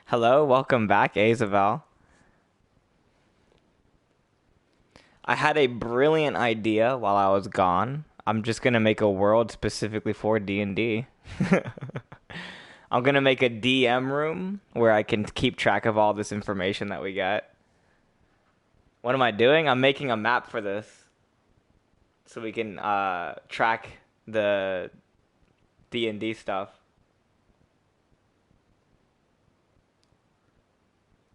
Hello, welcome back, Isabel. I had a brilliant idea while I was gone. I'm just gonna make a world specifically for D&D. I'm gonna make a DM room where I can keep track of all this information that we get. What am I doing? I'm making a map for this. So we can track the D&D stuff.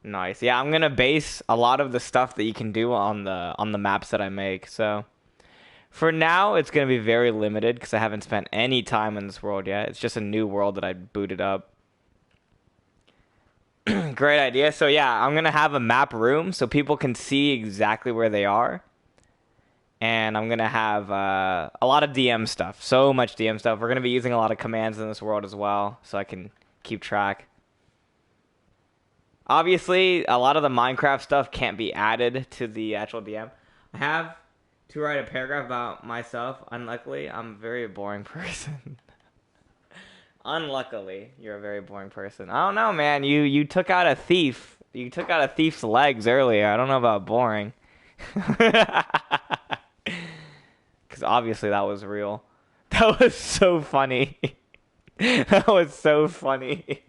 Nice. Yeah, I'm gonna base a lot of the stuff that you can do on the maps that I make. So for now, it's gonna be very limited because I haven't spent any time in this world yet. It's just a new world that I booted up. Great idea. So yeah, I'm gonna have a map room so people can see exactly where they are. And I'm gonna have a lot of DM stuff. So much DM stuff. We're gonna be using a lot of commands in this world as well, so I can keep track. Obviously, a lot of the Minecraft stuff can't be added to the actual DM. I have to write a paragraph about myself. Unluckily, I'm a very boring person. Unluckily, you're a very boring person. I don't know, man. You took out a thief. You took out a thief's legs earlier. I don't know about boring. Because obviously that was real. That was so funny. That was so funny.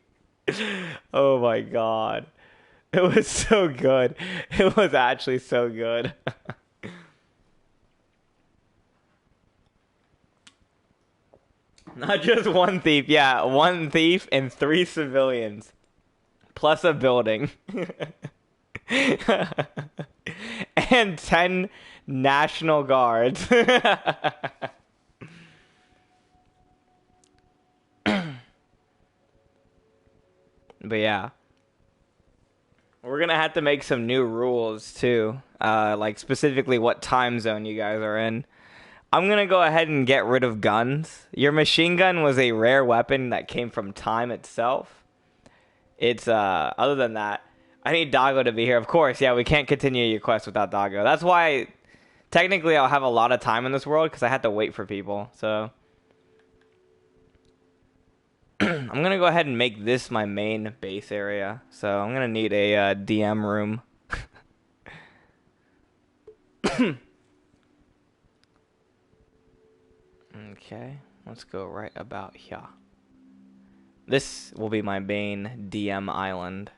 Oh my god. It was so good. It was actually so good. Not just one thief. Yeah, one thief and 3 civilians. Plus a building. And 10 National Guards. But yeah. We're gonna have to make some new rules too. Like specifically what time zone you guys are in. I'm gonna go ahead and get rid of guns. Your machine gun was a rare weapon that came from time itself. It's other than that, I need Doggo to be here. Of course, yeah, we can't continue your quest without Doggo. That's why technically I'll have a lot of time in this world because I had to wait for people. So I'm going to go ahead and make this my main base area. So I'm going to need a DM room. Okay, let's go right about here. This will be my main DM island.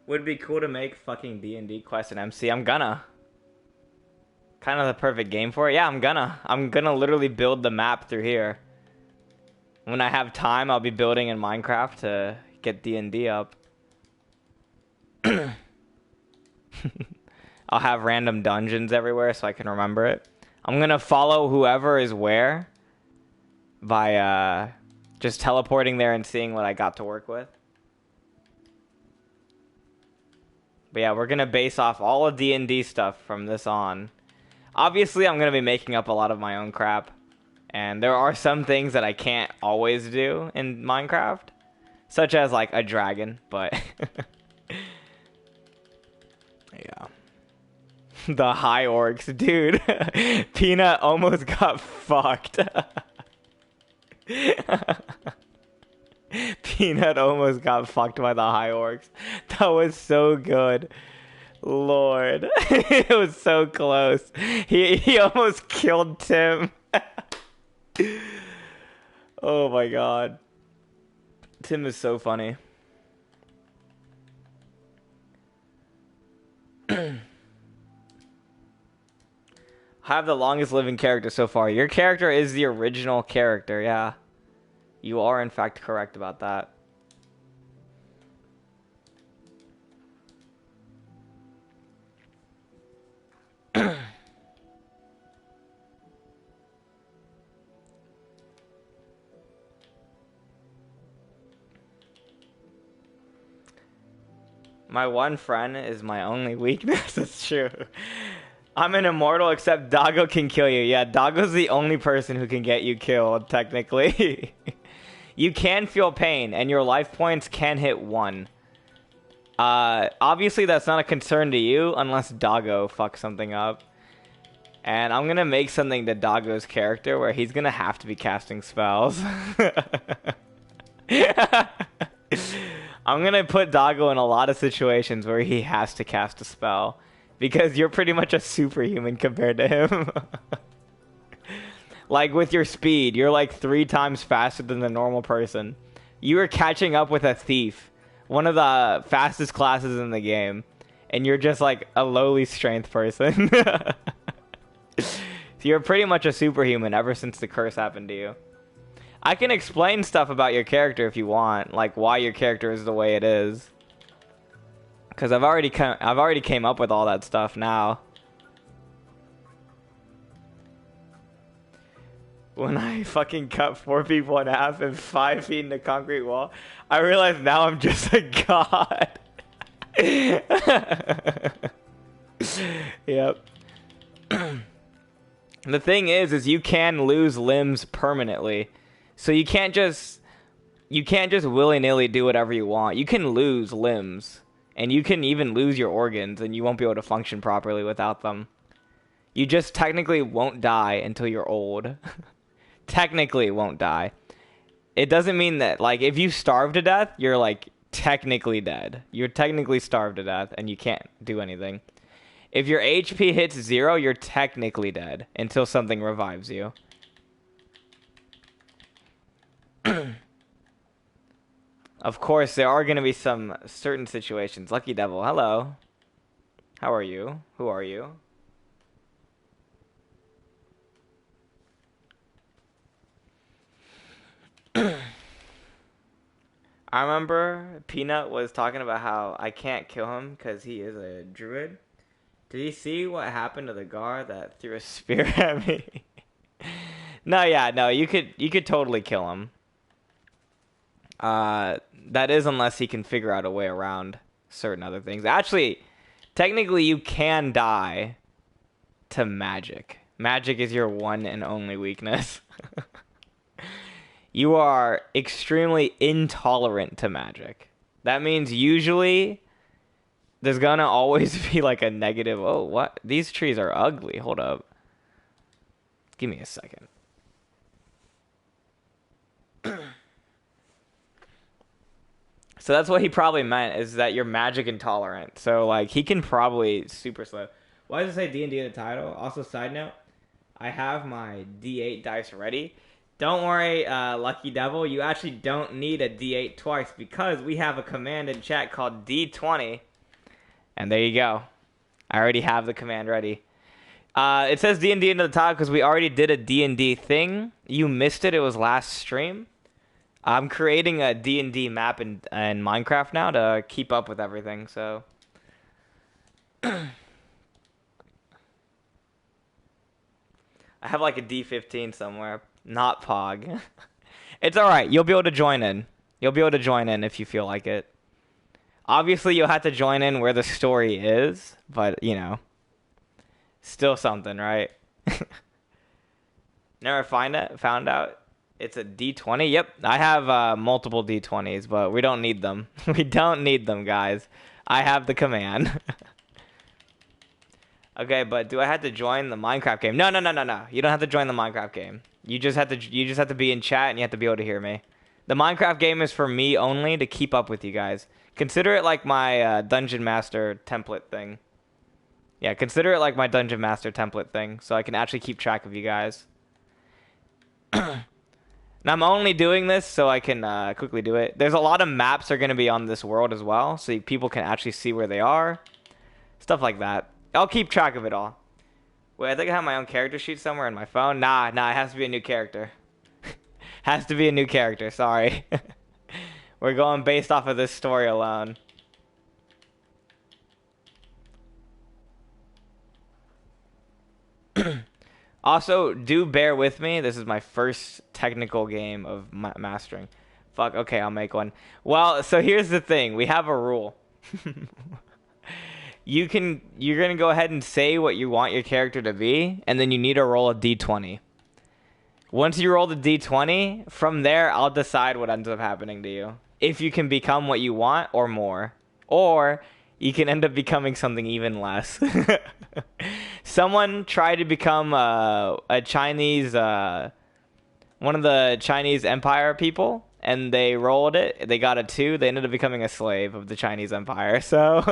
Would be cool to make fucking D&D quest and MC. I'm gonna. Kind of the perfect game for it. Yeah, I'm gonna literally build the map through here. When I have time, I'll be building in Minecraft to get D&D up. I'll have random dungeons everywhere so I can remember it. I'm gonna follow whoever is where by just teleporting there and seeing what I got to work with. But yeah, we're going to base off all of D&D stuff from this on. Obviously, I'm going to be making up a lot of my own crap. And there are some things that I can't always do in Minecraft. Such as, like, a dragon. But, yeah. The high orcs. Dude, Peanut almost got fucked. Peanut almost got fucked by the high orcs. That was so good. Lord. It was so close. He almost killed Tim. Oh my god. Tim is so funny. I have the longest living character so far. Your character is the original character, yeah. You are, in fact, correct about that. My one friend is my only weakness. That's true. I'm an immortal, except Doggo can kill you. Yeah, Doggo's the only person who can get you killed, technically. You can feel pain, and your life points can hit 1. Obviously that's not a concern to you unless Doggo fucks something up. And I'm gonna make something to Doggo's character where he's gonna have to be casting spells. I'm gonna put Doggo in a lot of situations where he has to cast a spell. Because you're pretty much a superhuman compared to him. Like with your speed, you're like 3 times faster than the normal person. You are catching up with a thief. One of the fastest classes in the game. And you're just like a lowly strength person. So you're pretty much a superhuman ever since the curse happened to you. I can explain stuff about your character if you want, like why your character is the way it is. Because I've already came up with all that stuff now. When I fucking cut 4 people in half and 5 feet in the concrete wall, I realize now I'm just a god. Yep. The thing is you can lose limbs permanently. So you can't just willy-nilly do whatever you want. You can lose limbs. And you can even lose your organs and you won't be able to function properly without them. You just technically won't die until you're old. Technically won't die. It doesn't mean that, like, if you starve to death, you're, like, technically dead. You're technically starved to death and you can't do anything. If your HP hits 0, you're technically dead until something revives you. Of course, there are going to be some certain situations. Lucky Devil, hello. How are you? Who are you? I remember Peanut was talking about how I can't kill him because he is a druid. Did you see what happened to the guard that threw a spear at me? No, you could totally kill him. That is unless he can figure out a way around certain other things. Actually, technically you can die to magic. Magic is your one and only weakness. You are extremely intolerant to magic. That means usually there's gonna always be like a negative, oh, what? These trees are ugly. Hold up. Give me a second. So that's what he probably meant, is that you're magic intolerant. So, like, he can probably super slow. Why does it say D&D in the title? Also, side note, I have my D8 dice ready. Don't worry, Lucky Devil, you actually don't need a D8 twice because we have a command in chat called D20. And there you go. I already have the command ready. It says D&D into the title because we already did a D&D thing. You missed it. It was last stream. I'm creating a D&D map in Minecraft now to keep up with everything, so... I have like a D15 somewhere. Not Pog. It's alright. You'll be able to join in. You'll be able to join in if you feel like it. Obviously, you'll have to join in where the story is, but, you know. Still something, right? Never found out? It's a D20? Yep, I have multiple D20s, but we don't need them. We don't need them, guys. I have the command. Okay, but do I have to join the Minecraft game? No. You don't have to join the Minecraft game. You just have to be in chat and you have to be able to hear me. The Minecraft game is for me only to keep up with you guys. Consider it like my Dungeon Master template thing. Yeah, consider it like my Dungeon Master template thing, so I can actually keep track of you guys. And I'm only doing this so I can quickly do it. There's a lot of maps that are going to be on this world as well, so people can actually see where they are. Stuff like that. I'll keep track of it all. Wait, I think I have my own character sheet somewhere in my phone. Nah, it has to be a new character. Has to be a new character, sorry. We're going based off of this story alone. Also, do bear with me. This is my first technical game of mastering. Fuck, okay, I'll make one. Well, so here's the thing. We have a rule. You're going to go ahead and say what you want your character to be, and then you need to roll a d20. Once you roll the d20, from there, I'll decide what ends up happening to you. If you can become what you want or more. Or you can end up becoming something even less. Someone tried to become a Chinese, one of the Chinese Empire people, and they rolled it. They got a 2. They ended up becoming a slave of the Chinese Empire. So,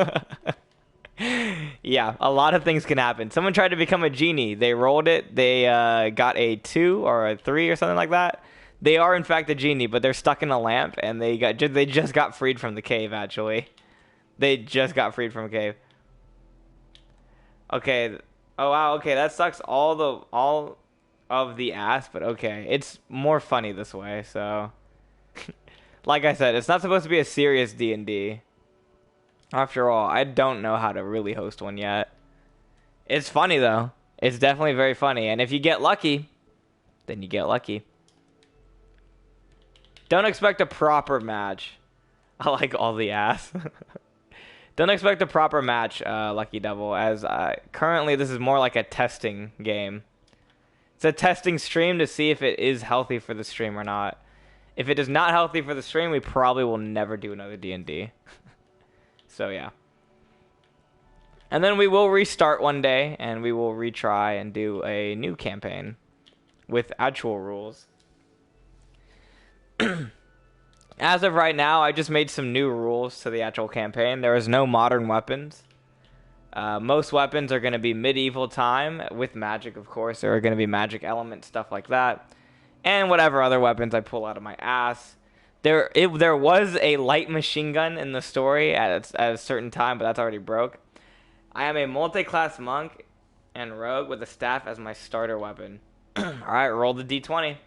yeah, a lot of things can happen. Someone tried to become a genie. They rolled it. They got a 2 or a 3 or something like that. They are in fact a genie, but they're stuck in a lamp, and they just got freed from the cave. Actually, they just got freed from a cave. Okay. Oh wow. Okay, that sucks all of the ass, but okay, it's more funny this way. So, like I said, it's not supposed to be a serious D&D. After all, I don't know how to really host one yet. It's funny though. It's definitely very funny, and if you get lucky, then you get lucky. Don't expect a proper match. I like all the ass. Don't expect a proper match, Lucky Devil, as currently this is more like a testing game. It's a testing stream to see if it is healthy for the stream or not. If it is not healthy for the stream, we probably will never do another D&D. So, yeah. And then we will restart one day, and we will retry and do a new campaign with actual rules. As of right now, I just made some new rules to the actual campaign. There is no modern weapons. Most weapons are going to be medieval time with magic, of course. There are going to be magic elements, stuff like that. And whatever other weapons I pull out of my ass. There was a light machine gun in the story at a certain time, but that's already broke. I am a multi-class monk and rogue with a staff as my starter weapon. Alright, roll the d20.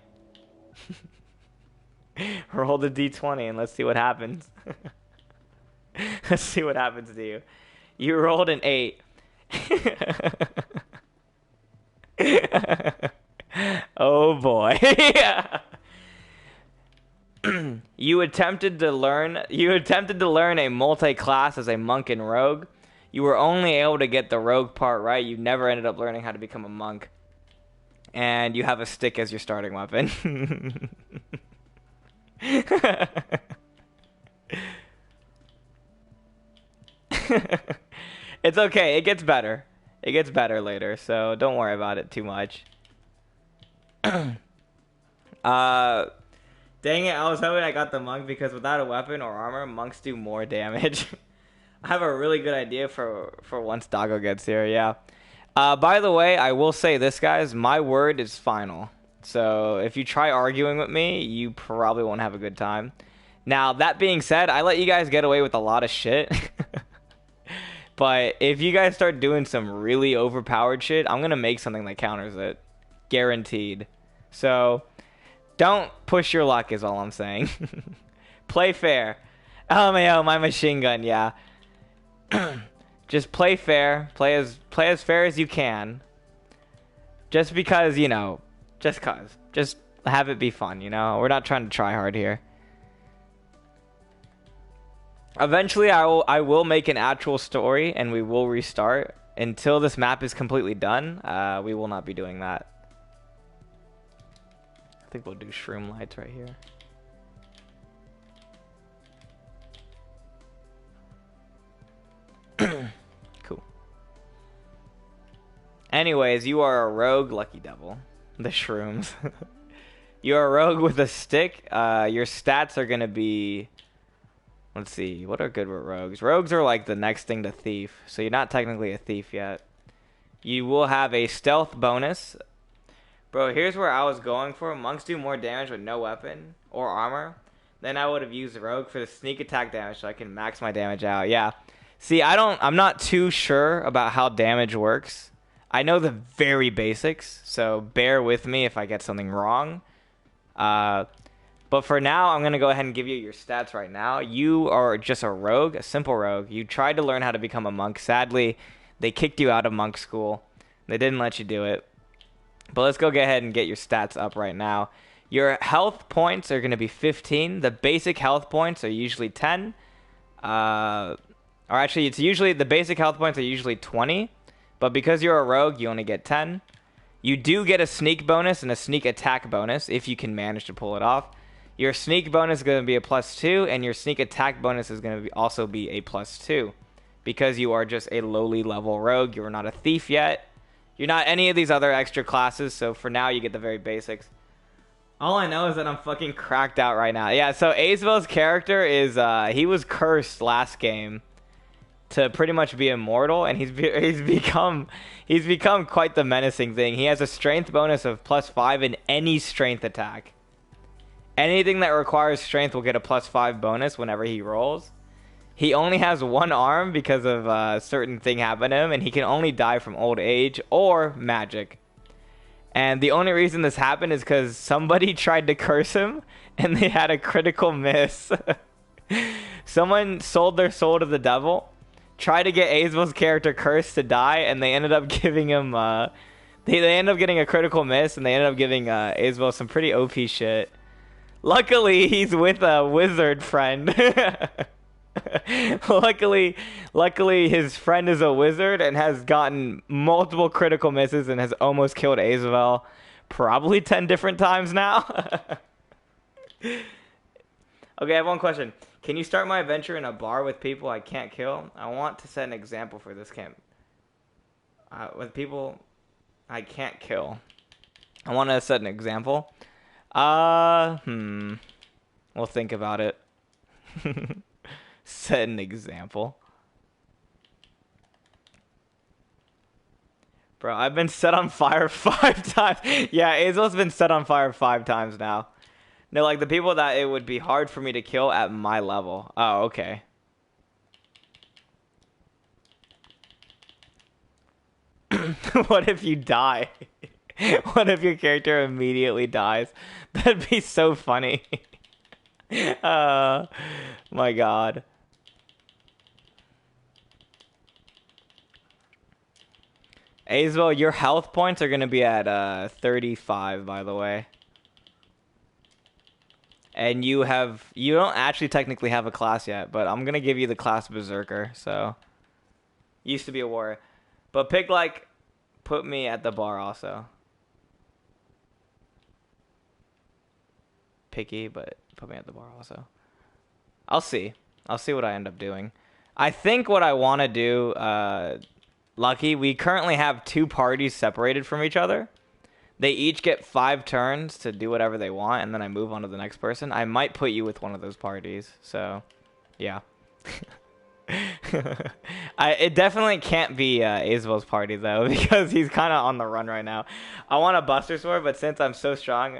Roll the d20 and let's see what happens. Let's see what happens to you. You rolled an 8. Oh boy. You attempted to learn a multi-class as a monk and rogue. You were only able to get the rogue part right. You never ended up learning how to become a monk. And you have a stick as your starting weapon. It's okay. It gets better. It gets better later, so don't worry about it too much. Dang it, I was hoping I got the monk because without a weapon or armor, monks do more damage. I have a really good idea for once Doggo gets here, yeah. By the way, I will say this, guys. My word is final. So if you try arguing with me, you probably won't have a good time. Now, that being said, I let you guys get away with a lot of shit. But if you guys start doing some really overpowered shit, I'm going to make something that counters it. Guaranteed. So, don't push your luck is all I'm saying. Play fair. Oh, my machine gun, yeah. Just play fair. Play as fair as you can. Just because, you know, just cause. Just have it be fun, you know? We're not trying to try hard here. Eventually, I will make an actual story, and we will restart. Until this map is completely done, we will not be doing that. I think we'll do shroom lights right here. Cool. Anyways, you are a rogue, Lucky Devil. The shrooms. You're a rogue with a stick. Your stats are going to be... Let's see. What are good with rogues? Rogues are like the next thing to thief. So you're not technically a thief yet. You will have a stealth bonus. Bro, here's where I was going for. Monks do more damage with no weapon or armor. Then I would have used rogue for the sneak attack damage so I can max my damage out. Yeah. See, I'm not too sure about how damage works. I know the very basics, so bear with me if I get something wrong. But for now, I'm going to go ahead and give you your stats right now. You are just a rogue, a simple rogue. You tried to learn how to become a monk. Sadly, they kicked you out of monk school. They didn't let you do it. But let's go ahead and get your stats up right now. Your health points are going to be 15. The basic health points are usually 10. Or actually, it's usually the basic health points are usually 20. But because you're a rogue, you only get 10. You do get a sneak bonus and a sneak attack bonus if you can manage to pull it off. Your sneak bonus is going to be a +2, and your sneak attack bonus is going to also be a +2. Because you are just a lowly level rogue. You're not a thief yet. You're not any of these other extra classes, so for now you get the very basics. All I know is that I'm fucking cracked out right now. Yeah, so Azvel's character is, he was cursed last game to pretty much be immortal, and he's become quite the menacing thing. He has a strength bonus of +5 in any strength attack. Anything that requires strength will get a +5 bonus whenever he rolls. He only has one arm because of a certain thing happened to him, and he can only die from old age or magic. And the only reason this happened is because somebody tried to curse him, and they had a critical miss. Someone sold their soul to the devil, tried to get Azvel's character cursed to die, and they ended up giving him... they ended up getting a critical miss, and they ended up giving Azvel some pretty OP shit. Luckily, he's with a wizard friend. Luckily, his friend is a wizard and has gotten multiple critical misses and has almost killed Azvel probably 10 different times now. Okay, I have one question. Can you start my adventure in a bar with people I can't kill? I want to set an example for this camp. With people I can't kill. I want to set an example. We'll think about it. Set an example. Bro, I've been set on fire 5 times. Yeah, Azvel's been set on fire 5 times now. No, like the people that it would be hard for me to kill at my level. Oh, okay. What if you die? What if your character immediately dies? That'd be so funny. My God. Azvel, your health points are going to be at 35, by the way. And you don't actually technically have a class yet, but I'm going to give you the class Berserker, so. Used to be a warrior. But pick, like, put me at the bar also. Picky, but put me at the bar also. I'll see. I'll see what I end up doing. I think what I want to do, Lucky, we currently have 2 parties separated from each other. They each get 5 turns to do whatever they want, and then I move on to the next person. I might put you with one of those parties, so yeah. It definitely can't be Azvel's party, though, because he's kind of on the run right now. I want a Buster Sword, but since I'm so strong,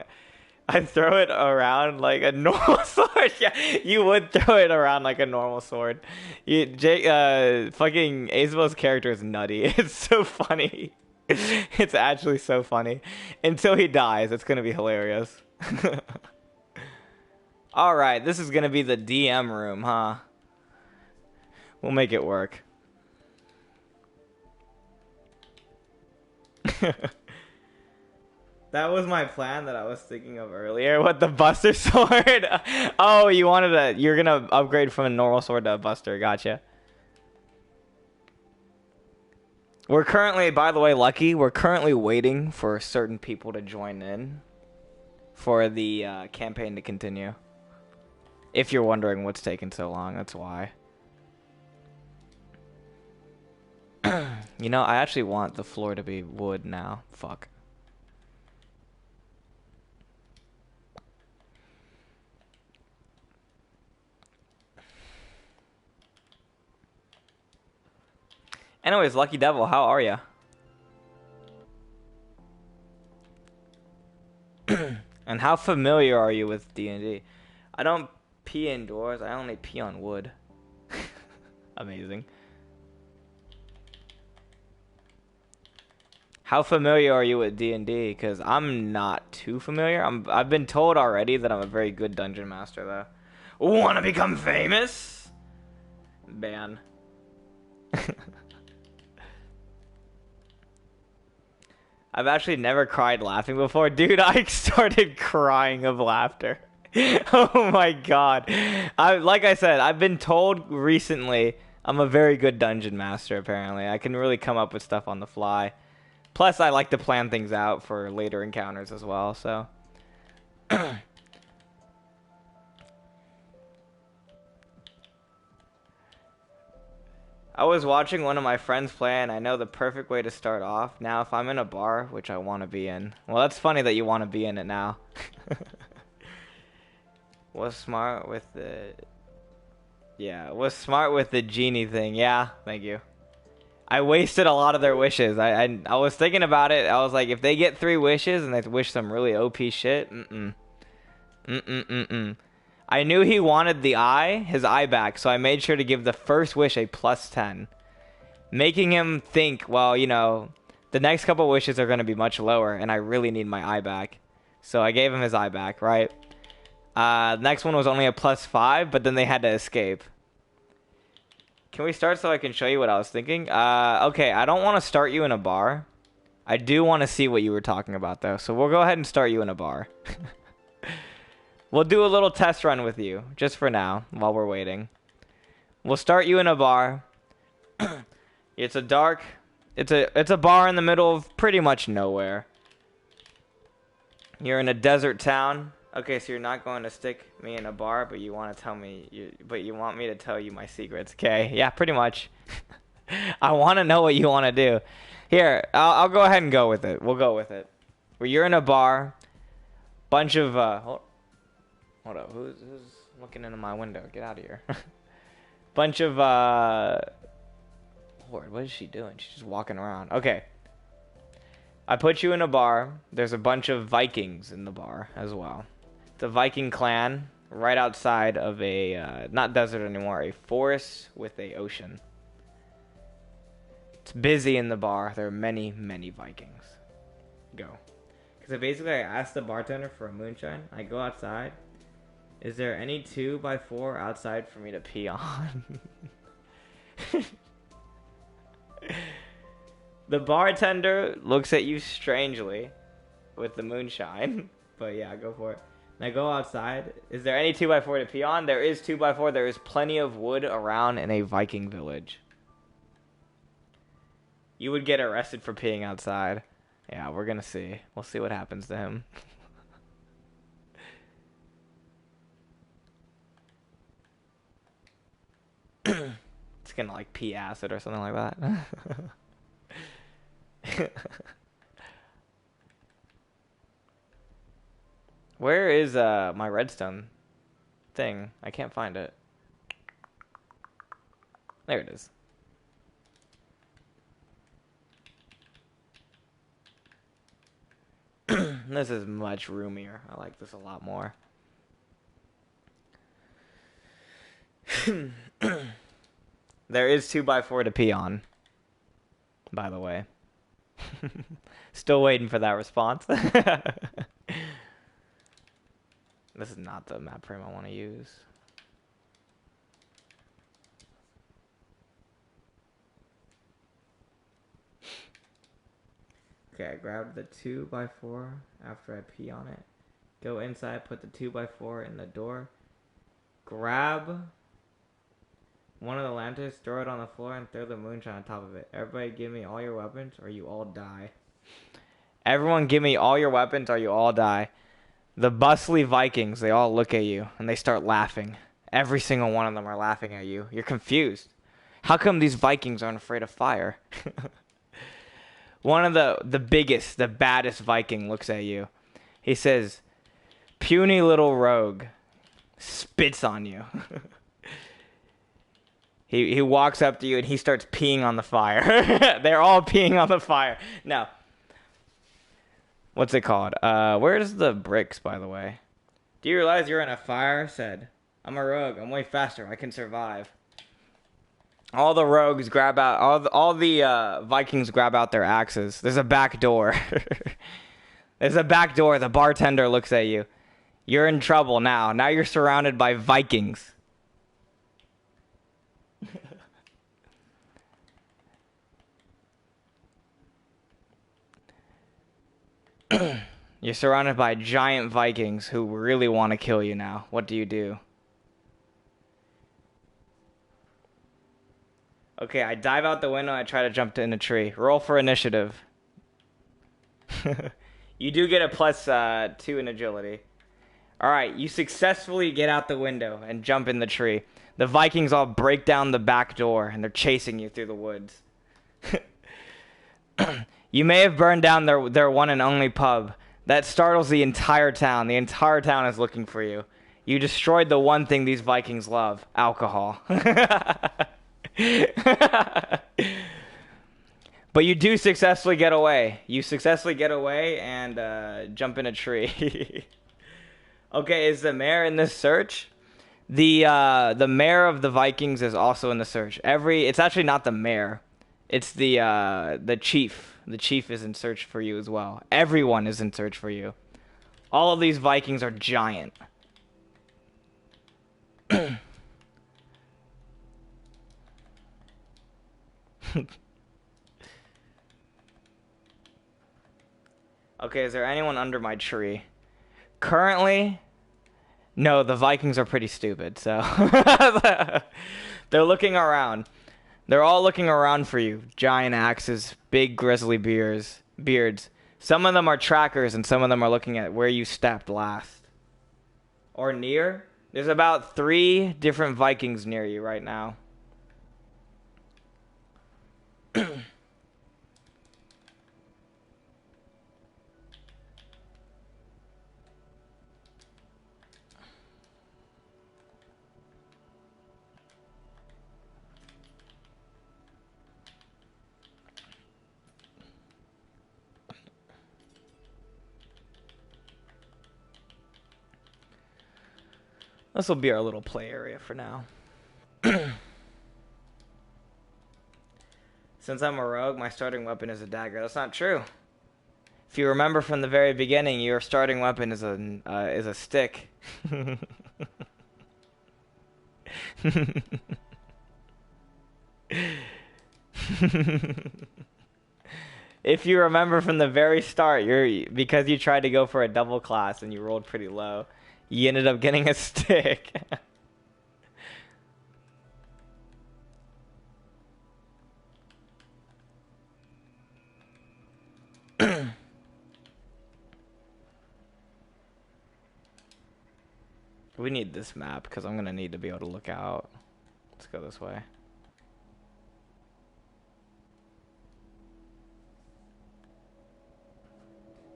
I throw it around like a normal sword. Yeah, you would throw it around like a normal sword. Fucking Azvel's character is nutty. It's so funny. It's actually so funny. Until he dies, it's gonna be hilarious. Alright, this is gonna be the DM room, huh? We'll make it work. That was my plan that I was thinking of earlier. What, the Buster Sword? Oh, you're gonna upgrade from a normal sword to a Buster. Gotcha. We're currently, by the way, Lucky, we're currently waiting for certain people to join in for the campaign to continue. If you're wondering what's taking so long, that's why. You know, I actually want the floor to be wood now. Fuck. Anyways, Lucky Devil, how are ya? And how familiar are you with D&D? I don't pee indoors. I only pee on wood. Amazing. How familiar are you with D&D? Because I'm not too familiar. I've been told already that I'm a very good dungeon master, though. Want to become famous? Ban. I've actually never cried laughing before. Dude, I started crying of laughter. Oh my God. Like I said, I've been told recently I'm a very good dungeon master, apparently. I can really come up with stuff on the fly. Plus, I like to plan things out for later encounters as well, so. I was watching one of my friends play, and I know the perfect way to start off. Now, if I'm in a bar, which I want to be in. Well, that's funny that you want to be in it now. Was smart with the... Yeah, was smart with the genie thing. Yeah, thank you. I wasted a lot of their wishes. I was thinking about it. I was like, if they get 3 wishes and they wish some really OP shit, I knew he wanted his eye back, so I made sure to give the first wish a +10. Making him think, well, you know, the next couple wishes are going to be much lower, and I really need my eye back. So I gave him his eye back, right? The next one was only a +5, but then they had to escape. Can we start so I can show you what I was thinking? Okay, I don't want to start you in a bar. I do want to see what you were talking about, though. So we'll go ahead and start you in a bar. We'll do a little test run with you, just for now, while we're waiting. We'll start you in a bar. It's a bar in the middle of pretty much nowhere. You're in a desert town. Okay, so you're not going to stick me in a bar, but you want to tell me, but you want me to tell you my secrets. Okay, yeah, pretty much. I want to know what you want to do. Here, I'll go ahead and go with it. We'll go with it. Where you're in a bar, bunch of hold up, who's looking into my window? Get out of here. Bunch of Lord, what is she doing? She's just walking around. Okay. I put you in a bar. There's a bunch of Vikings in the bar as well. It's a Viking clan right outside of a, not desert anymore, a forest with a ocean. It's busy in the bar. There are many, many Vikings. Go. Because basically I asked the bartender for a moonshine. I go outside. Is there any 2x4 outside for me to pee on? The bartender looks at you strangely with the moonshine. But yeah, go for it. And I go outside. Is there any 2x4 to pee on? There is 2x4. There is plenty of wood around in a Viking village. You would get arrested for peeing outside. Yeah, we're gonna see. We'll see what happens to him. It's gonna like pee acid or something like that. Where is my redstone thing? I can't find it. There it is. This is much roomier. I like this a lot more. There is 2x4 to pee on, by the way. Still waiting for that response. This is not the map frame I want to use. Okay, I grabbed the 2x4 after I pee on it. Go inside, put the 2x4 in the door. Grab one of the lanterns, throw it on the floor, and throw the moonshine on top of it. Everybody give me all your weapons or you all die. Everyone give me all your weapons or you all die. The bustly Vikings, they all look at you and they start laughing. Every single one of them are laughing at you. You're confused. How come these Vikings aren't afraid of fire? One of the biggest, the baddest Viking looks at you. He says, "Puny little rogue," spits on you. He walks up to you and he starts peeing on the fire. They're all peeing on the fire. Now, what's it called? Where's the bricks, by the way? Do you realize you're in a fire? Said, "I'm a rogue. I'm way faster. I can survive." All the rogues grab out, all the Vikings grab out their axes. There's a back door. There's a back door. The bartender looks at you. You're in trouble now. Now you're surrounded by Vikings. You're surrounded by giant Vikings who really want to kill you now. What do you do? Okay, I dive out the window and I try to jump in a tree. Roll for initiative. You do get a +2 in agility. All right, you successfully get out the window and jump in the tree. The Vikings all break down the back door, and they're chasing you through the woods. You may have burned down their one and only pub. That startles the entire town. The entire town is looking for you. You destroyed the one thing these Vikings love, alcohol. But you do successfully get away. You successfully get away and jump in a tree. Okay, is the mayor in this search? The mayor of the Vikings is also in the search. It's actually not the mayor. It's the chief. The chief is in search for you as well. Everyone is in search for you. All of these Vikings are giant. Okay, is there anyone under my tree? Currently, no, the Vikings are pretty stupid, so they're looking around. They're all looking around for you. Giant axes, big grizzly beards. Some of them are trackers, and some of them are looking at where you stepped last. Or near. There's about 3 different Vikings near you right now. This will be our little play area for now. Since I'm a rogue, my starting weapon is a dagger. That's not true. If you remember from the very beginning, your starting weapon is a stick. If you remember from the very start, because you tried to go for a double class and you rolled pretty low, you ended up getting a stick. We need this map because I'm going to need to be able to look out. Let's go this way.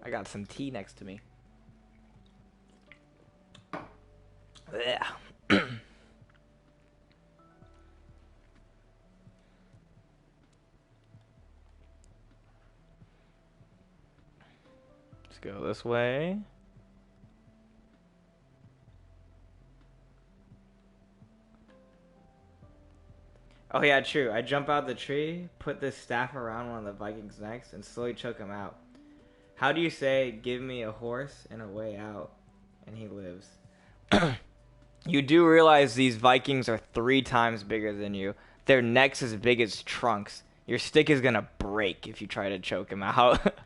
I got some tea next to me. Yeah. Let's go this way. Oh yeah, true. I jump out the tree, put this staff around one of the Vikings' necks, and slowly choke him out. How do you say, give me a horse and a way out, and he lives? You do realize these Vikings are 3 times bigger than you. Their necks as big as trunks. Your stick is gonna break if you try to choke him out.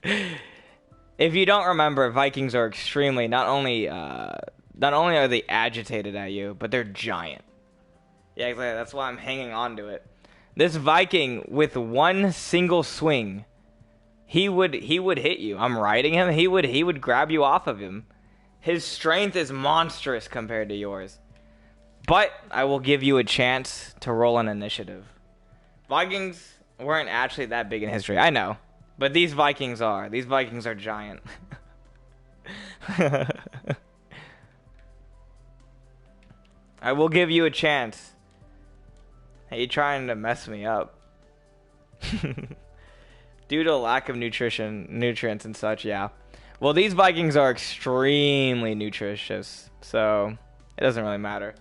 If you don't remember, Vikings are extremely, not only are they agitated at you, but they're giant. Yeah, exactly. That's why I'm hanging on to it. This Viking, with one single swing, he would hit you. I'm riding him. He would grab you off of him. His strength is monstrous compared to yours. But I will give you a chance to roll an initiative. Vikings weren't actually that big in history. I know. But these Vikings are. These Vikings are giant. I will give you a chance. Hey, you trying to mess me up. Due to lack of nutrients and such, yeah. Well, these Vikings are extremely nutritious, so it doesn't really matter.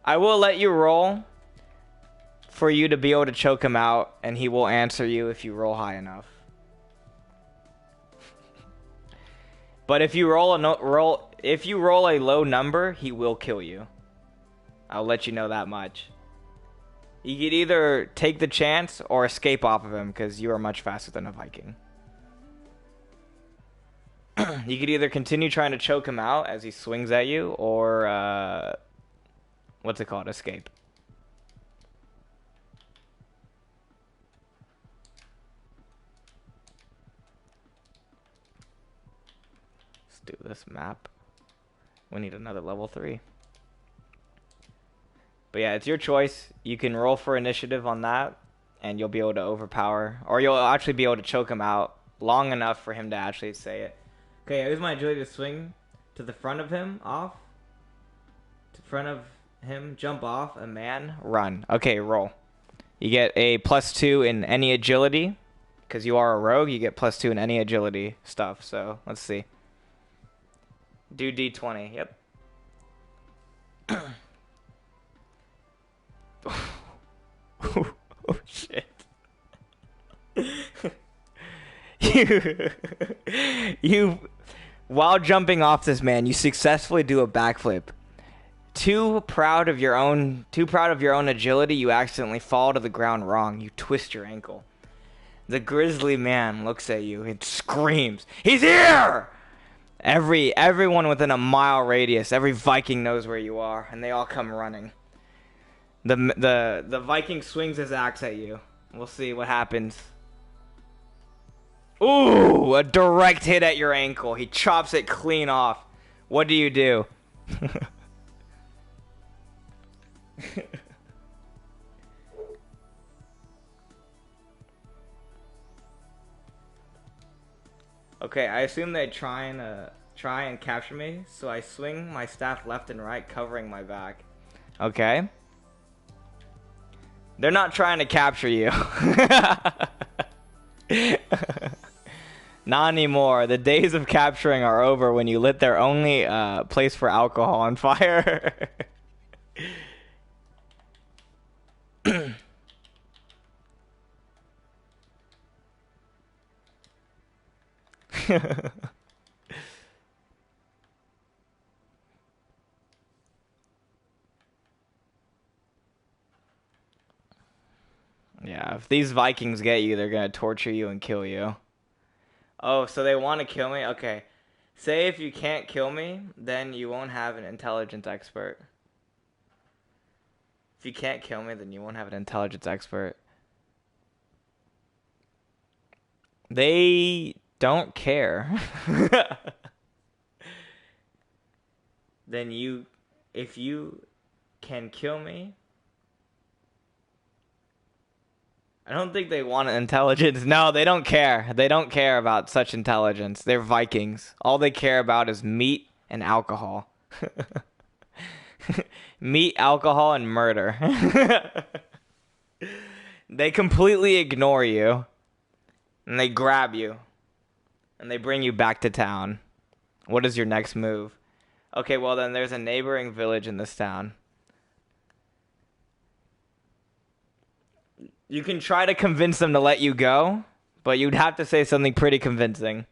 I will let you roll for you to be able to choke him out, and he will answer you if you roll high enough. But if you roll a low number, he will kill you. I'll let you know that much. You could either take the chance or escape off of him because you are much faster than a Viking. You could either continue trying to choke him out as he swings at you or, what's it called? Escape. Let's do this map. We need another level 3. But yeah, it's your choice. You can roll for initiative on that, and you'll be able to overpower, or you'll actually be able to choke him out long enough for him to actually say it. Okay, I use my agility to swing to the front of him, off. To front of him, jump off, a man, run. Okay, roll. You get a +2 in any agility. Because you are a rogue, you get +2 in any agility stuff. So, let's see. Do D20, yep. Oh, shit. you, while jumping off this man, you successfully do a backflip. Too proud of your own agility, you accidentally fall to the ground wrong. You twist your ankle. The grizzly man looks at you and screams, "He's here!" Everyone within a mile radius, every Viking knows where you are, and they all come running. The Viking swings his axe at you. We'll see what happens. Ooh, a direct hit at your ankle. He chops it clean off. What do you do? Okay, I assume they try and capture me, so I swing my staff left and right, covering my back. Okay. They're not trying to capture you. Not anymore. The days of capturing are over when you lit their only place for alcohol on fire. Yeah, if these Vikings get you, they're gonna torture you and kill you. Oh, so they want to kill me? Okay. Say if you can't kill me, then you won't have an intelligence expert. If you can't kill me, then you won't have an intelligence expert. They don't care. Then if you can kill me, I don't think they want intelligence. No, they don't care. They don't care about such intelligence. They're Vikings. All they care about is meat and alcohol. Meat, alcohol, and murder. They completely ignore you. And they grab you. And they bring you back to town. What is your next move? Okay, well then there's a neighboring village in this town. You can try to convince them to let you go, but you'd have to say something pretty convincing.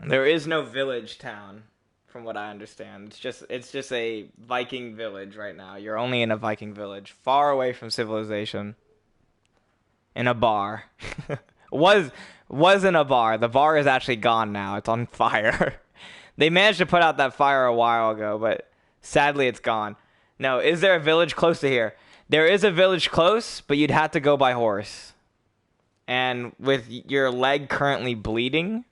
There is no village town, from what I understand. It's just a Viking village right now. You're only in a Viking village, far away from civilization. In a bar. was in a bar. The bar is actually gone now. It's on fire. They managed to put out that fire a while ago, but sadly it's gone. No, is there a village close to here? There is a village close, but you'd have to go by horse. And with your leg currently bleeding,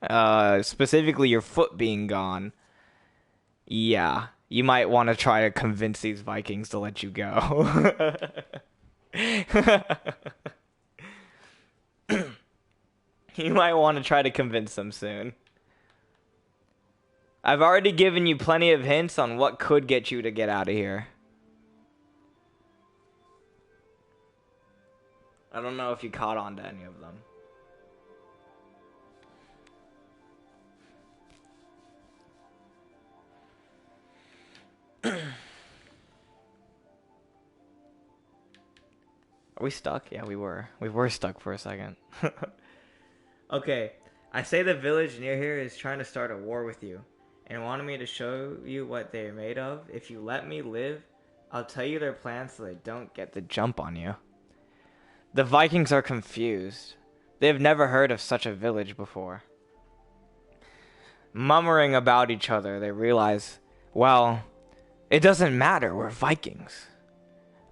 specifically your foot being gone, yeah, you might want to try to convince these Vikings to let you go. You might want to try to convince them soon. I've already given you plenty of hints on what could get you to get out of here. I don't know if you caught on to any of them. Are we stuck? Yeah, we were. We were stuck for a second. Okay, I say the village near here is trying to start a war with you and wanted me to show you what they're made of. If you let me live, I'll tell you their plans so they don't get the jump on you. The Vikings are confused. They have never heard of such a village before. Murmuring about each other, they realize, well, it doesn't matter, we're Vikings.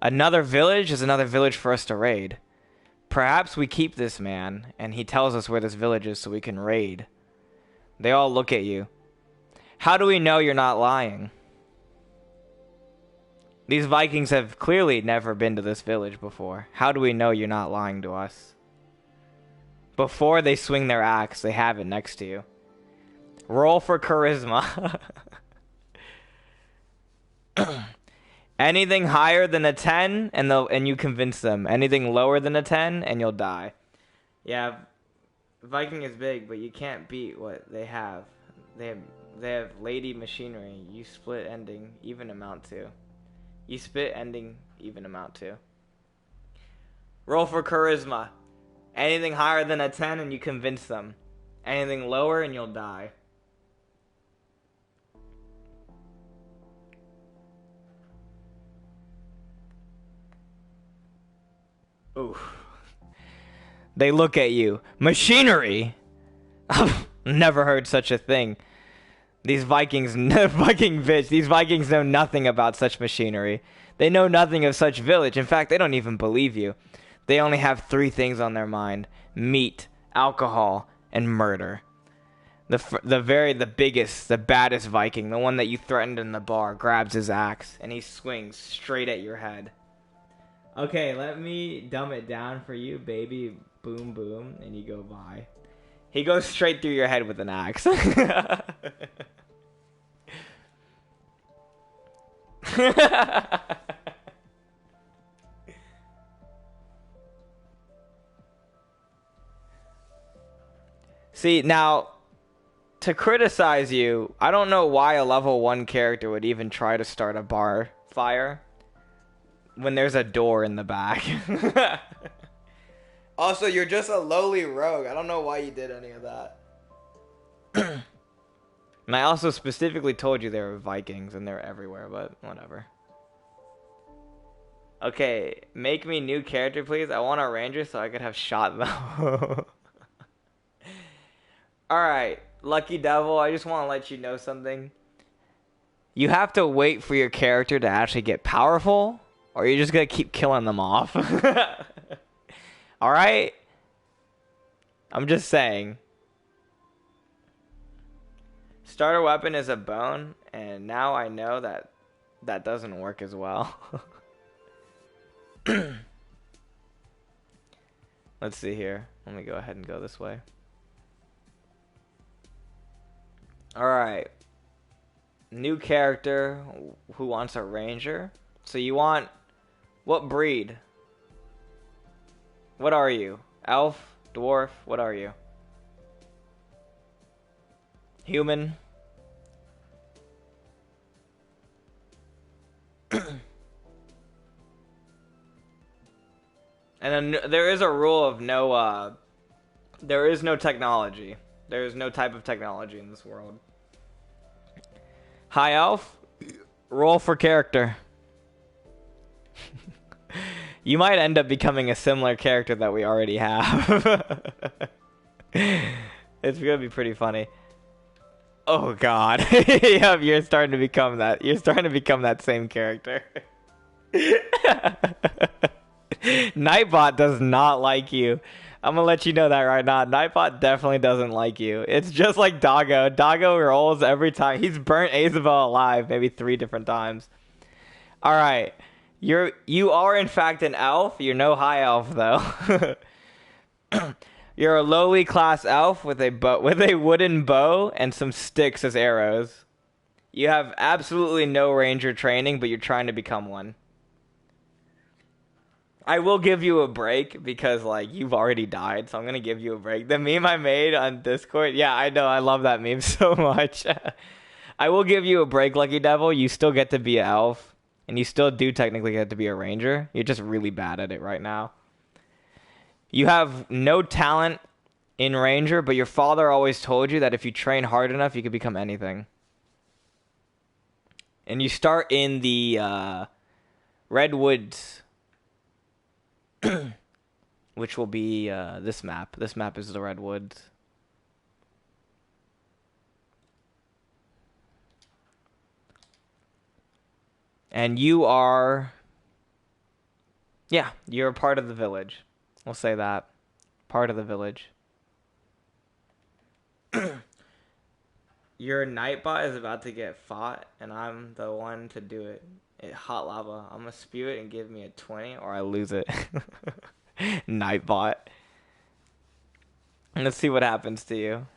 Another village is another village for us to raid. Perhaps we keep this man, and he tells us where this village is so we can raid. They all look at you. How do we know you're not lying? These Vikings have clearly never been to this village before. How do we know you're not lying to us? Before they swing their axe, they have it next to you. Roll for charisma. Anything higher than a 10, and you convince them. Anything lower than a 10, and you'll die. Yeah, Viking is big, but you can't beat what they have. They have lady machinery. You split ending, even amount to. You split ending, even amount to. Roll for charisma. Anything higher than a 10, and you convince them. Anything lower, and you'll die. Ooh. They look at you. Machinery! Never heard such a thing. These Vikings, fucking bitch, these Vikings know nothing about such machinery. They know nothing of such village. In fact, they don't even believe you. They only have 3 things on their mind. Meat, alcohol, and murder. The biggest, the baddest Viking, the one that you threatened in the bar, grabs his axe, and he swings straight at your head. Okay, let me dumb it down for you, baby. Boom, boom, and you go by. He goes straight through your head with an axe. See, now, to criticize you, I don't know why a level 1 character would even try to start a bar fire when there's a door in the back. Also, you're just a lowly rogue. I don't know why you did any of that. And I also specifically told you there were Vikings and they're everywhere, but whatever. Okay, make me new character, please. I want a ranger so I could have shot them. Alright, Lucky Devil, I just want to let you know something. You have to wait for your character to actually get powerful, or you're just going to keep killing them off. Alright? I'm just saying. Starter weapon is a bone, and now I know that that doesn't work as well. Let's see here. Let me go ahead and go this way. Alright. New character who wants a ranger. So you want... What breed? What are you? Elf? Dwarf? What are you? Human? And then there is a rule of no, there is no technology. There is no type of technology in this world. High elf, roll for character. You might end up becoming a similar character that we already have. It's gonna be pretty funny. Oh god. Yep, you're starting to become that. You're starting to become that same character. Nightbot does not like you. I'm gonna let you know that right now. Nightbot definitely doesn't like you. It's just like Doggo. Doggo rolls every time. He's burnt Isabel alive maybe 3 different times. Alright. You are in fact an elf. You're no high elf though. You're a lowly class elf with a wooden bow and some sticks as arrows. You have absolutely no ranger training, but you're trying to become one. I will give you a break because, like, you've already died, so I'm going to give you a break. The meme I made on Discord, yeah, I know, I love that meme so much. I will give you a break, Lucky Devil. You still get to be an elf, and you still do technically get to be a ranger. You're just really bad at it right now. You have no talent in ranger, but your father always told you that if you train hard enough, you could become anything. And you start in the Redwoods, which will be this map. This map is the Redwoods. And you are... Yeah, you're a part of the village. We'll say that. Part of the village. Your Nightbot is about to get fought, and I'm the one to do it. Hot lava. I'm gonna spew it and give me a 20, or I lose it. Nightbot. Let's see what happens to you.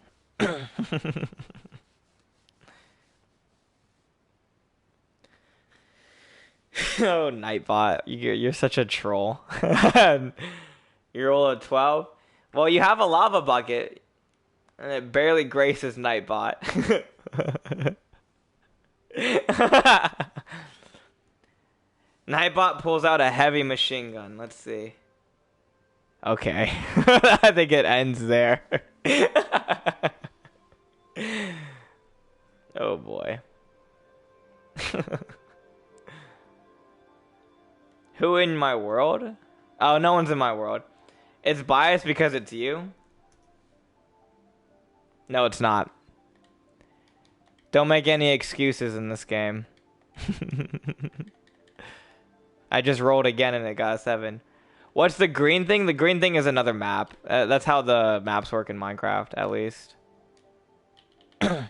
Oh, Nightbot. You're such a troll. You roll a 12? Well, you have a lava bucket, and it barely graces Nightbot. Nightbot pulls out a heavy machine gun. Let's see. Okay. I think it ends there. Oh boy. Who in my world? Oh, no one's in my world. It's biased because it's you? No, it's not. Don't make any excuses in this game. I just rolled again and it got a 7. What's the green thing? The green thing is another map. That's how the maps work in Minecraft, at least. The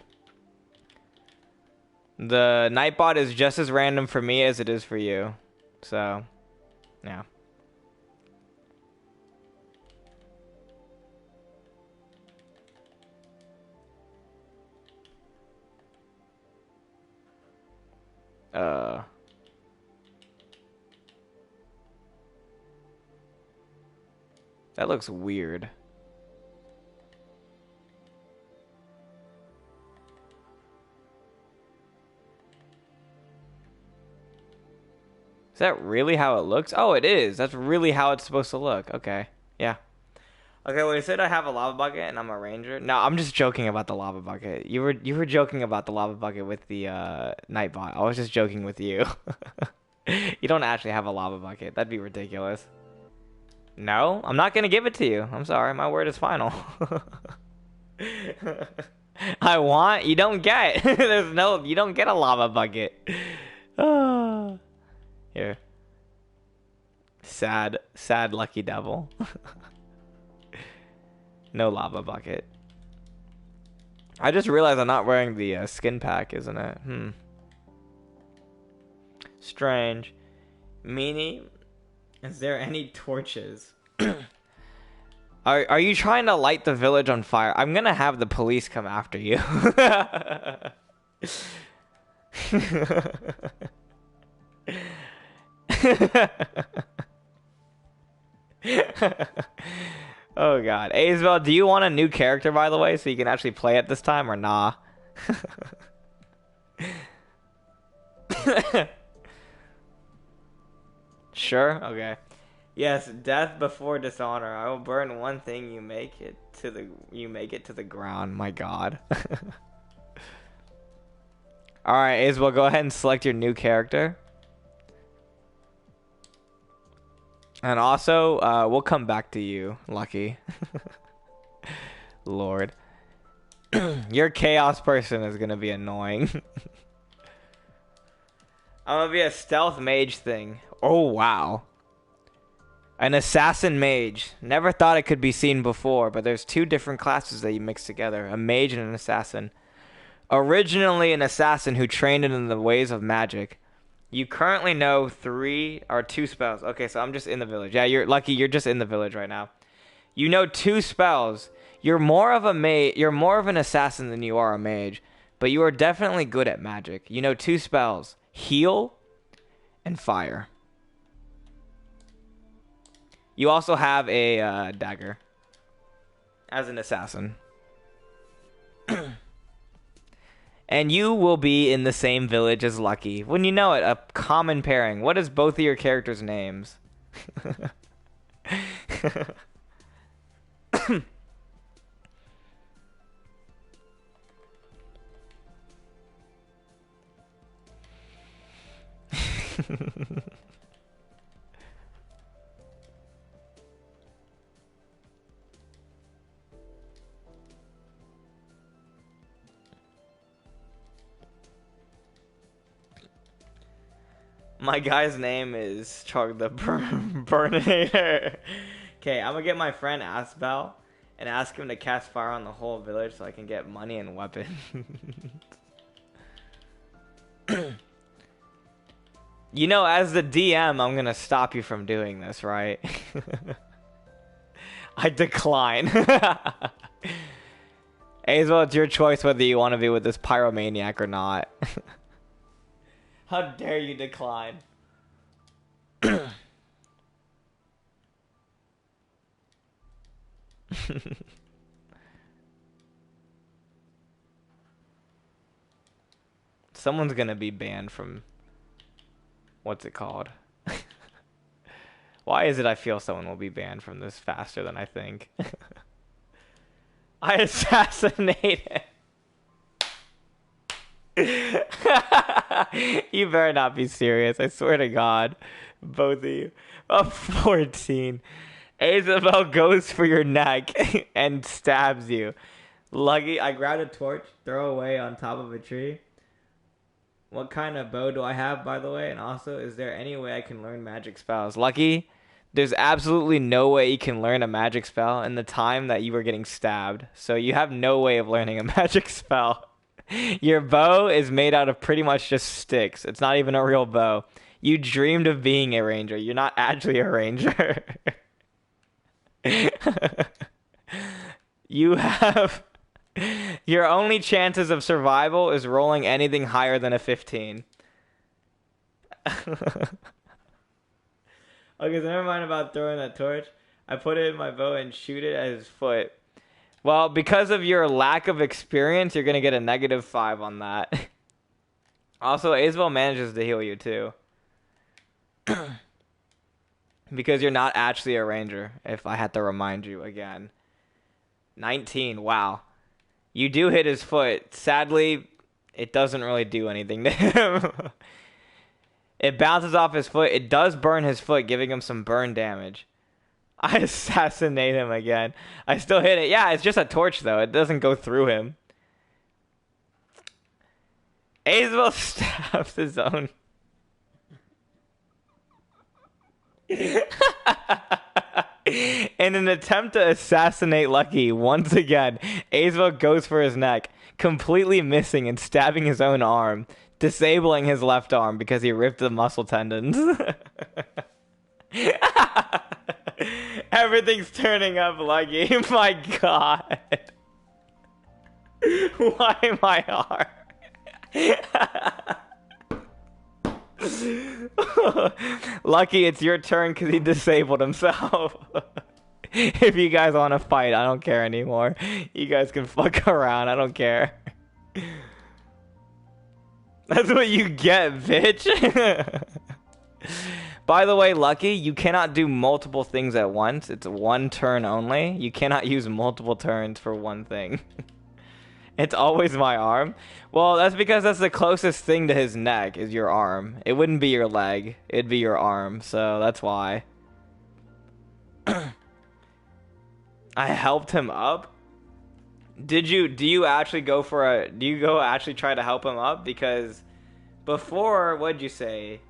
Nightbot is just as random for me as it is for you. So, yeah. That looks weird. Is that really how it looks? Oh, it is. That's really how it's supposed to look. Okay. Yeah. Okay, well, you said I have a lava bucket and I'm a ranger. No, I'm just joking about the lava bucket. You were joking about the lava bucket with the Nightbot. I was just joking with you. You don't actually have a lava bucket. That'd be ridiculous. No, I'm not gonna give it to you. I'm sorry. My word is final. I want. You don't get. There's no. You don't get a lava bucket. Here. Sad lucky devil. No lava bucket. I just realized I'm not wearing the skin pack, isn't it? Strange. Meanie, is there any torches? Are you trying to light the village on fire? I'm gonna have the police come after you. Oh god. Hey, Isabel, do you want a new character, by the way, so you can actually play it this time, or nah? Sure? Okay. Yes, death before dishonor. I will burn one thing, you make it to the ground. My god. Alright, Isabel, go ahead and select your new character. And also, we'll come back to you, Lucky. Lord. Your chaos person is gonna be annoying. I'm gonna be a stealth mage thing. Oh, wow. An assassin mage. Never thought it could be seen before, but there's 2 different classes that you mix together. A mage and an assassin. Originally an assassin who trained in the ways of magic. You currently know 3 or 2 spells. Okay, so I'm just in the village. Yeah, you're lucky. You're just in the village right now. You know 2 spells. You're more of an assassin than you are a mage, but you are definitely good at magic. You know 2 spells: heal and fire. You also have a dagger as an assassin. And you will be in the same village as Lucky. When you know it, a common pairing. What is both of your characters' names? My guy's name is Chug the Burninator. Okay, I'm gonna get my friend Asbel, and ask him to cast fire on the whole village so I can get money and weapons. You know, as the DM, I'm gonna stop you from doing this, right? I decline. Azel, it's your choice whether you want to be with this pyromaniac or not. How dare you decline? Someone's gonna be banned from... What's it called? Why is it I feel someone will be banned from this faster than I think? I assassinated. You better not be serious. I swear to God. Both of you. Oh, 14. Isabel goes for your neck and stabs you. Lucky, I grabbed a torch, throw away on top of a tree. What kind of bow do I have, by the way? And also, is there any way I can learn magic spells? Lucky, there's absolutely no way you can learn a magic spell in the time that you were getting stabbed. So you have no way of learning a magic spell. Your bow is made out of pretty much just sticks. It's not even a real bow. You dreamed of being a ranger. You're not actually a ranger. You have... Your only chances of survival is rolling anything higher than a 15. Okay, so never mind about throwing that torch. I put it in my bow and shoot it at his foot. Well, because of your lack of experience, you're going to get a -5 on that. Also, Isabel manages to heal you too. Because you're not actually a ranger, if I had to remind you again. 19, wow. You do hit his foot. Sadly, it doesn't really do anything to him. It bounces off his foot. It does burn his foot, giving him some burn damage. I assassinate him again. I still hit it. Yeah, it's just a torch, though. It doesn't go through him. Isabel stabs his own. In an attempt to assassinate Lucky, once again, Isabel goes for his neck, completely missing and stabbing his own arm, disabling his left arm because he ripped the muscle tendons. Everything's turning up, Lucky. My God. Why my heart? Lucky, it's your turn because he disabled himself. If you guys want to fight, I don't care anymore. You guys can fuck around. I don't care. That's what you get, bitch. By the way, Lucky, you cannot do multiple things at once. It's one turn only. You cannot use multiple turns for one thing. It's always my arm. Well, that's because that's the closest thing to his neck is your arm. It wouldn't be your leg. It'd be your arm. So that's why. I helped him up. Do you actually go for a... Do you go actually try to help him up? Because before, what'd you say?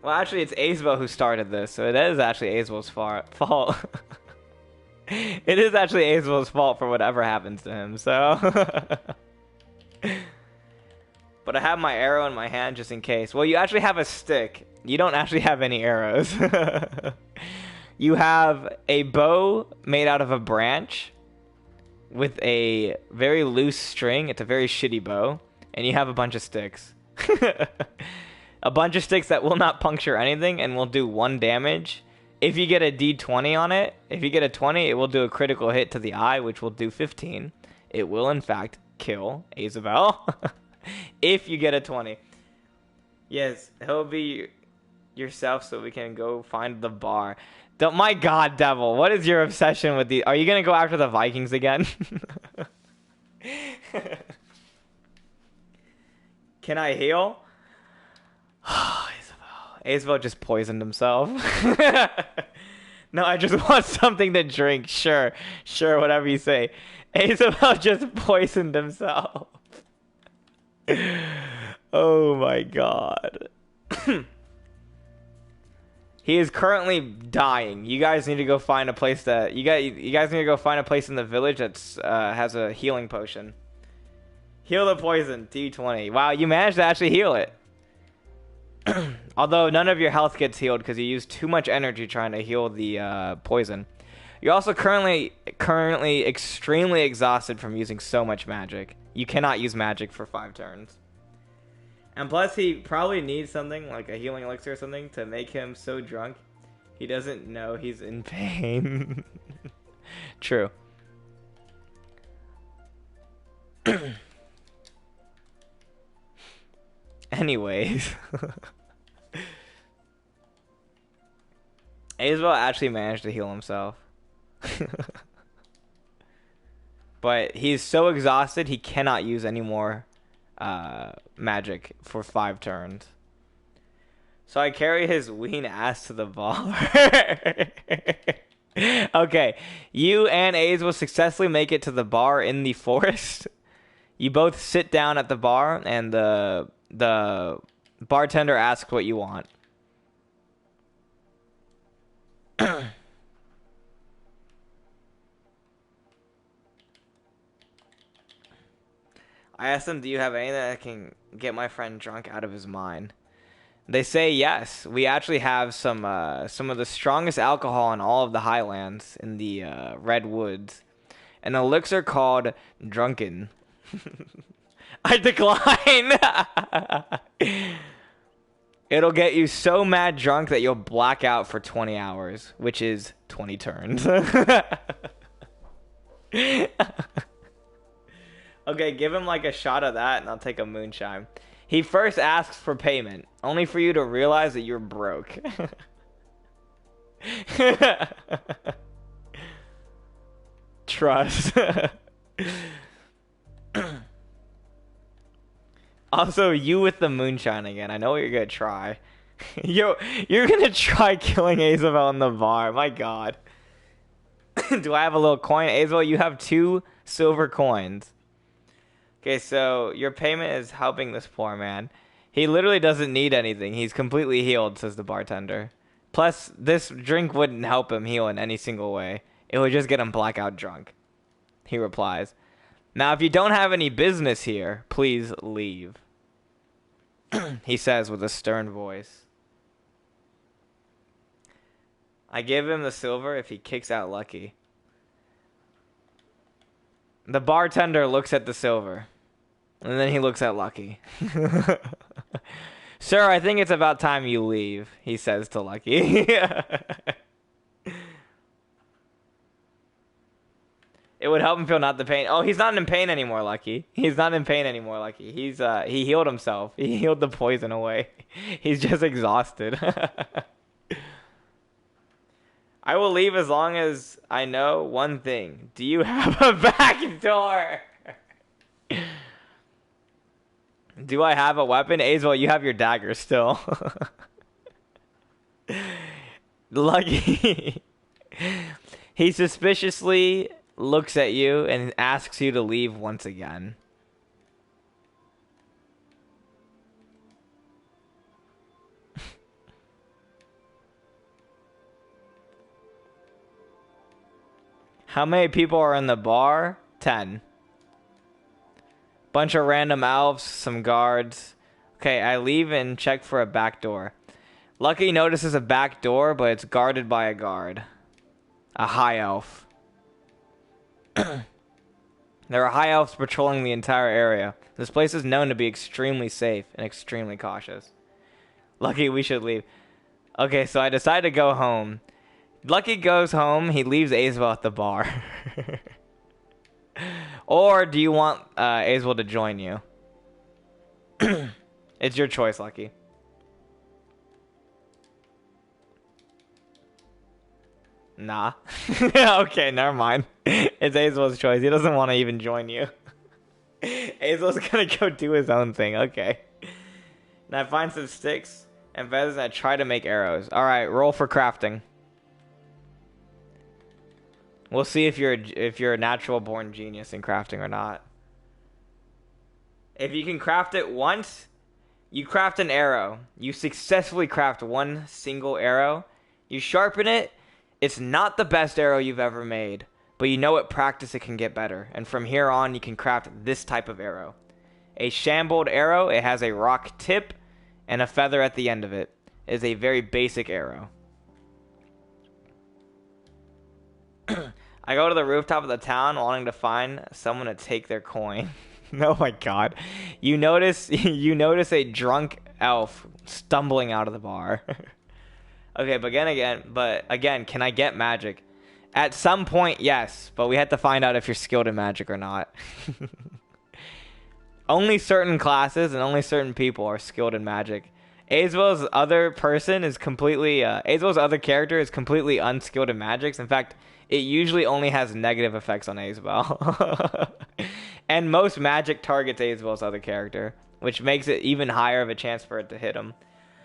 Well, actually, it's Isabel who started this. So it is actually Isabel's fault. It is actually Isabel's fault for whatever happens to him, so... But I have my arrow in my hand just in case. Well, you actually have a stick. You don't actually have any arrows. You have a bow made out of a branch with a very loose string. It's a very shitty bow. And you have a bunch of sticks. A bunch of sticks that will not puncture anything and will do 1 damage. If you get a D20 on it, if you get a 20, it will do a critical hit to the eye, which will do 15. It will, in fact, kill Isabel. If you get a 20. Yes, he'll be yourself so we can go find the bar. My God, Devil, what is your obsession with the... Are you going to go after the Vikings again? Can I heal? Isabel just poisoned himself. No, I just want something to drink. Sure, whatever you say. Isabel just poisoned himself. Oh my God. He is currently dying. You guys need to go find a place that you guys need to go find a place in the village that's has a healing potion. Heal the poison, D20. Wow, you managed to actually heal it. Although none of your health gets healed because you used too much energy trying to heal the poison. You're also currently extremely exhausted from using so much magic. You cannot use magic for 5 turns. And plus, he probably needs something, like a healing elixir or something, to make him so drunk he doesn't know he's in pain. True. Anyways. Azel actually managed to heal himself. But he's so exhausted, he cannot use any more magic for 5 turns. So I carry his ween ass to the bar. Okay, you and Aze will successfully make it to the bar in the forest. You both sit down at the bar, and the bartender asks what you want. I asked them, do you have anything that can get my friend drunk out of his mind? They say yes. We actually have some of the strongest alcohol in all of the Highlands in the Red Woods. An elixir called Drunken. I decline! It'll get you so mad drunk that you'll black out for 20 hours, which is 20 turns. Okay, give him like a shot of that and I'll take a moonshine. He first asks for payment, only for you to realize that you're broke. Trust. Also, you with the moonshine again. I know what you're gonna try. You're gonna try killing Azabel in the bar. My god. Do I have a little coin? Azabel, you have 2 silver coins. Okay, so your payment is helping this poor man. He literally doesn't need anything. He's completely healed, says the bartender. Plus, this drink wouldn't help him heal in any single way. It would just get him blackout drunk. He replies, now, if you don't have any business here, please leave. He says with a stern voice. I give him the silver if he kicks out Lucky. The bartender looks at the silver. And then he looks at Lucky. Sir, I think it's about time you leave, he says to Lucky. It would help him feel not the pain. Oh, he's not in pain anymore, Lucky. He's not in pain anymore, Lucky. He healed himself. He healed the poison away. He's just exhausted. I will leave as long as I know one thing. Do you have a back door? Do I have a weapon? Azel, you have your dagger still. Lucky. He suspiciously looks at you and asks you to leave once again. How many people are in the bar? 10. Bunch of random elves, some guards. Okay, I leave and check for a back door. Lucky notices a back door, but it's guarded by a guard. A high elf. There are high elves patrolling the entire area. This place is known to be extremely safe and extremely cautious. Lucky, we should leave. Okay, so I decide to go home. Lucky goes home. He leaves Azel at the bar. Or do you want Azel to join you? It's your choice, Lucky. Nah. Okay, never mind. It's Azel's choice. He doesn't want to even join you. Azel's gonna go do his own thing. Okay. And I find some sticks and feathers and I try to make arrows. Alright, roll for crafting. We'll see if you're a natural born genius in crafting or not. If you can craft it once, you craft an arrow. You successfully craft one single arrow, You sharpen it. It's not the best arrow you've ever made, but you know at practice it can get better. And from here on, you can craft this type of arrow. A shambled arrow, it has a rock tip and a feather at the end of it. It is a very basic arrow. I go to the rooftop of the town wanting to find someone to take their coin. Oh my god. You notice a drunk elf stumbling out of the bar. Okay, but again, can I get magic? At some point, yes, but we have to find out if you're skilled in magic or not. Only certain classes and only certain people are skilled in magic. Azrael's other character is completely unskilled in magics. In fact, it usually only has negative effects on Azrael. And most magic targets Azrael's other character, which makes it even higher of a chance for it to hit him.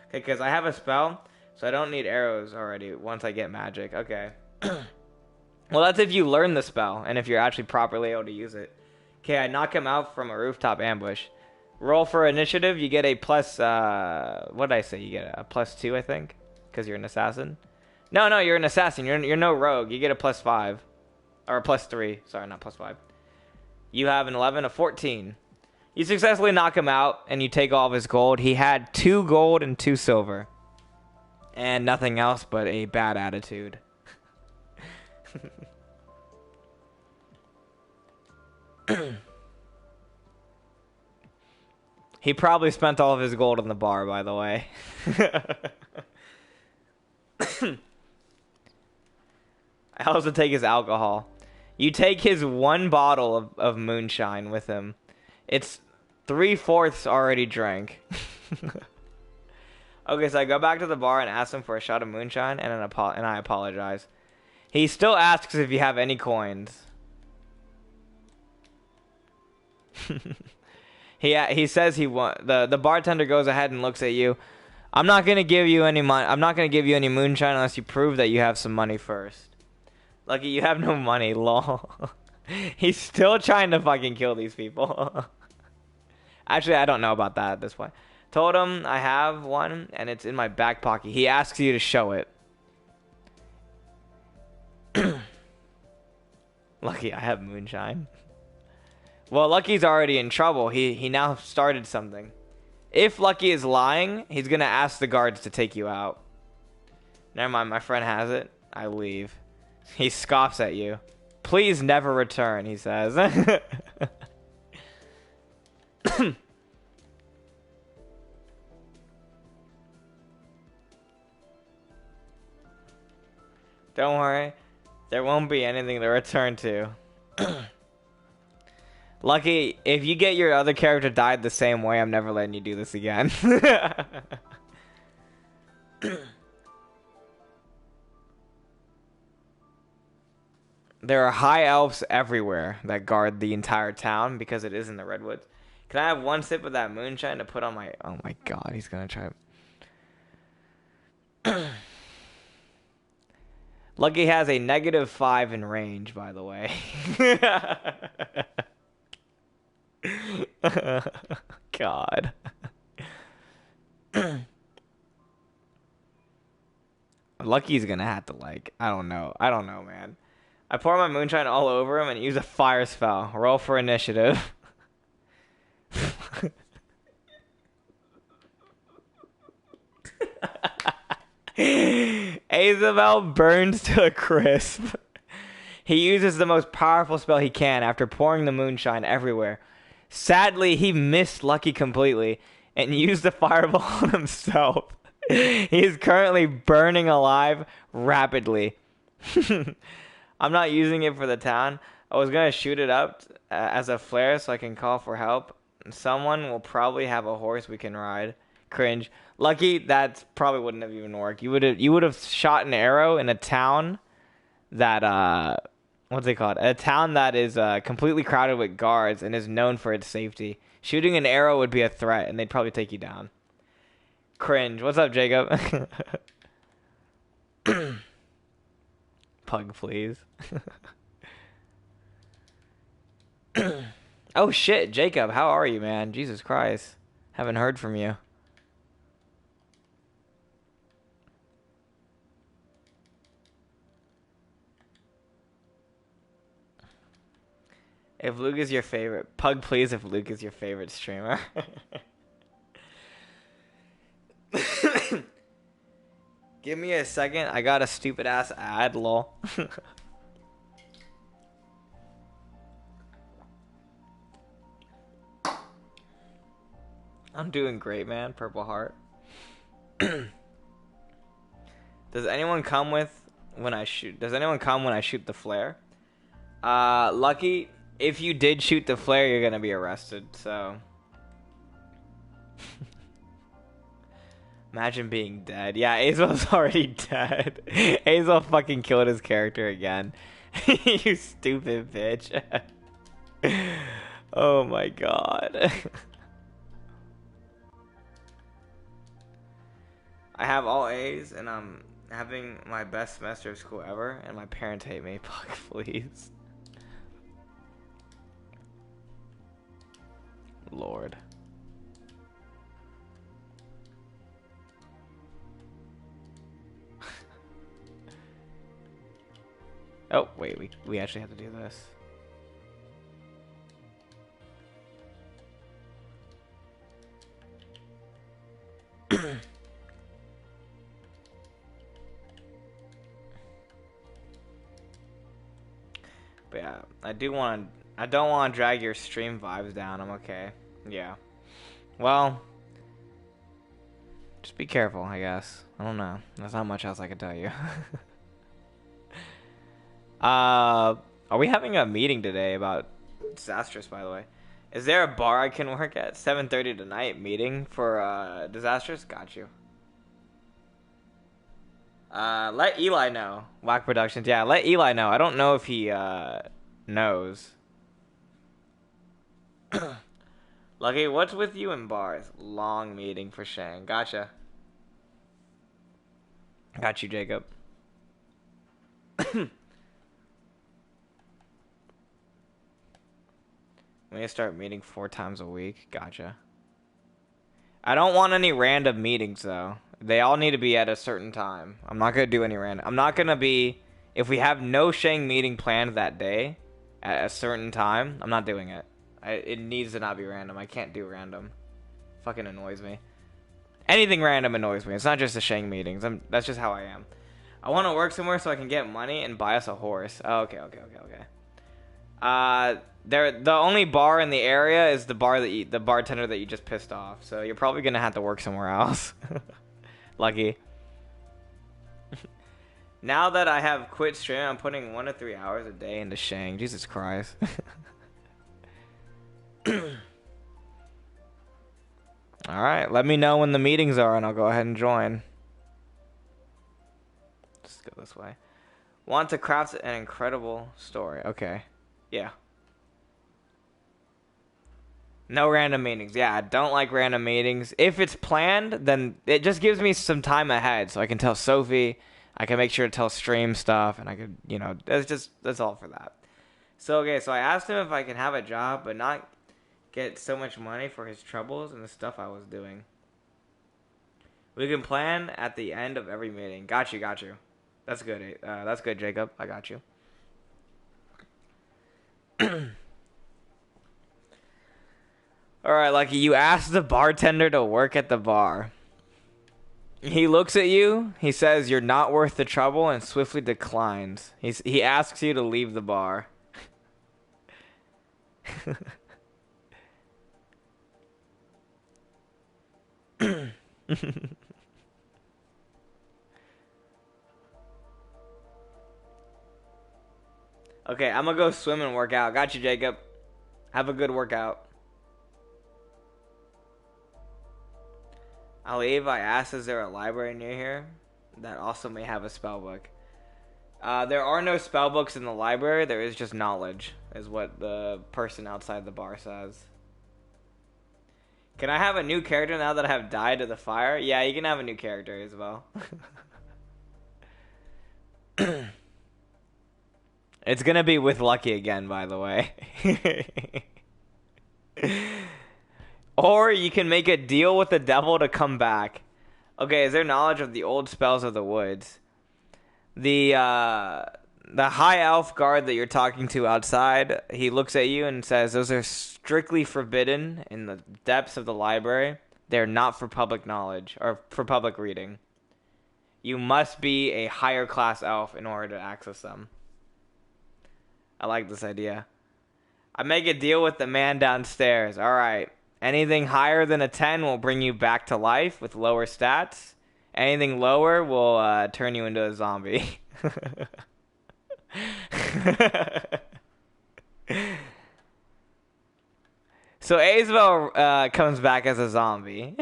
Okay, because I have a spell, so I don't need arrows already once I get magic. Okay. Well, that's if you learn the spell and if you're actually properly able to use it. Okay, I knock him out from a rooftop ambush. Roll for initiative, you get a plus, what did I say? You get a +2, I think, because you're an assassin. No, you're an assassin. You're no rogue. You get a +5. Or a +3. Sorry, not +5. You have an 11, a 14. You successfully knock him out, and you take all of his gold. He had 2 gold and 2 silver. And nothing else but a bad attitude. He probably spent all of his gold in the bar, by the way. I also take his alcohol. You take his 1 bottle of moonshine with him. It's 3/4 already drank. Okay, so I go back to the bar and ask him for a shot of moonshine, and I apologize. He still asks if you have any coins. He says he want the bartender goes ahead and looks at you. I'm not gonna give you any money. I'm not gonna give you any moonshine unless you prove that you have some money first. Lucky you have no money, lol. He's still trying to fucking kill these people. Actually, I don't know about that at this point. Told him I have one and it's in my back pocket. He asks you to show it. Lucky I have moonshine. Well, Lucky's already in trouble. He now started something. If Lucky is lying, he's going to ask the guards to take you out. Never mind, my friend has it. I leave. He scoffs at you. Please never return, he says. Don't worry. There won't be anything to return to. Lucky, if you get your other character died the same way, I'm never letting you do this again. There are high elves everywhere that guard the entire town because it is in the redwoods. Can I have 1 sip of that moonshine to put on my... Oh my god, he's gonna try... Lucky has a -5 in range, by the way. God. Lucky's gonna have to, like, I don't know, man. I pour my moonshine all over him and use a fire spell. Roll for initiative. Isabel burns to a crisp. He uses the most powerful spell he can after pouring the moonshine everywhere. Sadly, he missed Lucky completely and used the fireball on himself. He is currently burning alive rapidly. I'm not using it for the town. I was going to shoot it up as a flare so I can call for help. Someone will probably have a horse we can ride. Cringe. Lucky, that probably wouldn't have even worked. You would have shot an arrow in a town that what's it called? A town that is completely crowded with guards and is known for its safety. Shooting an arrow would be a threat, and they'd probably take you down. Cringe. What's up, Jacob? Pug, please. Oh shit, Jacob, how are you, man? Jesus Christ. Haven't heard from you. If Luke is your favorite, Pug, please. If Luke is your favorite streamer. Give me a second. I got a stupid ass ad, lol. I'm doing great, man. Purple heart. Does anyone come when I shoot the flare? Lucky, if you did shoot the flare, you're gonna be arrested, so. Imagine being dead. Yeah, Azel's already dead. Azel fucking killed his character again. You stupid bitch. Oh my god. I have all A's and I'm having my best semester of school ever and my parents hate me. Fuck, please. Lord. Oh, wait, we actually have to do this. But yeah, I don't want to drag your stream vibes down. I'm okay. Yeah. Well, just be careful, I guess. I don't know. There's not much else I can tell you. Are we having a meeting today about Disastrous, by the way? Is there a bar I can work at? 7:30 tonight meeting for Disastrous? Got you. Let Eli know. Whack Productions. Yeah, let Eli know. I don't know if he knows. Lucky, what's with you in bars? Long meeting for Shang. Gotcha. Got you, Jacob. We need to start meeting 4 times a week. Gotcha. I don't want any random meetings, though. They all need to be at a certain time. I'm not going to do any random. I'm not going to be... If we have no Shang meeting planned that day at a certain time, I'm not doing it. It needs to not be random. I can't do random. Fucking annoys me. Anything random annoys me. It's not just the Shang meetings. That's just how I am. I want to work somewhere so I can get money and buy us a horse. Oh, okay. The only bar in the area is the bartender that you just pissed off. So you're probably gonna have to work somewhere else. Lucky. Now that I have quit streaming, I'm putting 1 to 3 hours a day into Shang. Jesus Christ. All right, let me know when the meetings are, and I'll go ahead and join. Just go this way. Want to craft an incredible story. Okay. Yeah. No random meetings. Yeah, I don't like random meetings. If it's planned, then it just gives me some time ahead, so I can tell Sophie. I can make sure to tell stream stuff, and I could, that's all for that. So, okay, so I asked him if I can have a job, but not get so much money for his troubles and the stuff I was doing. We can plan at the end of every meeting. Got you. That's good. That's good, Jacob. I got you. Alright, Lucky, you asked the bartender to work at the bar. He looks at you, he says you're not worth the trouble, and swiftly declines. He asks you to leave the bar. Okay, I'm gonna go swim and work out. Got you, Jacob. Have a good workout. I'll leave. I asked, is there a library near here that also may have a spell book? There are no spell books in the library. There is just knowledge, is what the person outside the bar says. Can I have a new character now that I have died to the fire? Yeah, you can have a new character as well. It's gonna be with Lucky again, by the way. Or you can make a deal with the devil to come back. Okay, is there knowledge of the old spells of the woods? The The high elf guard that you're talking to outside, he looks at you and says, those are strictly forbidden in the depths of the library. They're not for public knowledge or for public reading. You must be a higher class elf in order to access them. I like this idea. I make a deal with the man downstairs. All right. Anything higher than a 10 will bring you back to life with lower stats. Anything lower will turn you into a zombie. So Azabel comes back as a zombie.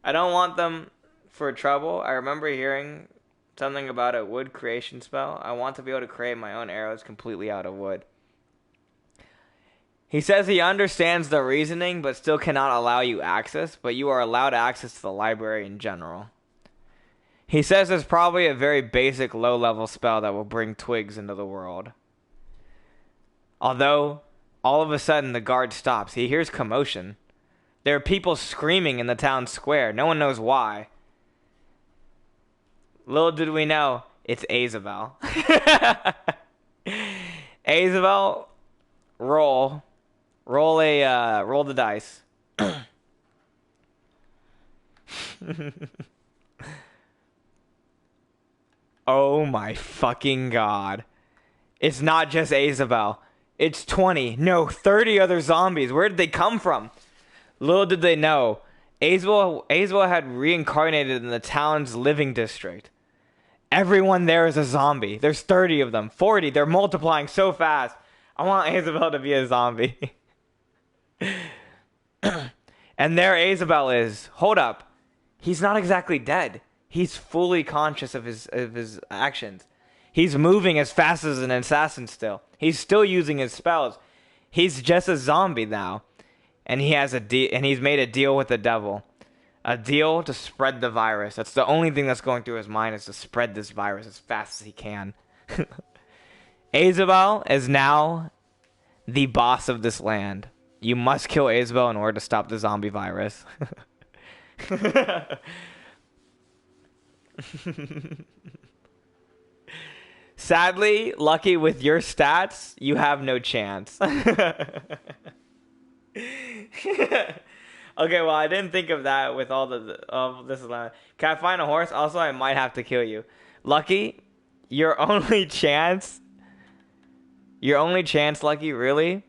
I don't want them for trouble. I remember hearing something about a wood creation spell. I want to be able to create my own arrows completely out of wood. He says he understands the reasoning, but still cannot allow you access, but you are allowed access to the library in general. He says there's probably a very basic low-level spell that will bring twigs into the world. Although, all of a sudden, the guard stops. He hears commotion. There are people screaming in the town square. No one knows why. Little did we know, it's Azabel. Azabel, roll the dice. Oh my fucking god. It's not just Azabel. It's 20, no, 30 other zombies. Where did they come from? Little did they know, Azabel had reincarnated in the town's living district. Everyone there is a zombie. There's 30 of them, 40. They're multiplying so fast. I want Azabel to be a zombie. And there Azabel is. Hold up. He's not exactly dead. He's fully conscious of his actions. He's moving as fast as an assassin still. He's still using his spells. He's just a zombie now. And he's made a deal with the devil. A deal to spread the virus. That's the only thing that's going through his mind, is to spread this virus as fast as he can. Azabel is now the boss of this land. You must kill Azabel in order to stop the zombie virus. Sadly, Lucky, with your stats, you have no chance. Okay, well, I didn't think of that with all of this. Can I find a horse? Also, I might have to kill you. Lucky, your only chance, Lucky, really?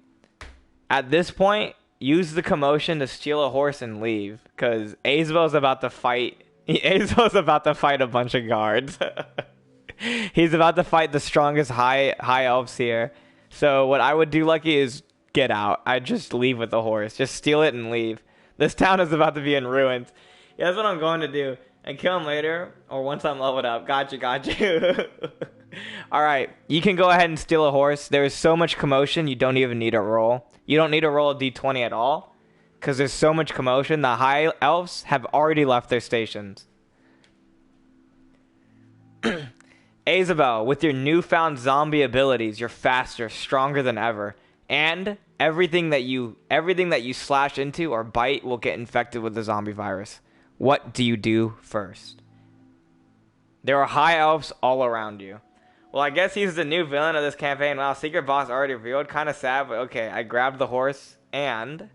At this point, use the commotion to steal a horse and leave, because Azabel's about to fight. Azabel's about to fight a bunch of guards. He's about to fight the strongest high elves here. So what I would do, Lucky, is get out. I'd just leave with the horse. Just steal it and leave. This town is about to be in ruins. Yeah, that's what I'm going to do. And kill him later, or once I'm leveled up. Got you. Alright, you can go ahead and steal a horse. There is so much commotion, you don't even need a roll. You don't need to roll a d20 at all, because there's so much commotion. The high elves have already left their stations. Azabel, with your newfound zombie abilities, you're faster, stronger than ever. And everything that you slash into or bite will get infected with the zombie virus. What do you do first? There are high elves all around you. Well, I guess he's the new villain of this campaign. Wow, secret boss already revealed. Kind of sad, but okay. I grabbed the horse, and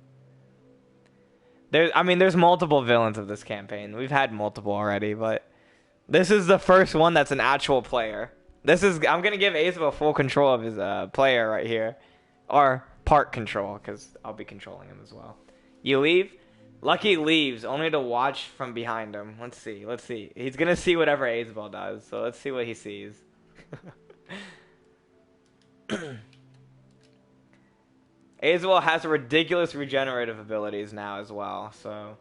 there's multiple villains of this campaign. We've had multiple already, but this is the first one that's an actual player. I'm gonna give Azabel full control of his player right here. Or part control, because I'll be controlling him as well. You leave? Lucky leaves, only to watch from behind him. Let's see. He's going to see whatever Azabel does, so let's see what he sees. Azabel has ridiculous regenerative abilities now as well, so...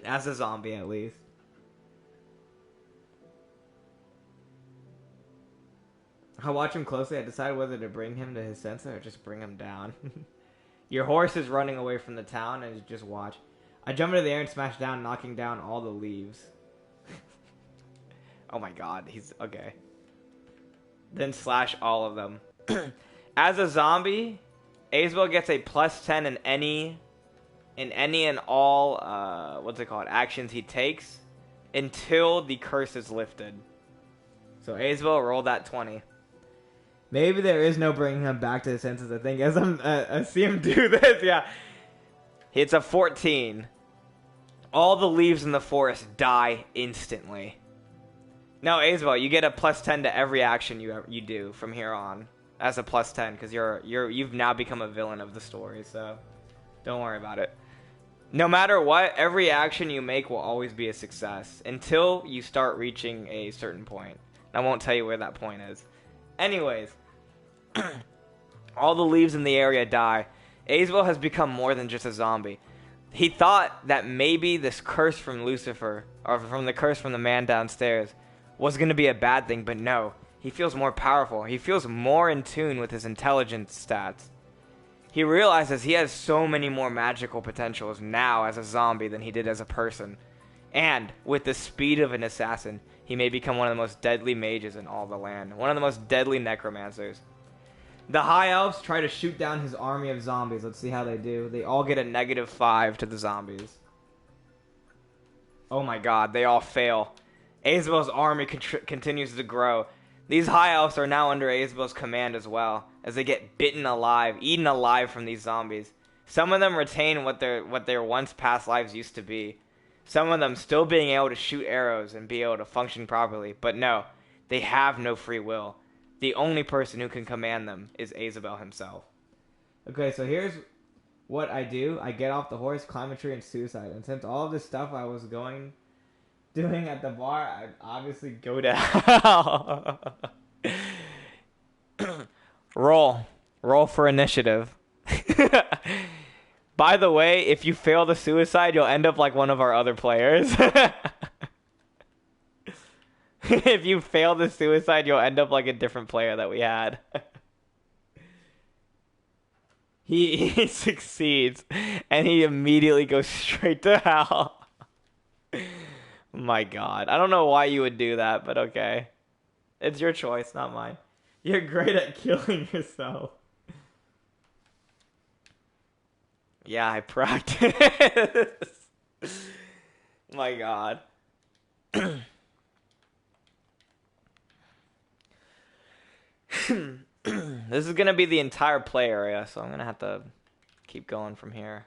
As a zombie, at least. I watch him closely. I decide whether to bring him to his senses or just bring him down. Your horse is running away from the town, and you just watch. I jump into the air and smash down, knocking down all the leaves. Oh my god, he's... okay. Then slash all of them. As a zombie, Azabel gets a +10 in any and all, actions he takes. until the curse is lifted. So Azabel, roll that 20. Maybe there is no bringing him back to his senses, I think, as I see him do this, yeah. It's a 14. All the leaves in the forest die instantly. No, Azabel, you get a plus 10 to every action you do from here on. As a plus 10, because you've now become a villain of the story, so don't worry about it. No matter what, every action you make will always be a success until you start reaching a certain point. I won't tell you where that point is. Anyways, all the leaves in the area die. Azabel has become more than just a zombie. He thought that maybe this curse from Lucifer, or from the curse from the man downstairs, was going to be a bad thing, but no. He feels more powerful. He feels more in tune with his intelligence stats. He realizes he has so many more magical potentials now as a zombie than he did as a person. And with the speed of an assassin, he may become one of the most deadly mages in all the land. One of the most deadly necromancers. The High Elves try to shoot down his army of zombies. Let's see how they do. They all get a -5 to the zombies. Oh my god, they all fail. Azabel's army continues to grow. These High Elves are now under Azabel's command as well, as they get bitten alive, eaten alive from these zombies. Some of them retain what their once past lives used to be. Some of them still being able to shoot arrows and be able to function properly, but no, they have no free will. The only person who can command them is Azabel himself. Okay, so here's what I do. I get off the horse, climb a tree, and suicide. And since all of this stuff I was doing at the bar, I'd obviously go to hell. Roll for initiative. By the way, if you fail the suicide, you'll end up like one of our other players. If you fail the suicide, you'll end up like a different player that we had. He succeeds, and he immediately goes straight to hell. My god. I don't know why you would do that, but okay. It's your choice, not mine. You're great at killing yourself. Yeah, I practice. My god. This is going to be the entire play area, so I'm going to have to keep going from here.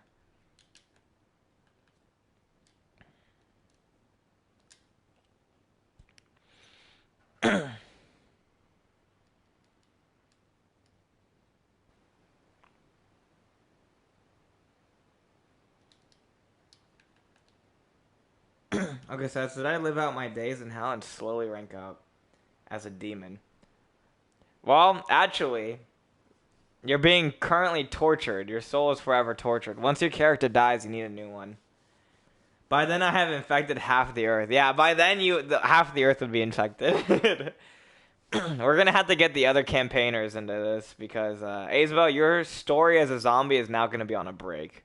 Okay, so did I live out my days in hell and slowly rank up as a demon? Well, actually, you're being currently tortured. Your soul is forever tortured. Once your character dies, you need a new one. By then, I have infected half the earth. Yeah, by then, half the earth would be infected. We're going to have to get the other campaigners into this because, Azabel, your story as a zombie is now going to be on a break.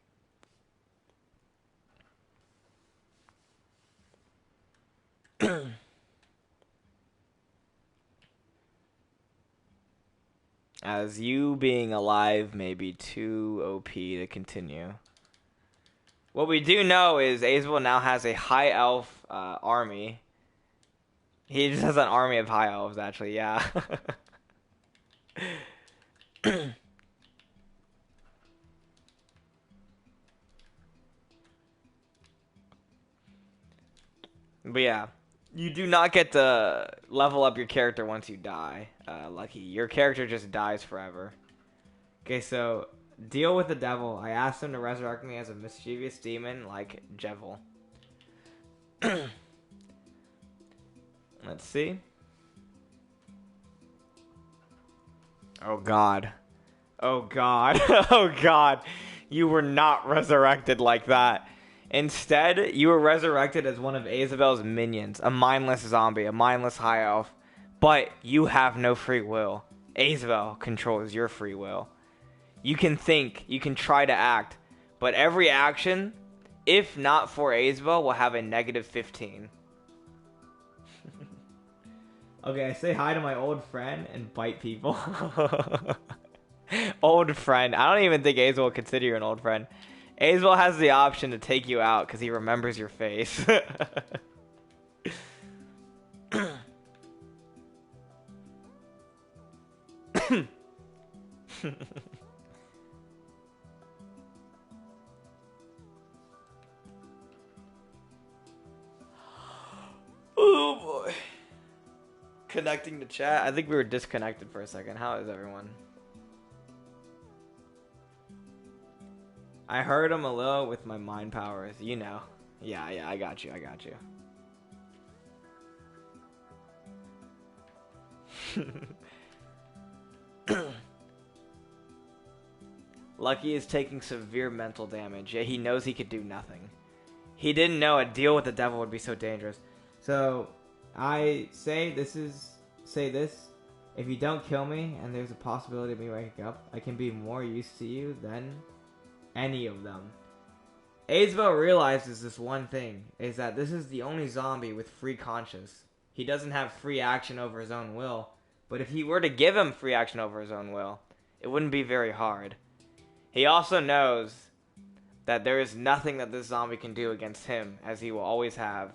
As you being alive may be too OP to continue. What we do know is Azabel now has a high elf army. He just has an army of high elves, actually, yeah. But yeah, you do not get to level up your character once you die. Lucky. Your character just dies forever. Okay, so deal with the devil. I asked him to resurrect me as a mischievous demon like Jevil. Let's see. Oh god. Oh god. Oh god. You were not resurrected like that. Instead, you were resurrected as one of Azabel's minions, a mindless zombie, a mindless high elf. But you have no free will. Azabel controls your free will. You can think, you can try to act, but every action, if not for Azabel, will have a -15. Okay, I say hi to my old friend and bite people. Old friend. I don't even think Azabel will consider you an old friend. Azabel has the option to take you out because he remembers your face. Oh boy. Connecting to chat. I think we were disconnected for a second. How is everyone? I heard him a little with my mind powers. You know. Yeah, I got you. Lucky is taking severe mental damage. Yeah, he knows he could do nothing. He didn't know a deal with the devil would be so dangerous. So, I say this. If you don't kill me, and there's a possibility of me waking up, I can be more used to you than any of them. Aesvel realizes this one thing, is that this is the only zombie with free conscience. He doesn't have free action over his own will, but if he were to give him free action over his own will, it wouldn't be very hard. He also knows that there is nothing that this zombie can do against him, as he will always have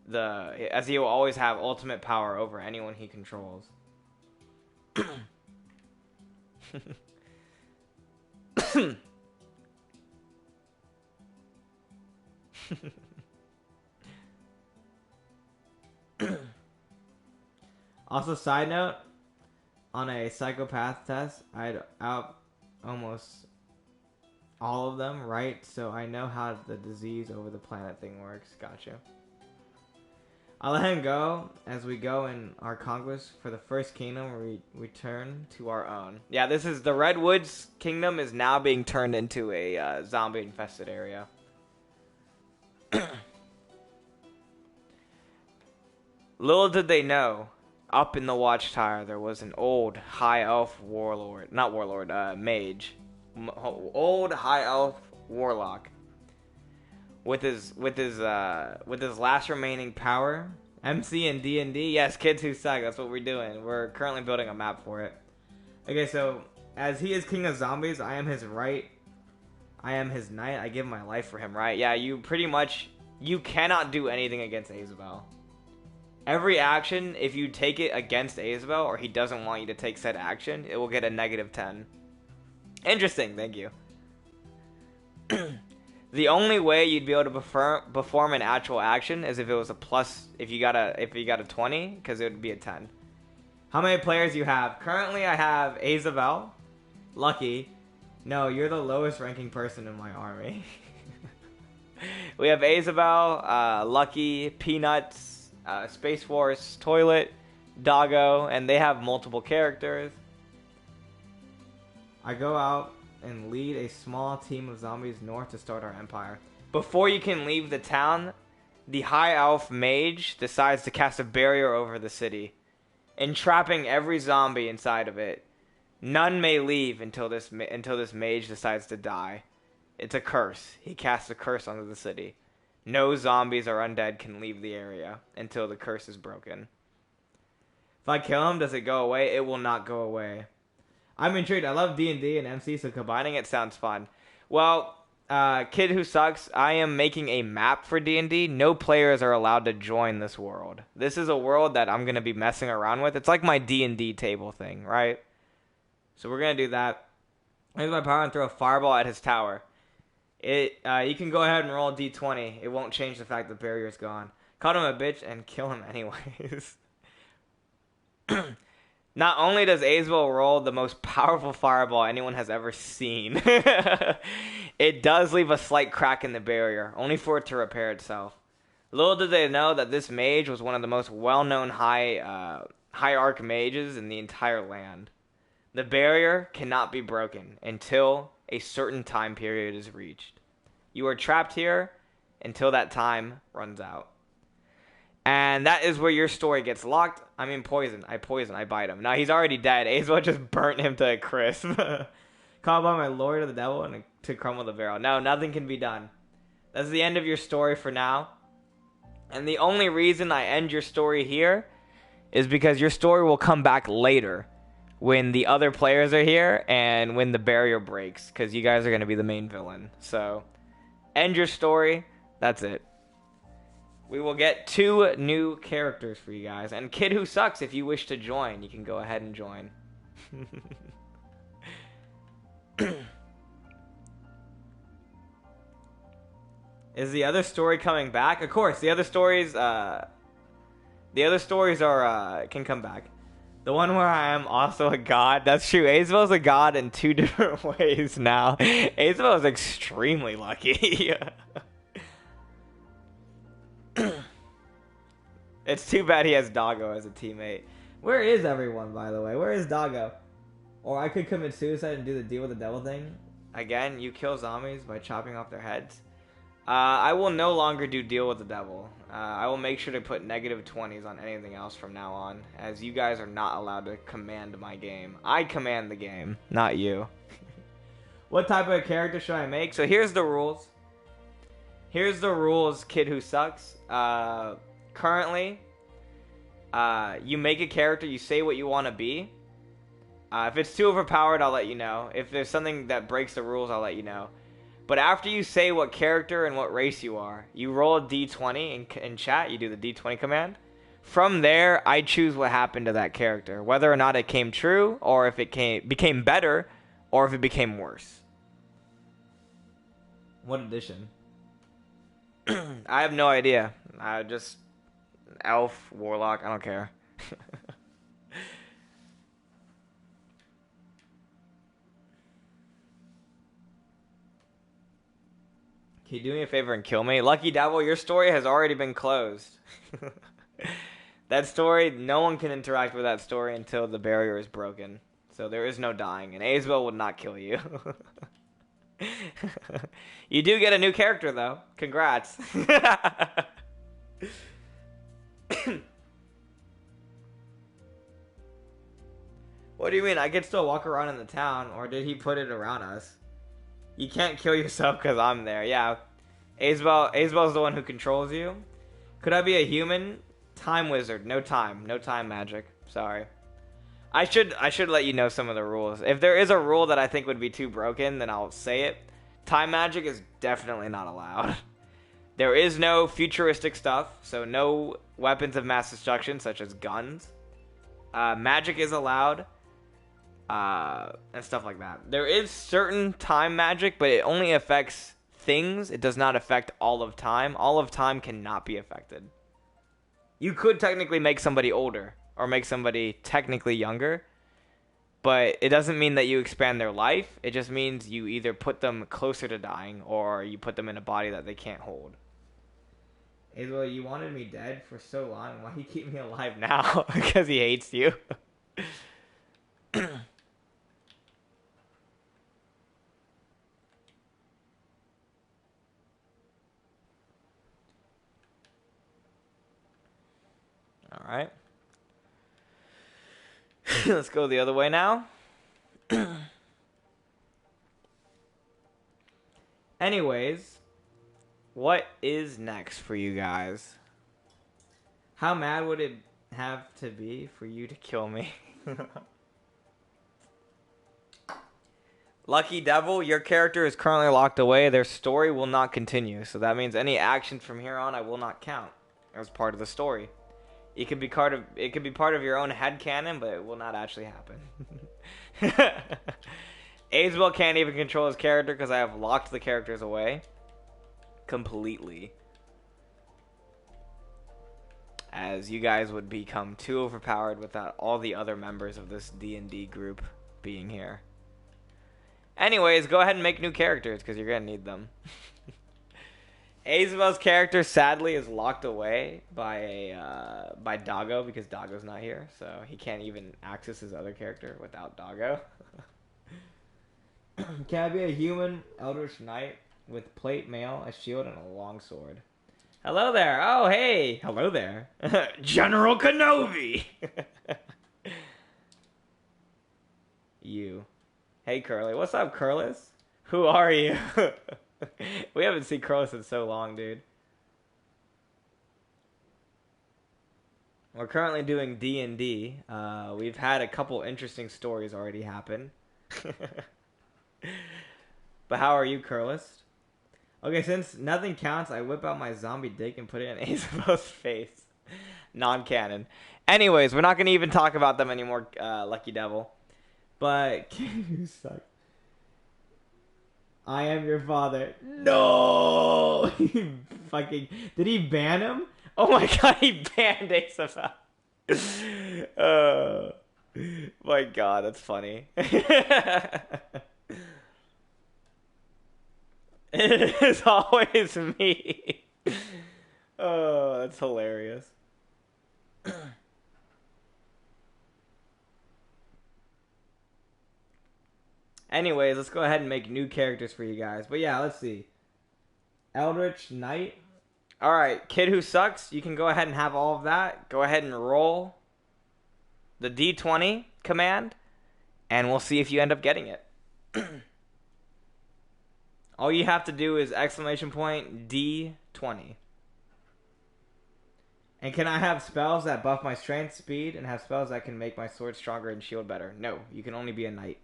ultimate power over anyone he controls. Also, side note, on a psychopath test, I'd out almost all of them right, so I know how the disease over the planet thing works. Gotcha. I'll let him go as we go in our conquest for the first kingdom where we return to our own. Yeah, this is the Redwoods kingdom is now being turned into a zombie infested area. Little did they know, up in the watchtower there was an old high elf mage, old high elf warlock. With his last remaining power, MC and D&D. Yes, kids who suck. That's what we're doing. We're currently building a map for it. Okay, so as he is king of zombies, I am his right. I am his knight. I give my life for him, right? Yeah, you cannot do anything against Aesvel. Every action, if you take it against Aesvel, or he doesn't want you to take said action, it will get a -10. Interesting, thank you. The only way you'd be able to perform an actual action is if it was a plus. If you got a 20, because it would be a 10. How many players do you have? Currently, I have Aesvel, Lucky. No, you're the lowest ranking person in my army. We have Aesvel, Lucky, Peanuts, Space Force, Toilet, Doggo, and they have multiple characters. I go out and lead a small team of zombies north to start our empire. Before you can leave the town, the high elf mage decides to cast a barrier over the city, entrapping every zombie inside of it. None may leave until this mage decides to die. It's a curse. He casts a curse onto the city. No zombies or undead can leave the area until the curse is broken. If I kill him, does it go away? It will not go away. I'm intrigued. I love D&D and MC, so combining it sounds fun. Well, kid who sucks, I am making a map for D&D. No players are allowed to join this world. This is a world that I'm going to be messing around with. It's like my D&D table thing, right? So we're going to do that. Here's my power and throw a fireball at his tower. You can go ahead and roll a d20. It won't change the fact the barrier's gone. Call him a bitch and kill him anyways. Not only does Aesvel roll the most powerful fireball anyone has ever seen, it does leave a slight crack in the barrier, only for it to repair itself. Little did they know that this mage was one of the most well-known high-arc mages in the entire land. The barrier cannot be broken until a certain time period is reached. You are trapped here until that time runs out. And that is where your story gets locked. I mean, I bite him. Now, he's already dead. Aesvel just burnt him to a crisp. Called by my lord of the devil and to crumble the barrel. No, nothing can be done. That's the end of your story for now. And the only reason I end your story here is because your story will come back later when the other players are here and when the barrier breaks, because you guys are going to be the main villain. So, end your story. That's it. we will get 2 new characters for you guys. And Kid Who Sucks, if you wish to join, you can go ahead and join. Is the other story coming back? Of course, the other stories are can come back. The one where I am also a god, that's true. Azabel's a god in 2 different ways now. Azabel is extremely lucky. It's too bad he has Doggo as a teammate. Where is everyone, by the way? Where is Doggo? Or I could commit suicide and do the deal with the devil thing. Again, you kill zombies by chopping off their heads. I will no longer do deal with the devil. I will make sure to put -20s on anything else from now on, as you guys are not allowed to command my game. I command the game, not you. What type of character should I make? So here's the rules. Here's the rules, Kid Who Sucks. Currently, you make a character, you say what you want to be. If it's too overpowered, I'll let you know. If there's something that breaks the rules, I'll let you know. But after you say what character and what race you are, you roll a d20 in chat. You do the d20 command. From there, I choose what happened to that character, whether or not it came true, or if it became better, or if it became worse. What edition? I have no idea. I just elf, warlock. I don't care. Can you do me a favor and kill me? Lucky Devil, your story has already been closed. That story, no one can interact with that story until the barrier is broken. So there is no dying, and Azabel would not kill you. You do get a new character, though. Congrats. What do you mean? I could still walk around in the town, or did he put it around us? You can't kill yourself because I'm there. Yeah. Azabel's the one who controls you. Could I be a human? Time wizard. No time. No time magic. Sorry. I should let you know some of the rules. If there is a rule that I think would be too broken, then I'll say it. Time magic is definitely not allowed. There is no futuristic stuff, so no weapons of mass destruction such as guns. Magic is allowed. And stuff like that. There is certain time magic, but it only affects things. It does not affect all of time. All of time cannot be affected. You could technically make somebody older, or make somebody technically younger, but it doesn't mean that you expand their life. It just means you either put them closer to dying, or you put them in a body that they can't hold. Azabel, you wanted me dead for so long. Why do you keep me alive now? Because he hates you. All right. Let's go the other way now. Anyways, what is next for you guys? How mad would it have to be for you to kill me? Lucky Devil, your character is currently locked away. Their story will not continue. So that means any action from here on I will not count as part of the story. It could be part of your own headcanon, but it will not actually happen. Azabel can't even control his character because I have locked the characters away completely. As you guys would become too overpowered without all the other members of this D&D group being here. Anyways, go ahead and make new characters because you're going to need them. Azabel's character, sadly, is locked away by Doggo because Doggo's not here, so he can't even access his other character without Doggo. Can I be a human Eldritch Knight with plate mail, a shield, and a long sword? Hello there. Oh, hey. Hello there. General Kenobi. You. Hey, Curly. What's up, Curlis? Who are you? We haven't seen Curlis in so long, dude. We're currently doing D&D. We've had a couple interesting stories already happen. But how are you, Curlis? Okay, since nothing counts, I whip out my zombie dick and put it in Isabel's face. Non-canon. Anyways, we're not going to even talk about them anymore, Lucky Devil. But, you suck. I am your father. No! Fucking... Did he ban him? Oh my god, he banned Isabel. My god, that's funny. It is always me. Oh, that's hilarious. Anyways, let's go ahead and make new characters for you guys. But yeah, let's see. Eldritch Knight. Alright, Kid Who Sucks. You can go ahead and have all of that. Go ahead and roll the D20 command. And we'll see if you end up getting it. All you have to do is exclamation point D20. And can I have spells that buff my strength, speed, and have spells that can make my sword stronger and shield better? No, you can only be a knight.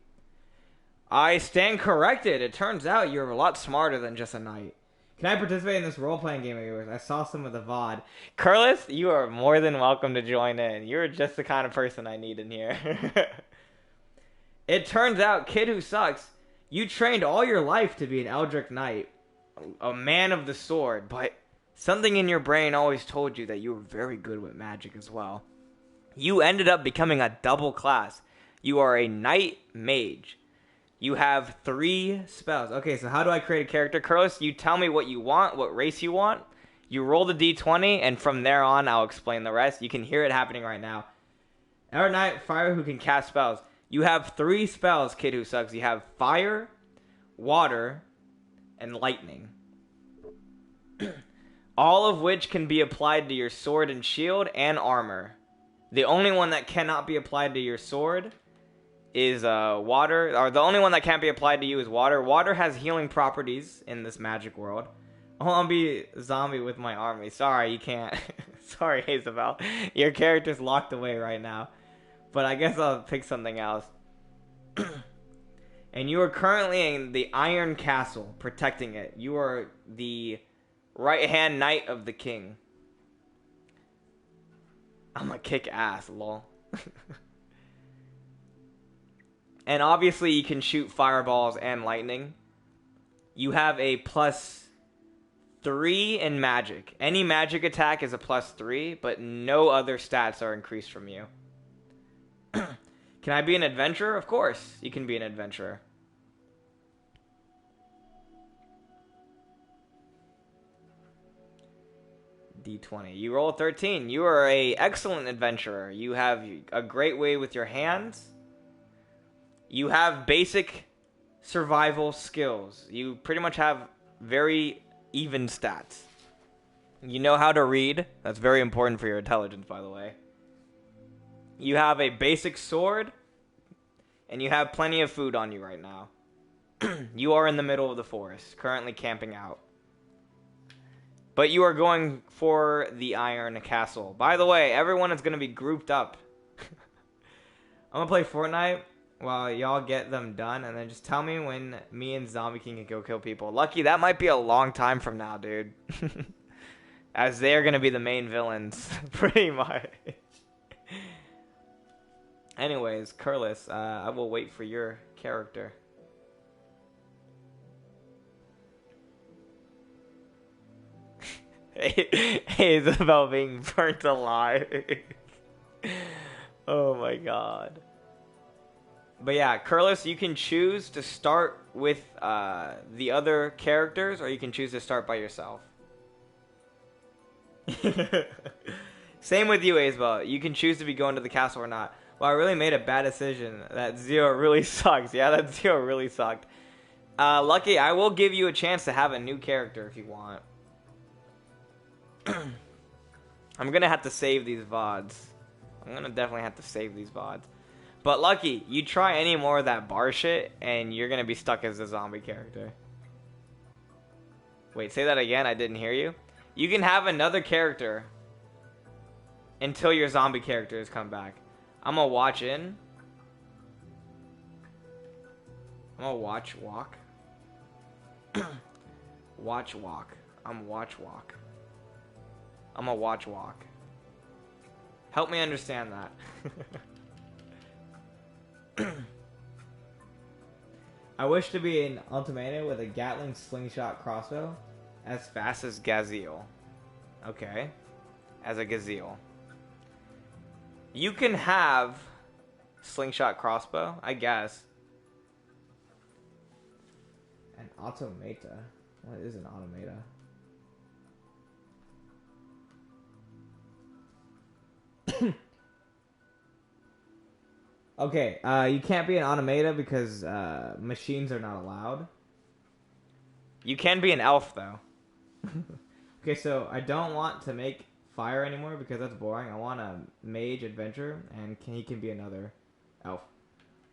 I stand corrected. It turns out you're a lot smarter than just a knight. Can I participate in this role-playing game of yours? I saw some of the VOD. Curlis, you are more than welcome to join in. You're just the kind of person I need in here. It turns out, Kid Who Sucks, you trained all your life to be an Eldritch Knight, a man of the sword, but something in your brain always told you that you were very good with magic as well. You ended up becoming a double class. You are a Knight Mage. You have 3 spells. Okay, so how do I create a character? Curlis, you tell me what you want, what race you want. You roll the D20, and from there on, I'll explain the rest. You can hear it happening right now. Eldritch Knight, fire who can cast spells. You have 3 spells, Kid Who Sucks. You have fire, water, and lightning. All of which can be applied to your sword and shield and armor. The only one that cannot be applied to your sword is water. Or the only one that can't be applied to you is water. Water has healing properties in this magic world. I'll be a zombie with my army. Sorry, you can't. Sorry, Isabel. Your character's locked away right now. But I guess I'll pick something else. And you are currently in the Iron Castle, protecting it. You are the right-hand knight of the king. I'm gonna kick ass, lol. And obviously you can shoot fireballs and lightning. You have a +3 in magic. Any magic attack is a +3, but no other stats are increased from you. Can I be an adventurer? Of course, you can be an adventurer. D20. You roll 13. You are a excellent adventurer. You have a great way with your hands. You have basic survival skills. You pretty much have very even stats. You know how to read. That's very important for your intelligence, by the way. You have a basic sword. And you have plenty of food on you right now. You are in the middle of the forest, currently camping out. But you are going for the Iron Castle. By the way, everyone is going to be grouped up. I'm going to play Fortnite while y'all get them done. And then just tell me when me and Zombie King can go kill people. Lucky, that might be a long time from now, dude. As they're going to be the main villains. Pretty much. Anyways, Curlis, I will wait for your character. It's about being burnt alive. Oh my god. But yeah, Curlis, you can choose to start with the other characters, or you can choose to start by yourself. Same with you, Isabel. You can choose to be going to the castle or not. Well, I really made a bad decision. That Zero really sucks. Yeah, that Zero really sucked. Lucky, I will give you a chance to have a new character if you want. I'm going to have to save these VODs. I'm going to definitely have to save these VODs. But Lucky, you try any more of that bar shit, and you're going to be stuck as a zombie character. Wait, say that again? I didn't hear you. You can have another character until your zombie characters come back. I'm gonna watch in. I'm gonna watch walk. Watch walk. I'm watch walk. I'm a watch walk. Help me understand that. I wish to be an ultimatum with a Gatling slingshot crossbow as fast as Gazelle. Okay. As a gazelle. You can have slingshot crossbow, I guess. An automata. What is an automata? Okay, you can't be an automata because machines are not allowed. You can be an elf, though. Okay, so I don't want to make fire anymore because that's boring. I want a mage adventure, and he can be another elf.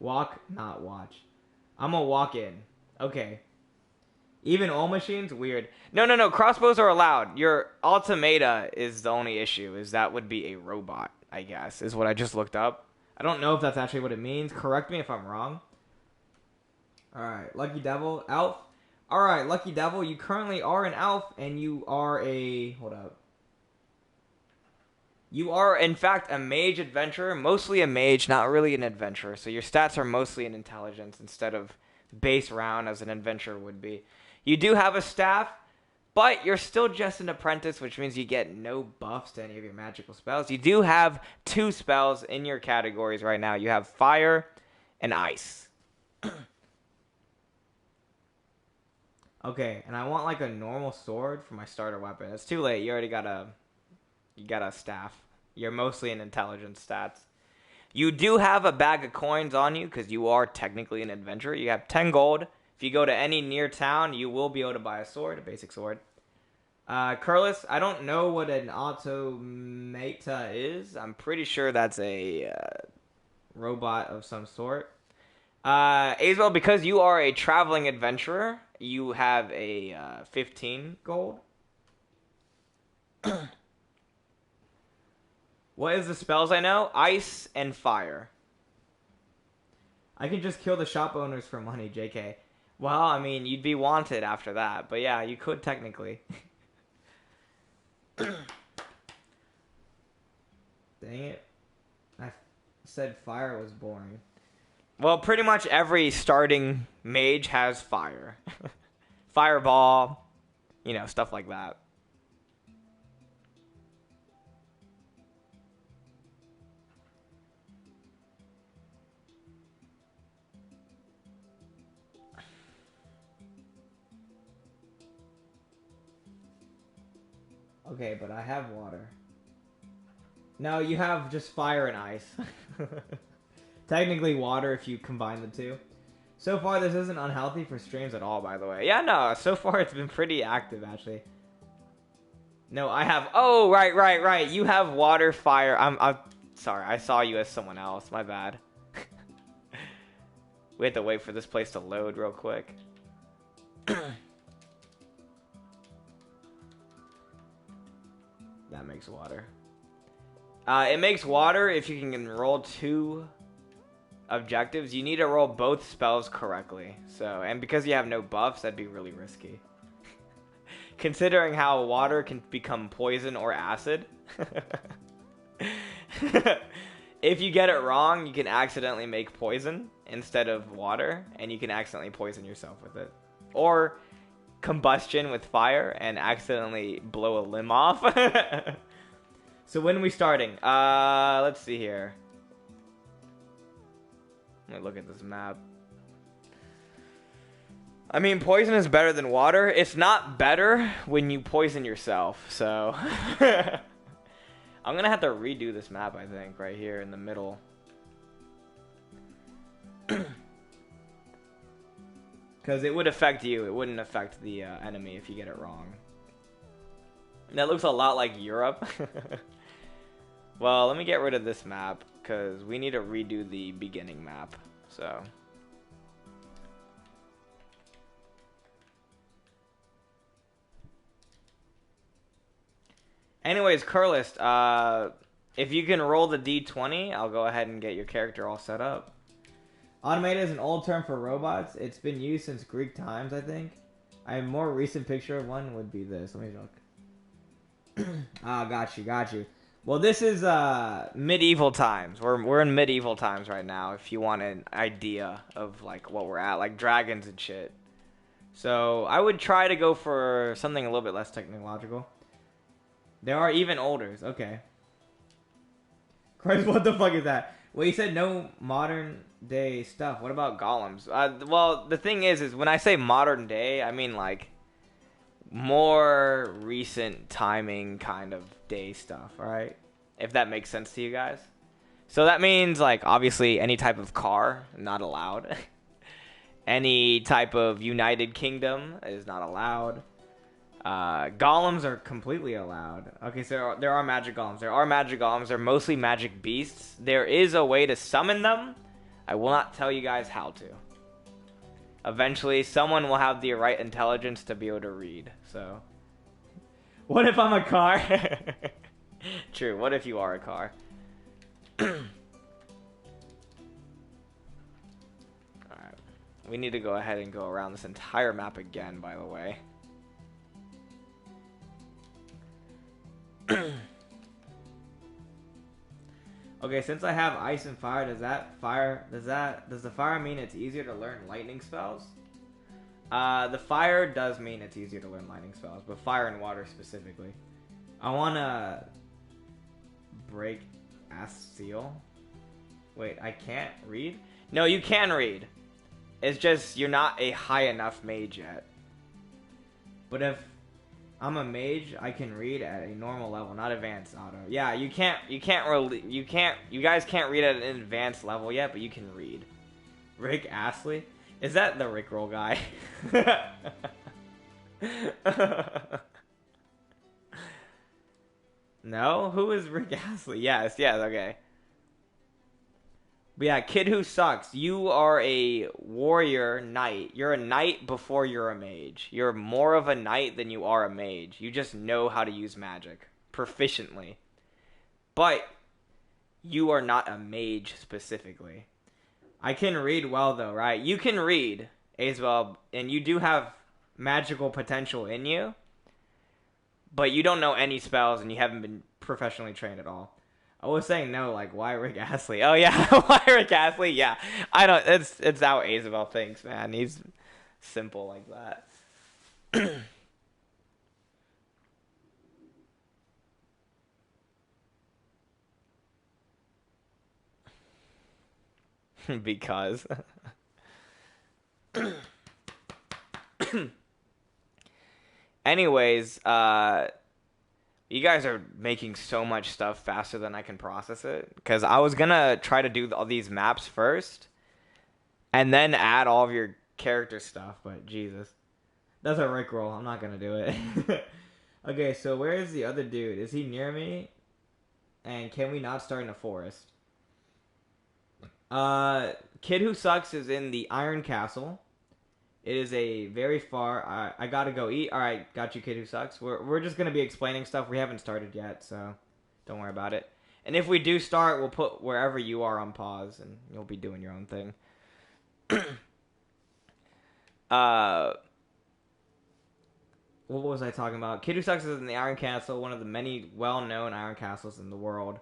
Walk, not watch. I'm gonna walk in. Okay. Even all machines? Weird. No. Crossbows are allowed. Your automata is the only issue. Is that would be a robot, I guess, is what I just looked up. I don't know if that's actually what it means. Correct me if I'm wrong. Alright, Lucky Devil. Elf. Alright, Lucky Devil, you currently are an elf, and you are a... Hold up. You are, in fact, a mage adventurer. Mostly a mage, not really an adventurer. So your stats are mostly in intelligence instead of base round as an adventurer would be. You do have a staff, but you're still just an apprentice, which means you get no buffs to any of your magical spells. You do have 2 spells in your categories right now. You have fire and ice. Okay, and I want like a normal sword for my starter weapon. It's too late. You already got a staff. You're mostly in intelligence stats. You do have a bag of coins on you because you are technically an adventurer. You have 10 gold. If you go to any near town, you will be able to buy a sword, a basic sword. Curlis, I don't know what an automata is. I'm pretty sure that's a robot of some sort. Azrael, because you are a traveling adventurer, you have a 15 gold. What is the spells I know? Ice and fire. I can just kill the shop owners for money, JK. Well, I mean, you'd be wanted after that. But yeah, you could technically. Dang it. I said fire was boring. Well, pretty much every starting mage has fire. Fireball, stuff like that. Okay, but I have water. No, you have just fire and ice. Technically water if you combine the two. So far, this isn't unhealthy for streams at all, by the way. Yeah, no, so far it's been pretty active, actually. No, I have... Oh, right. You have water, fire. I'm sorry, I saw you as someone else. My bad. We have to wait for this place to load real quick. That makes water. It makes water if you can roll 2 objectives. You need to roll both spells correctly. And because you have no buffs, that'd be really risky. Considering how water can become poison or acid. If you get it wrong, you can accidentally make poison instead of water, and you can accidentally poison yourself with it. Or combustion with fire and accidentally blow a limb off. So when are we starting? Let's see here. Let me look at this map. I mean, poison is better than water. It's not better when you poison yourself, so... I'm gonna have to redo this map, I think, right here in the middle. Because it would affect you. It wouldn't affect the enemy if you get it wrong. And that looks a lot like Europe. Well, let me get rid of this map, because we need to redo the beginning map. So... Anyways, Curlist, if you can roll the D20, I'll go ahead and get your character all set up. Automata is an old term for robots. It's been used since Greek times, I think. A more recent picture of one would be this. Let me look. Ah, got you. Well, this is medieval times. We're in medieval times right now. If you want an idea of like what we're at, like dragons and shit. So I would try to go for something a little bit less technological. There are even olders. Okay. Christ, what the fuck is that? Well, you said no modern day stuff. What about golems? Well, the thing is when I say modern day, I mean like more recent timing kind of day stuff, alright? If that makes sense to you guys. So that means like obviously any type of car, not allowed. Any type of United Kingdom is not allowed. Golems are completely allowed. Okay, so there are magic golems. They're mostly magic beasts. There is a way to summon them. I will not tell you guys how to. Eventually, someone will have the right intelligence to be able to read. So, what if I'm a car? True. What if you are a car? Alright. We need to go ahead and go around this entire map again, by the way. Okay, since I have ice and fire, does the fire mean it's easier to learn lightning spells? The fire does mean it's easier to learn lightning spells, but fire and water specifically. I wanna break ass seal. Wait, I can't read? No, you can read. It's just you're not a high enough mage yet. But if I'm a mage, I can read at a normal level, not advanced auto. Yeah, you guys can't read at an advanced level yet, but you can read. Rick Astley? Is that the Rickroll guy? No? Who is Rick Astley? Yes, okay. But yeah, kid who sucks. You are a warrior knight. You're a knight before you're a mage. You're more of a knight than you are a mage. You just know how to use magic proficiently. But you are not a mage specifically. I can read well though, right? You can read as well, and you do have magical potential in you. But you don't know any spells and you haven't been professionally trained at all. I was saying no, like, why Rick Astley? Oh, yeah, why Rick Astley? Yeah, I don't, it's how Isabel thinks, man. He's simple like that. Because. Anyways, you guys are making so much stuff faster than I can process it. Because I was going to try to do all these maps first. And then add all of your character stuff. But Jesus. That's a Rickroll. I'm not going to do it. Okay, so where is the other dude? Is he near me? And can we not start in a forest? Kid Who Sucks is in the Iron Castle. It is a very far. I gotta go eat. All right, got you, Kid Who Sucks. We're just gonna be explaining stuff. We haven't started yet, so don't worry about it. And if we do start, we'll put wherever you are on pause, and you'll be doing your own thing. What was I talking about? Kid Who Sucks is in the Iron Castle, one of the many well-known Iron Castles in the world.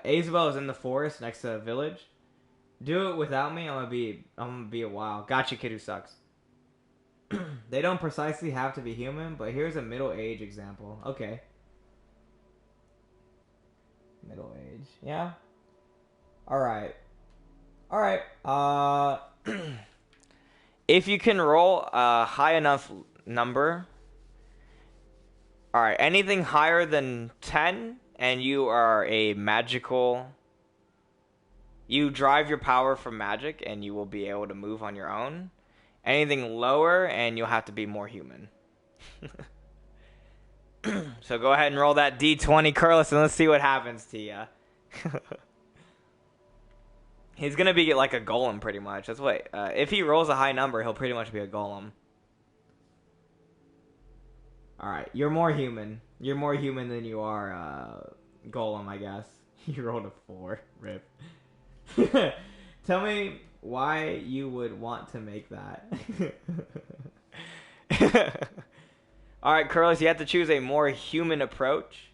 Isabel is in the forest next to a village. Do it without me. I'm gonna be a while. Gotcha, Kid Who Sucks. They don't precisely have to be human, but here's a middle age example. Okay. Middle age. Yeah. Alright. If you can roll a high enough number. Alright, anything higher than 10, and you are a magical. You drive your power from magic, and you will be able to move on your own. Anything lower, and you'll have to be more human. So go ahead and roll that D20, Curlis, and let's see what happens to you. He's going to be like a golem, pretty much. That's what. If he rolls a high number, he'll pretty much be a golem. Alright, you're more human. You're more human than you are golem, I guess. You rolled a 4. Rip. Tell me why you would want to make that. Alright, Curlis, you have to choose a more human approach.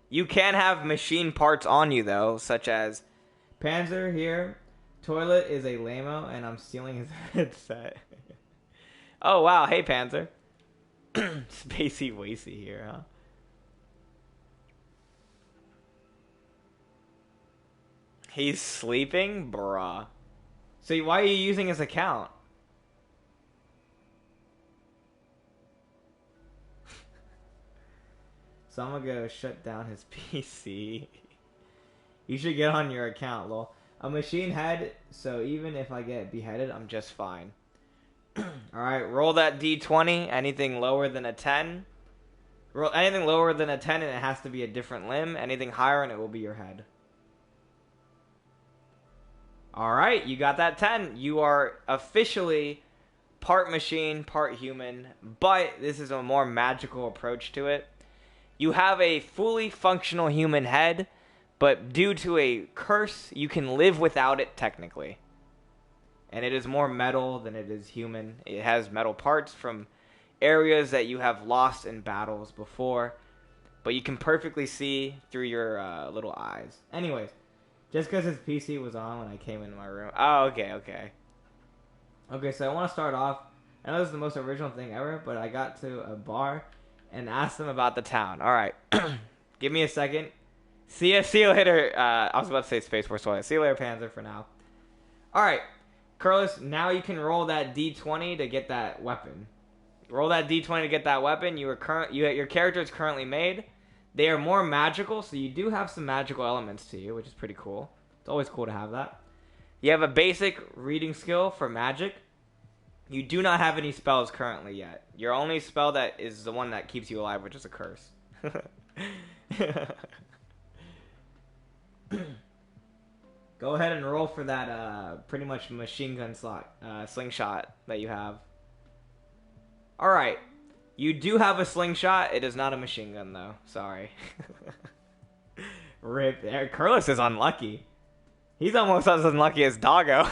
You can have machine parts on you, though, such as Panzer here. Toilet is a lame-o, and I'm stealing his headset. Oh, wow. Hey, Panzer. Spacey Wacy here, huh? He's sleeping? Bruh. So why are you using his account? So I'm gonna go shut down his PC. You should get on your account, lol. A machine head, so even if I get beheaded, I'm just fine. Alright, roll that D20. Anything lower than a 10. Roll anything lower than a 10 and it has to be a different limb. Anything higher and it will be your head. Alright, you got that 10. You are officially part machine, part human, but this is a more magical approach to it. You have a fully functional human head, but due to a curse, you can live without it technically. And it is more metal than it is human. It has metal parts from areas that you have lost in battles before, but you can perfectly see through your little eyes. Anyways, just because his PC was on when I came into my room. Oh, okay. Okay, so I want to start off. I know this is the most original thing ever, but I got to a bar and asked them about the town. All right, give me a second. See you later. I was about to say Space Force Toilet. See you later, Panzer, for now. All right, Curlis, now you can roll that D20 to get that weapon. Roll that D20 to get that weapon. Your character is currently made. They are more magical, so you do have some magical elements to you, which is pretty cool. It's always cool to have that. You have a basic reading skill for magic. You do not have any spells currently yet. Your only spell that is the one that keeps you alive, which is a curse. Go ahead and roll for that pretty much machine gun slingshot that you have. Alright. You do have a slingshot. It is not a machine gun, though. Sorry. Rip. Curlis is unlucky. He's almost as unlucky as Doggo.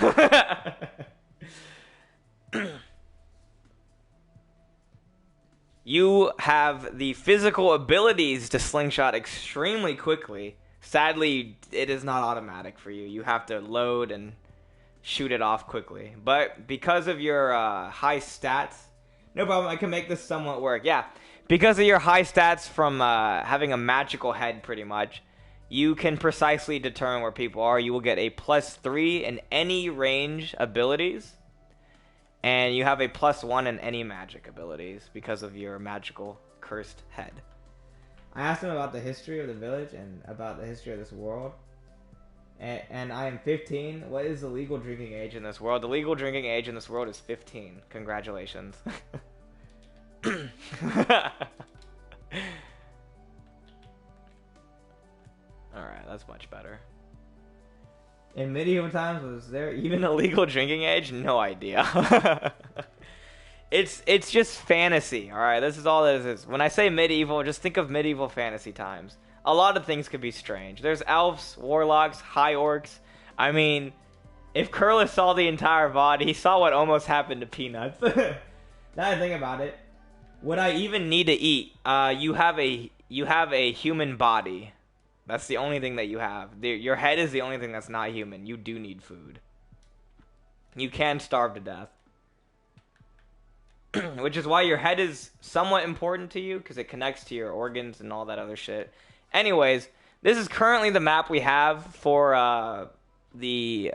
You have the physical abilities to slingshot extremely quickly. Sadly, it is not automatic for you. You have to load and shoot it off quickly. But because of your high stats... No problem, I can make this somewhat work. Yeah, because of your high stats from having a magical head, pretty much, you can precisely determine where people are. You will get a +3 in any range abilities. And you have a +1 in any magic abilities because of your magical cursed head. I asked him about the history of the village and about the history of this world. And I am 15. What is the legal drinking age in this world? The legal drinking age in this world is 15. Congratulations. Alright, that's much better. In medieval times, was there even a legal drinking age? No idea. It's just fantasy, alright? This is all this is. When I say medieval, just think of medieval fantasy times. A lot of things could be strange. There's elves, warlocks, high orcs. I mean, if Curlis saw the entire VOD, he saw what almost happened to Peanuts. Now I think about it. Would I even need to eat? You have a human body. That's the only thing that you have. Your head is the only thing that's not human. You do need food. You can starve to death. Which is why your head is somewhat important to you, because it connects to your organs and all that other shit. Anyways, this is currently the map we have for the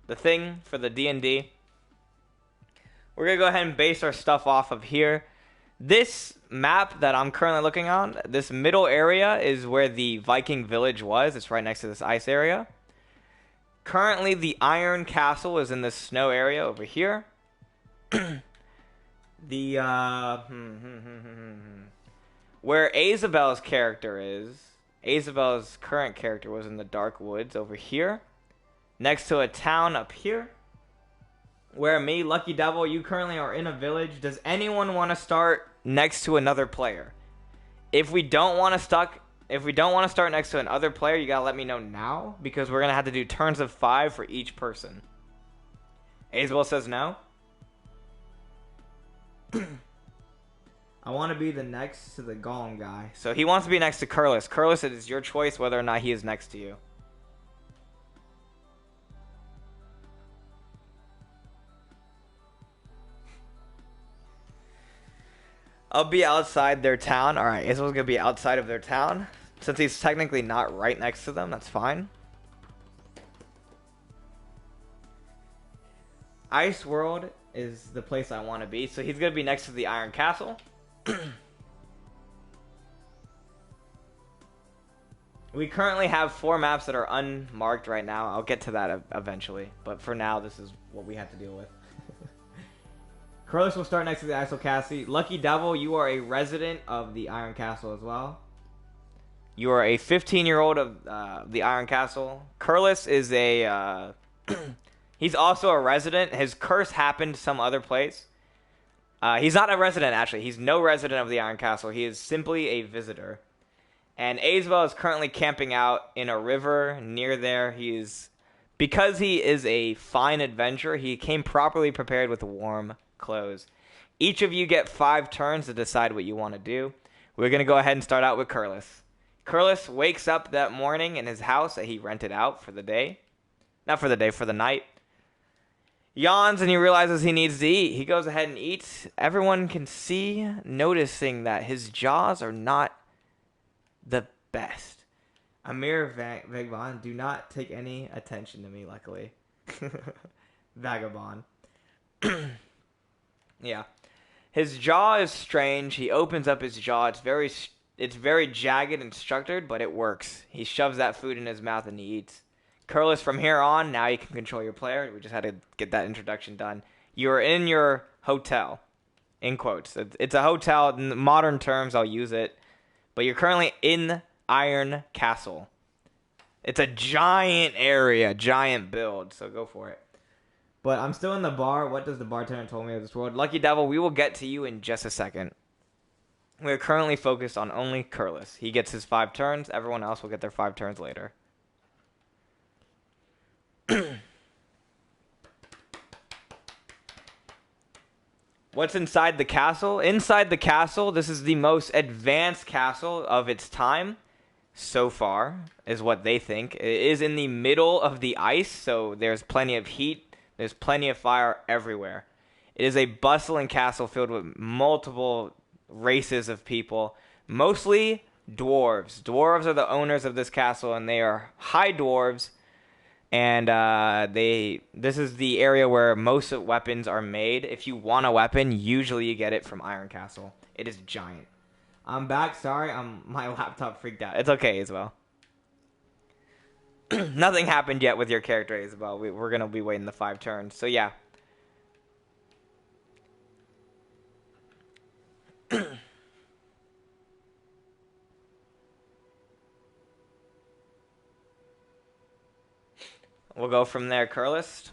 thing for the D&D. We're going to go ahead and base our stuff off of here. This map that I'm currently looking on, this middle area is where the Viking village was. It's right next to this ice area. Currently, the Iron Castle is in this snow area over here. Where Isabel's character is, Isabel's current character was in the Dark Woods over here. Next to a town up here. Where me, Lucky Devil, you currently are in a village. Does anyone want to start next to another player? If we don't want to start next to another player, you gotta let me know now, because we're gonna have to do turns of 5 for each person. Isabel says no. I want to be the next to the Golem guy. So he wants to be next to Curlis. Curlis, it is your choice whether or not he is next to you. I'll be outside their town. All right, Israel's going to be outside of their town. Since he's technically not right next to them, that's fine. Ice World is the place I want to be. So he's going to be next to the Iron Castle. We currently have 4 maps that are unmarked right now. I'll get to that eventually. But for now, this is what we have to deal with. Curlis will start next to the Ice Castle. Lucky Devil, you are a resident of the Iron Castle as well. You are a 15-year-old of the Iron Castle. Curlis is a... he's also a resident. His curse happened some other place. He's not a resident, actually. He's no resident of the Iron Castle. He is simply a visitor. And Azevel is currently camping out in a river near there. Because he is a fine adventurer, he came properly prepared with warm clothes. Each of you get 5 turns to decide what you want to do. We're going to go ahead and start out with Curlis. Curlis wakes up that morning in his house that he rented out for the day. Not for the day, for the night. Yawns and he realizes he needs to eat. He goes ahead and eats. Everyone can see, noticing that his jaws are not the best. Amir Vagabond, do not take any attention to me, luckily. Vagabond. Yeah. His jaw is strange. He opens up his jaw. It's very jagged and structured, but it works. He shoves that food in his mouth and he eats. Curlis, from here on, now you can control your player. We just had to get that introduction done. You're in your hotel. In quotes. It's a hotel. In modern terms, I'll use it. But you're currently in Iron Castle. It's a giant area, giant build, so go for it. But I'm still in the bar. What does the bartender tell me of this world? Lucky Devil, we will get to you in just a second. We're currently focused on only Curlis. He gets his 5 turns. Everyone else will get their 5 turns later. What's inside the castle? Inside the castle, this is the most advanced castle of its time so far, is what they think. It is in the middle of the ice, so there's plenty of heat. There's plenty of fire everywhere. It is a bustling castle filled with multiple races of people, mostly dwarves. Dwarves are the owners of this castle, and they are high dwarves. And this is the area where most weapons are made. If you want a weapon, usually you get it from Iron Castle. It is giant. I'm back. Sorry, my laptop freaked out. It's okay, Isabel. Nothing happened yet with your character, Isabel. We're going to be waiting the 5 turns. So, yeah. We'll go from there, Curlis.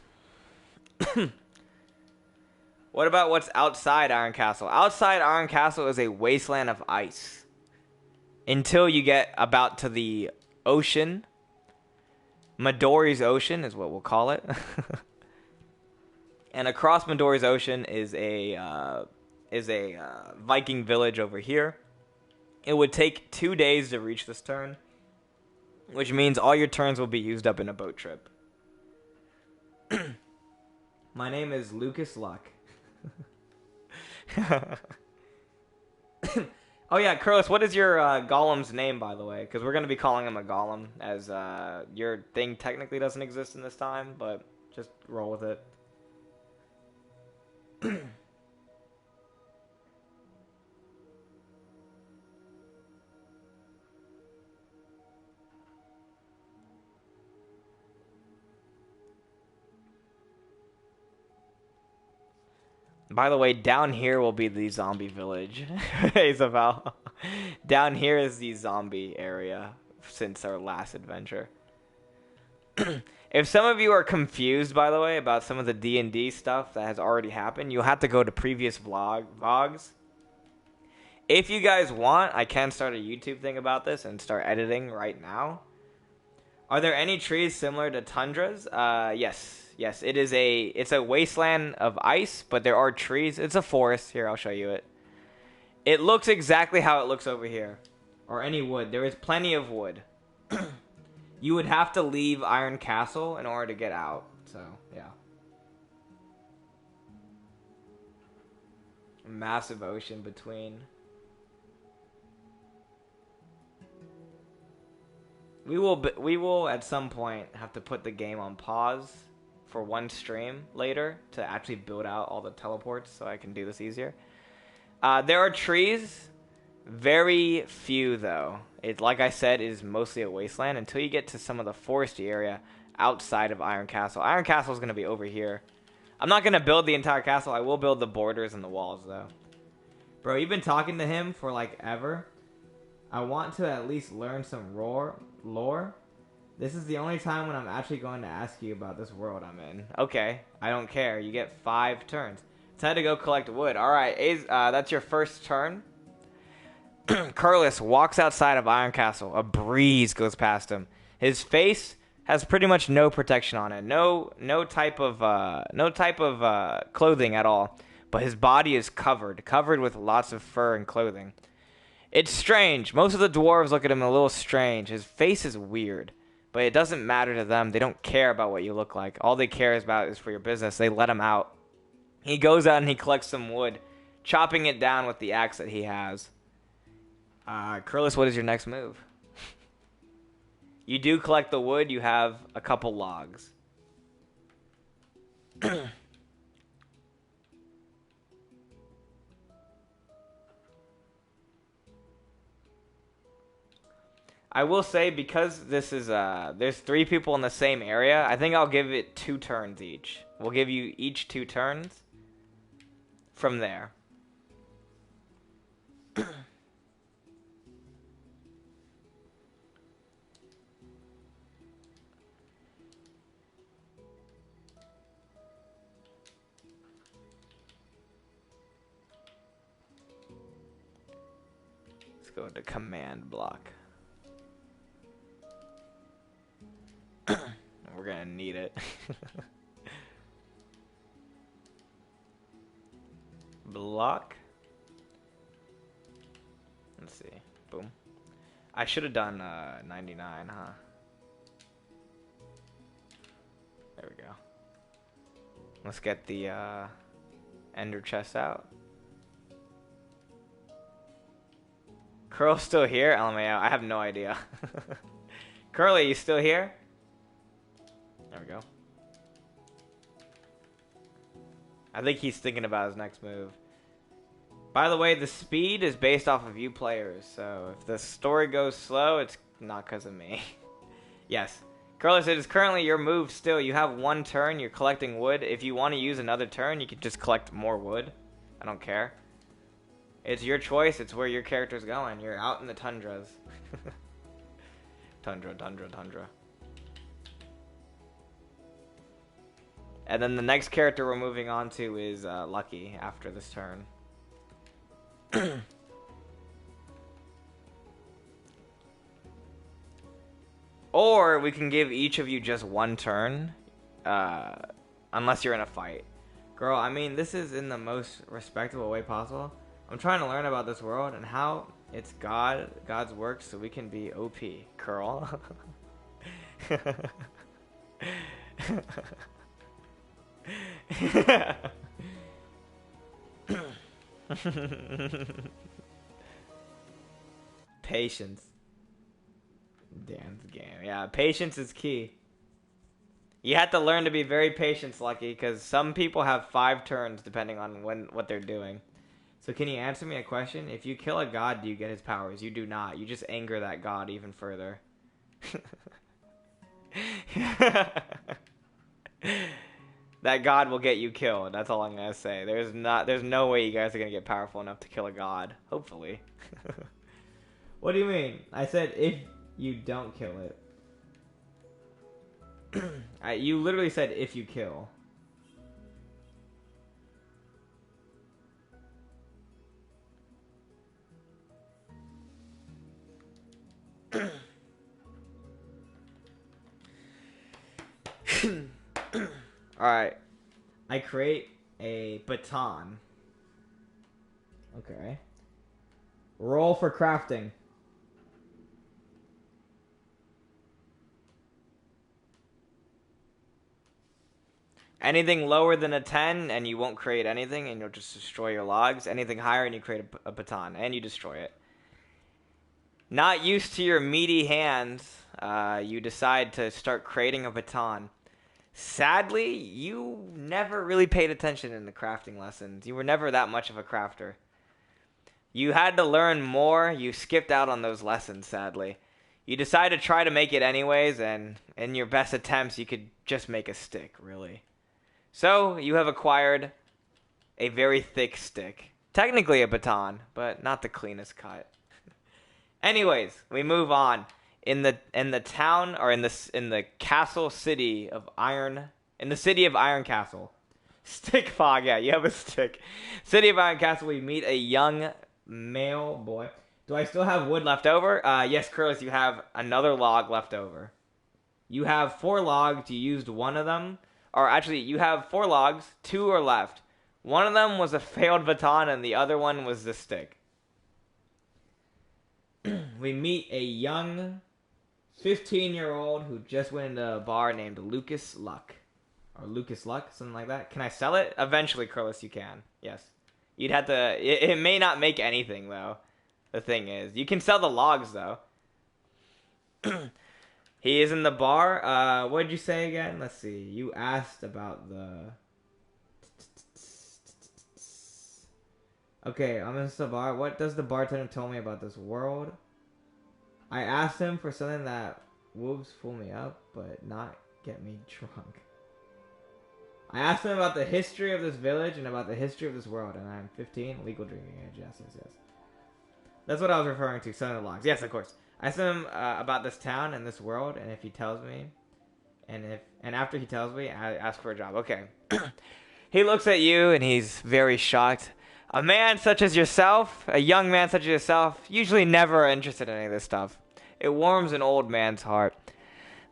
What about what's outside Iron Castle? Outside Iron Castle is a wasteland of ice. Until you get about to the ocean. Midori's Ocean is what we'll call it. And across Midori's Ocean is a Viking village over here. It would take 2 days to reach this turn, which means all your turns will be used up in a boat trip. My name is Lucas Luck. Oh yeah, Curlis, what is your golem's name, by the way? Because we're going to be calling him a golem, as your thing technically doesn't exist in this time, but just roll with it. By the way, down here will be the zombie village. Isabel. Down here is the zombie area since our last adventure. If some of you are confused, by the way, about some of the D&D stuff that has already happened, you'll have to go to previous vlogs. If you guys want, I can start a YouTube thing about this and start editing right now. Are there any trees similar to tundras? Yes. Yes, it's a wasteland of ice, but there are trees. It's a forest. Here, I'll show you it. It looks exactly how it looks over here. Or any wood. There is plenty of wood. You would have to leave Iron Castle in order to get out. So, yeah. A massive ocean between. We will at some point have to put the game on pause for one stream later to actually build out all the teleports so I can do this easier. There are trees, very few though. It, like I said, is mostly a wasteland until you get to some of the foresty area outside of Iron Castle. Iron Castle is going to be over here. I'm not going to build the entire castle. I will build the borders and the walls though. Bro, you've been talking to him for like ever. I want to at least learn some lore. This is the only time when I'm actually going to ask you about this world I'm in. Okay, I don't care. You get 5 turns. Time to go collect wood. Alright, that's your first turn. Curlis walks outside of Iron Castle. A breeze goes past him. His face has pretty much no protection on it. No type of clothing at all. But his body is covered with lots of fur and clothing. It's strange. Most of the dwarves look at him a little strange. His face is weird. But it doesn't matter to them. They don't care about what you look like. All they care about is for your business. They let him out. He goes out and he collects some wood, chopping it down with the axe that he has. Curlis, what is your next move? You do collect the wood. You have a couple logs. I will say, because this is there's 3 people in the same area, I think I'll give it 2 turns each. We'll give you each 2 turns from there. Let's go to command block. We're gonna need it. Block. Let's see. Boom. I should have done 99, huh? There we go. Let's get the ender chest out. Curl's still here? LMAO. I have no idea. Curly, you still here? There we go. I think he's thinking about his next move. By the way, the speed is based off of you players, so if the story goes slow, it's not because of me. Yes. Curlis, it is currently your move still. You have 1 turn, you're collecting wood. If you want to use another turn, you can just collect more wood. I don't care. It's your choice, it's where your character's going. You're out in the tundras. Tundra. And then the next character we're moving on to is Lucky after this turn. Or we can give each of you just 1 turn, unless you're in a fight. Girl, I mean, this is in the most respectable way possible. I'm trying to learn about this world and how it's God's work so we can be OP. Curl. Patience. Dan's game. Yeah, patience is key. You have to learn to be very patient, Lucky, because some people have 5 turns depending on what they're doing. So can you answer me a question? If you kill a god, do you get his powers? You do not. You just anger that god even further. That god will get you killed. That's all I'm gonna say. There's no way you guys are gonna get powerful enough to kill a god. Hopefully. What do you mean? I said if you don't kill it. You literally said if you kill. Alright. I create a baton. Okay. Roll for crafting. Anything lower than a 10 and you won't create anything and you'll just destroy your logs. Anything higher and you create a baton and you destroy it. Not used to your meaty hands, you decide to start creating a baton. Sadly, you never really paid attention in the crafting lessons. You were never that much of a crafter. You had to learn more. You skipped out on those lessons, sadly. You decide to try to make it anyways, and in your best attempts, you could just make a stick, really. So, you have acquired a very thick stick. Technically a baton, but not the cleanest cut. Anyways, we move on. In the town, or in the castle city of Iron, in the city of Iron Castle. Stick fog, yeah, you have a stick. City of Iron Castle, we meet a young male boy. Do I still have wood left over? Yes, Curlis, you have another log left over. You have 4 logs, you used one of them. Or actually, you have 4 logs, 2 are left. One of them was a failed baton, and the other one was the stick. We meet a young 15-year-old who just went into a bar named Lucas Luck. Or Lucas Luck, something like that. Can I sell it? Eventually, Curlis, you can. Yes. You'd have to... It may not make anything, though. The thing is. You can sell the logs, though. He is in the bar. What did you say again? Let's see. You asked about the... Okay, I'm in the bar. What does the bartender tell me about this world? I asked him for something that would fool me up, but not get me drunk. I asked him about the history of this village and about the history of this world, and I'm 15, legal drinking age. Yes, yes, yes. That's what I was referring to, selling the logs. Yes, of course. I asked him about this town and this world, and if he tells me, and after he tells me, I ask for a job. Okay. He looks at you, and he's very shocked. A man such as yourself, a young man such as yourself, usually never interested in any of this stuff. It warms an old man's heart.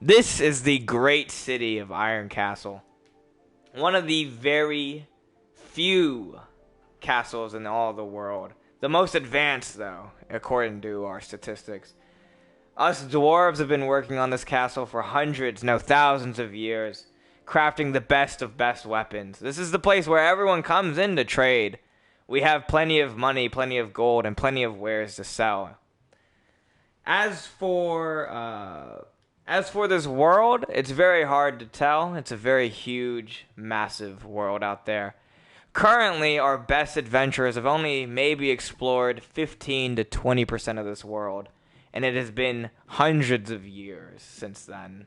This is the great city of Iron Castle. One of the very few castles in all the world. The most advanced, though, according to our statistics. Us dwarves have been working on this castle for hundreds, no thousands of years, crafting the best of best weapons. This is the place where everyone comes in to trade. We have plenty of money, plenty of gold, and plenty of wares to sell. As for this world, it's very hard to tell. It's a very huge, massive world out there. Currently, our best adventurers have only maybe explored 15 to 20% of this world, and it has been hundreds of years since then.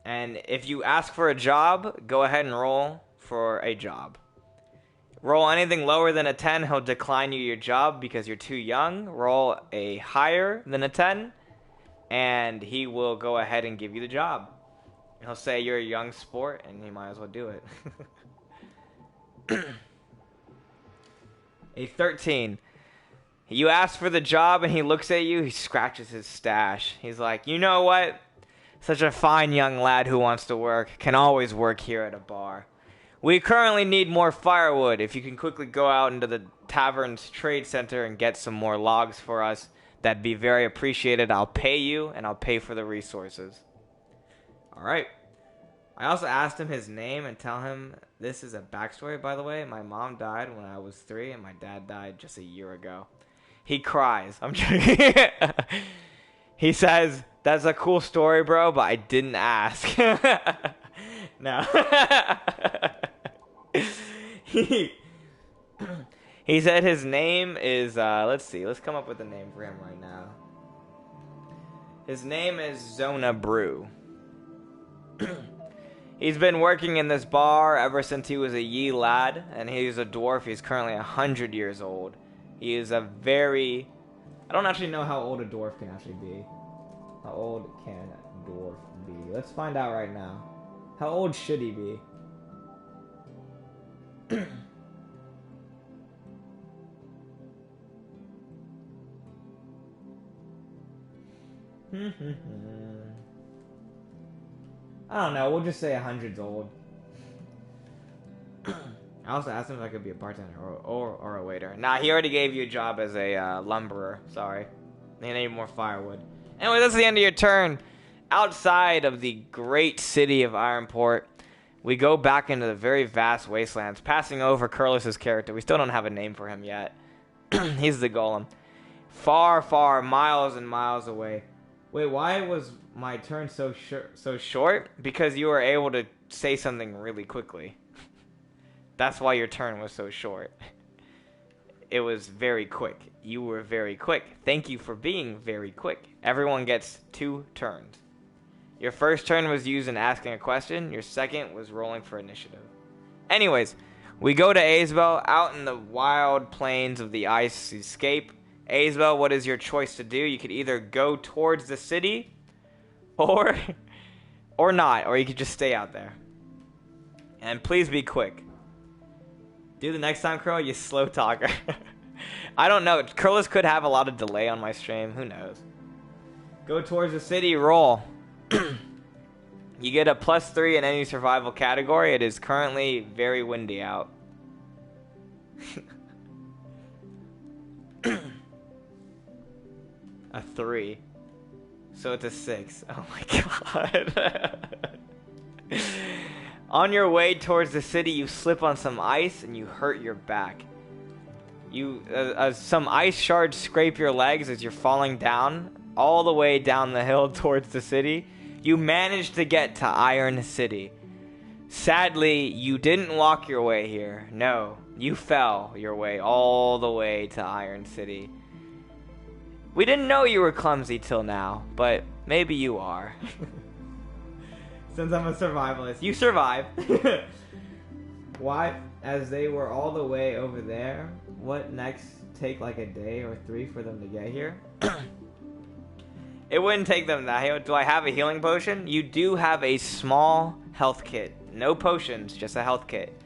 And if you ask for a job, go ahead and roll for a job. Roll anything lower than a 10, he'll decline you your job because you're too young. Roll a higher than a 10, and he will go ahead and give you the job. He'll say you're a young sport, and you might as well do it. A 13. You ask for the job, and he looks at you. He scratches his stash. He's like, you know what? Such a fine young lad who wants to work can always work here at a bar. We currently need more firewood. If you can quickly go out into the tavern's trade center and get some more logs for us, that'd be very appreciated. I'll pay you, and I'll pay for the resources. All right. I also asked him his name and tell him this is a backstory, by the way. My mom died when I was 3, and my dad died just a year ago. He cries. I'm joking. He says, that's a cool story, bro, but I didn't ask. No. He said his name is, let's see. Let's come up with a name for him right now. His name is Zona Brew. He's been working in this bar ever since he was a yee lad, and he's a dwarf. He's currently 100 years old. He is a very... I don't actually know how old a dwarf can actually be. How old can a dwarf be? Let's find out right now. How old should he be? I don't know. We'll just say 100's old. I also asked him if I could be a bartender or a waiter. Nah, he already gave you a job as a lumberer. Sorry. They need more firewood. Anyway, that's the end of your turn. Outside of the great city of Ironport, we go back into the very vast wastelands, passing over Curlis's character. We still don't have a name for him yet. He's the golem. Far, far, miles and miles away. Wait, why was my turn so short? Because you were able to say something really quickly. That's why your turn was so short. It was very quick. You were very quick. Thank you for being very quick. Everyone gets 2 turns. Your first turn was used in asking a question. Your second was rolling for initiative. Anyways, we go to Azebel out in the wild plains of the ice escape. Azebel, what is your choice to do? You could either go towards the city or not, or you could just stay out there. And please be quick. Do the next time, Curl, you slow talker. I don't know. Curlis could have a lot of delay on my stream. Who knows? Go towards the city, roll. You get a +3 in any survival category. It is currently very windy out. A 3. So it's a 6. Oh my god. On your way towards the city, you slip on some ice and you hurt your back. Some ice shards scrape your legs as you're falling down, all the way down the hill towards the city. You manage to get to Iron City. Sadly, you didn't walk your way here. No, you fell your way all the way to Iron City. We didn't know you were clumsy till now, but maybe you are. Since I'm a survivalist, you survive. Why? As they were all the way over there. What next? Take like a day or 3 for them to get here? It wouldn't take them that. Do I have a healing potion? You do have a small health kit. No potions, just a health kit.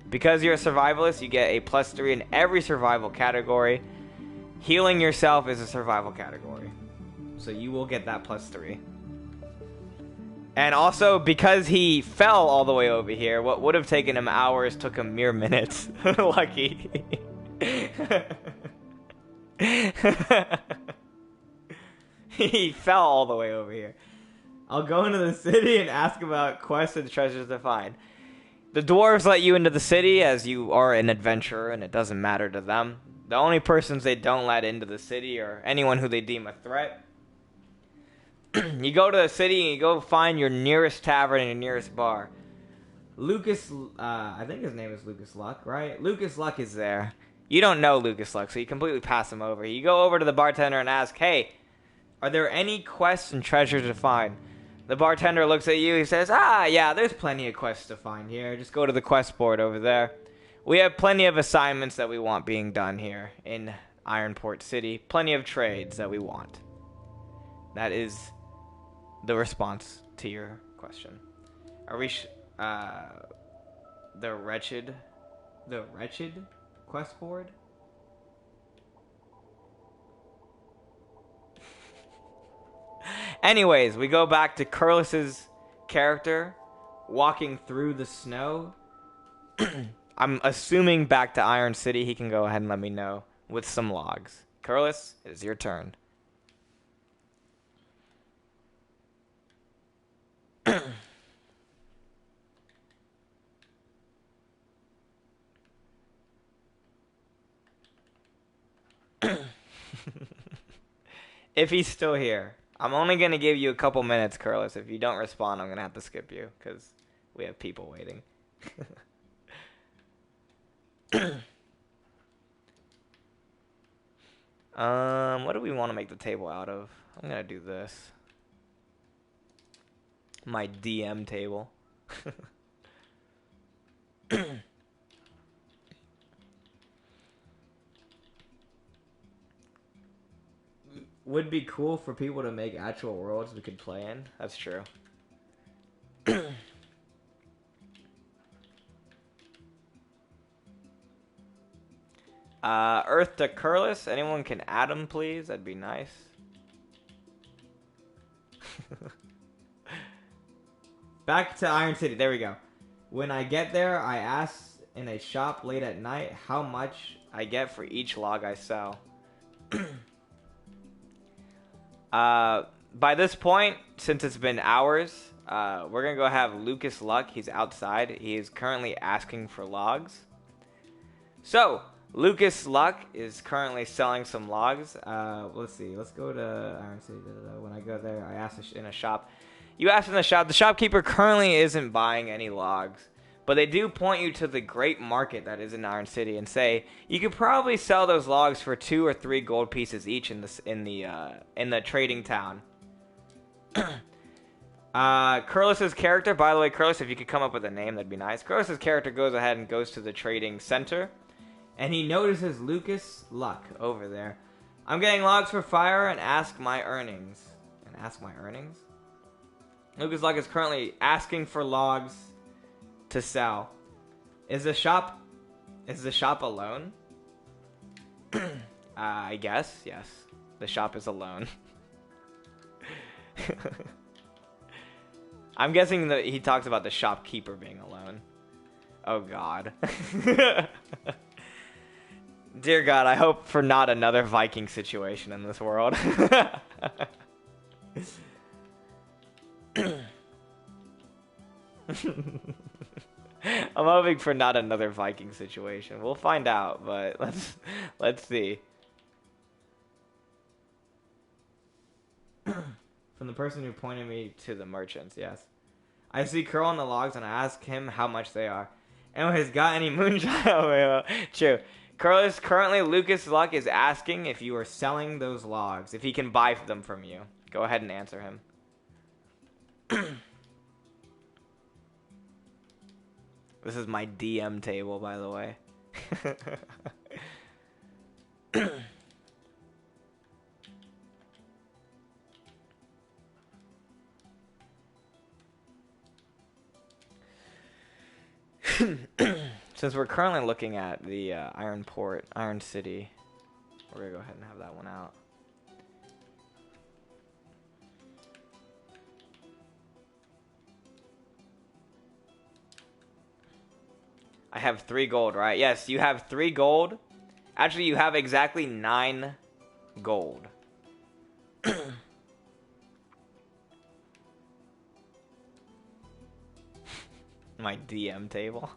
Because you're a survivalist, you get a +3 in every survival category. Healing yourself is a survival category. So you will get that +3. And also, because he fell all the way over here, what would have taken him hours took him mere minutes. Lucky. He fell all the way over here. I'll go into the city and ask about quests and treasures to find. The dwarves let you into the city as you are an adventurer and it doesn't matter to them. The only persons they don't let into the city are anyone who they deem a threat. You go to the city and you go find your nearest tavern and your nearest bar. Lucas, I think his name is Lucas Luck, right? Lucas Luck is there. You don't know Lucas Luck, so you completely pass him over. You go over to the bartender and ask, hey, are there any quests and treasures to find? The bartender looks at you, he says, yeah, there's plenty of quests to find here. Just go to the quest board over there. We have plenty of assignments that we want being done here in Ironport City. Plenty of trades that we want. That is the response to your question. Are we the wretched quest board? Anyways, we go back to Curlis's character walking through the snow. I'm assuming back to Iron City. He can go ahead and let me know with some logs. Curlis, it is your turn. If he's still here. I'm only going to give you a couple minutes, Curlis. If you don't respond, I'm going to have to skip you because we have people waiting. What do we want to make the table out of? I'm going to do this. My DM table. Would be cool for people to make actual worlds we could play in. That's true. Earth to Curlis. Anyone can add him, please? That'd be nice. Back to Iron City. There we go. When I get there, I ask in a shop late at night how much I get for each log I sell. By this point, since it's been hours, we're going to go have Lucas Luck. He's outside. He is currently asking for logs. So, Lucas Luck is currently selling some logs. Let's see. Let's go to Iron City. When I go there, I ask in a shop. You ask in the shop. The shopkeeper currently isn't buying any logs. But they do point you to the great market that is in Iron City and say you could probably sell those logs for 2 or 3 gold pieces each in the trading town. Curlis's character, by the way, Curlis, if you could come up with a name, that'd be nice. Curlis's character goes ahead and goes to the trading center, and he notices Lucas Luck over there. I'm getting logs for fire and ask my earnings. Lucas Luck is currently asking for logs to sell. Is the shop alone? I guess, yes. The shop is alone. I'm guessing that he talks about the shopkeeper being alone. Oh God. Dear God, I hope for not another Viking situation in this world. I'm hoping for not another Viking situation. We'll find out, but let's see. From the person who pointed me to the merchants, yes. I see Curl on the logs and I ask him how much they are. Anyone has got any moonshine? True. Currently, Lucas Luck is asking if you are selling those logs, if he can buy them from you. Go ahead and answer him. This is my DM table, by the way. Since we're currently looking at the Iron City, we're going to go ahead and have that one out. I have 3 gold, right? Yes, you have 3 gold. Actually, you have exactly 9 gold. My DM table.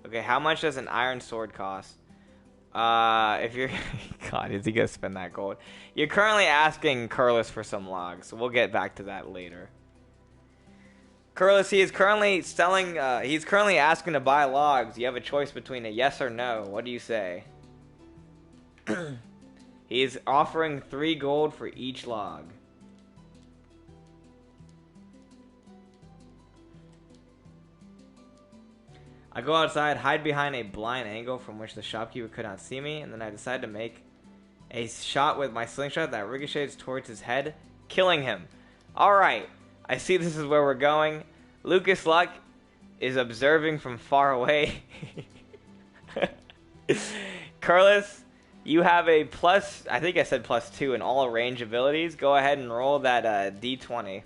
Okay, how much does an iron sword cost? If you're... God, is he gonna spend that gold? You're currently asking Curlis for some logs, so we'll get back to that later. Curlis, he is currently selling... he's currently asking to buy logs. You have a choice between a yes or no. What do you say? He is offering 3 gold for each log. I go outside, hide behind a blind angle from which the shopkeeper could not see me, and then I decide to make a shot with my slingshot that ricochets towards his head, killing him. Alright, I see this is where we're going. Lucas Luck is observing from far away. Curlis, you have a plus, I think I said +2 in all range abilities. Go ahead and roll that D20.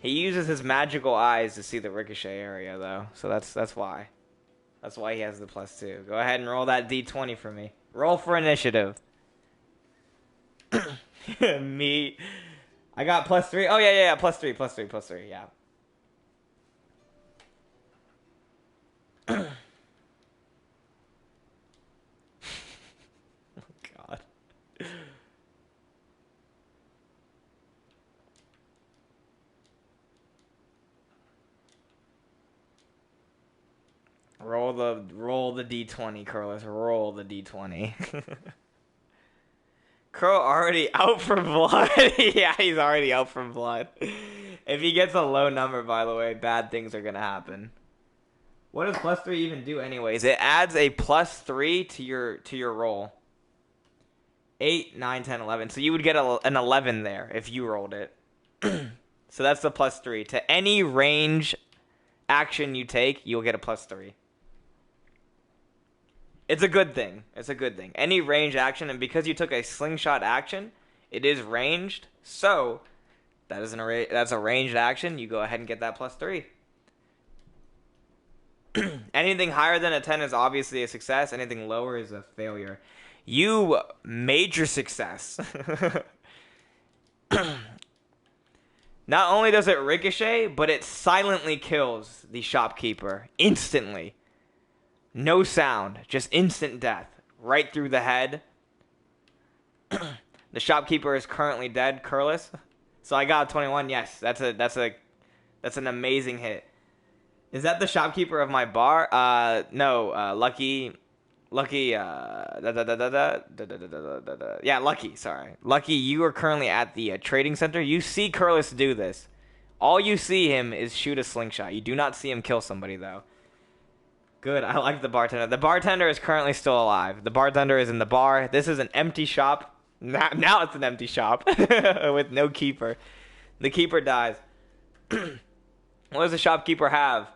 He uses his magical eyes to see the ricochet area, though. So that's why. That's why he has the +2. Go ahead and roll that D20 for me. Roll for initiative. Me. I got +3. Oh, yeah. +3, yeah. God. Roll the D20, Curlis. Roll the D20. Crow already out for blood. Yeah, he's already out for blood. If he gets a low number, by the way, bad things are gonna happen. What does +3 even do anyways? It adds a +3 to your roll. 8, 9, 10, 11. So you would get an 11 there if you rolled it. So that's the +3. To any range action you take, you'll get a +3. It's a good thing. It's a good thing. Any ranged action, and because you took a slingshot action, it is ranged. So that's a ranged action. You go ahead and get that +3. Anything higher than a 10 is obviously a success. Anything lower is a failure. You major success. Not only does it ricochet, but it silently kills the shopkeeper instantly. No sound, just instant death. Right through the head. The shopkeeper is currently dead, Curlis. So I got a 21. Yes, that's an amazing hit. Is that the shopkeeper of my bar? No, Lucky, yeah, Lucky, sorry. Lucky, you are currently at the trading center. You see Curlis do this. All you see him is shoot a slingshot. You do not see him kill somebody, though. Good, I like the bartender. The bartender is currently still alive. The bartender is in the bar. This is an empty shop. Now it's an empty shop with no keeper. The keeper dies. What does the shopkeeper have?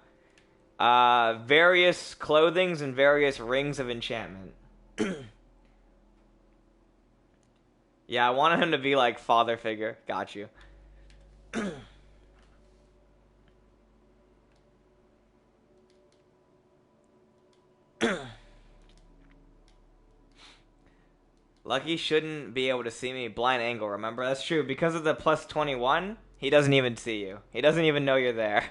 Various clothings and various rings of enchantment. Yeah, I wanted him to be like father figure. Got you. Lucky shouldn't be able to see me. Blind angle, remember? That's true. Because of the +21, he doesn't even see you. He doesn't even know you're there.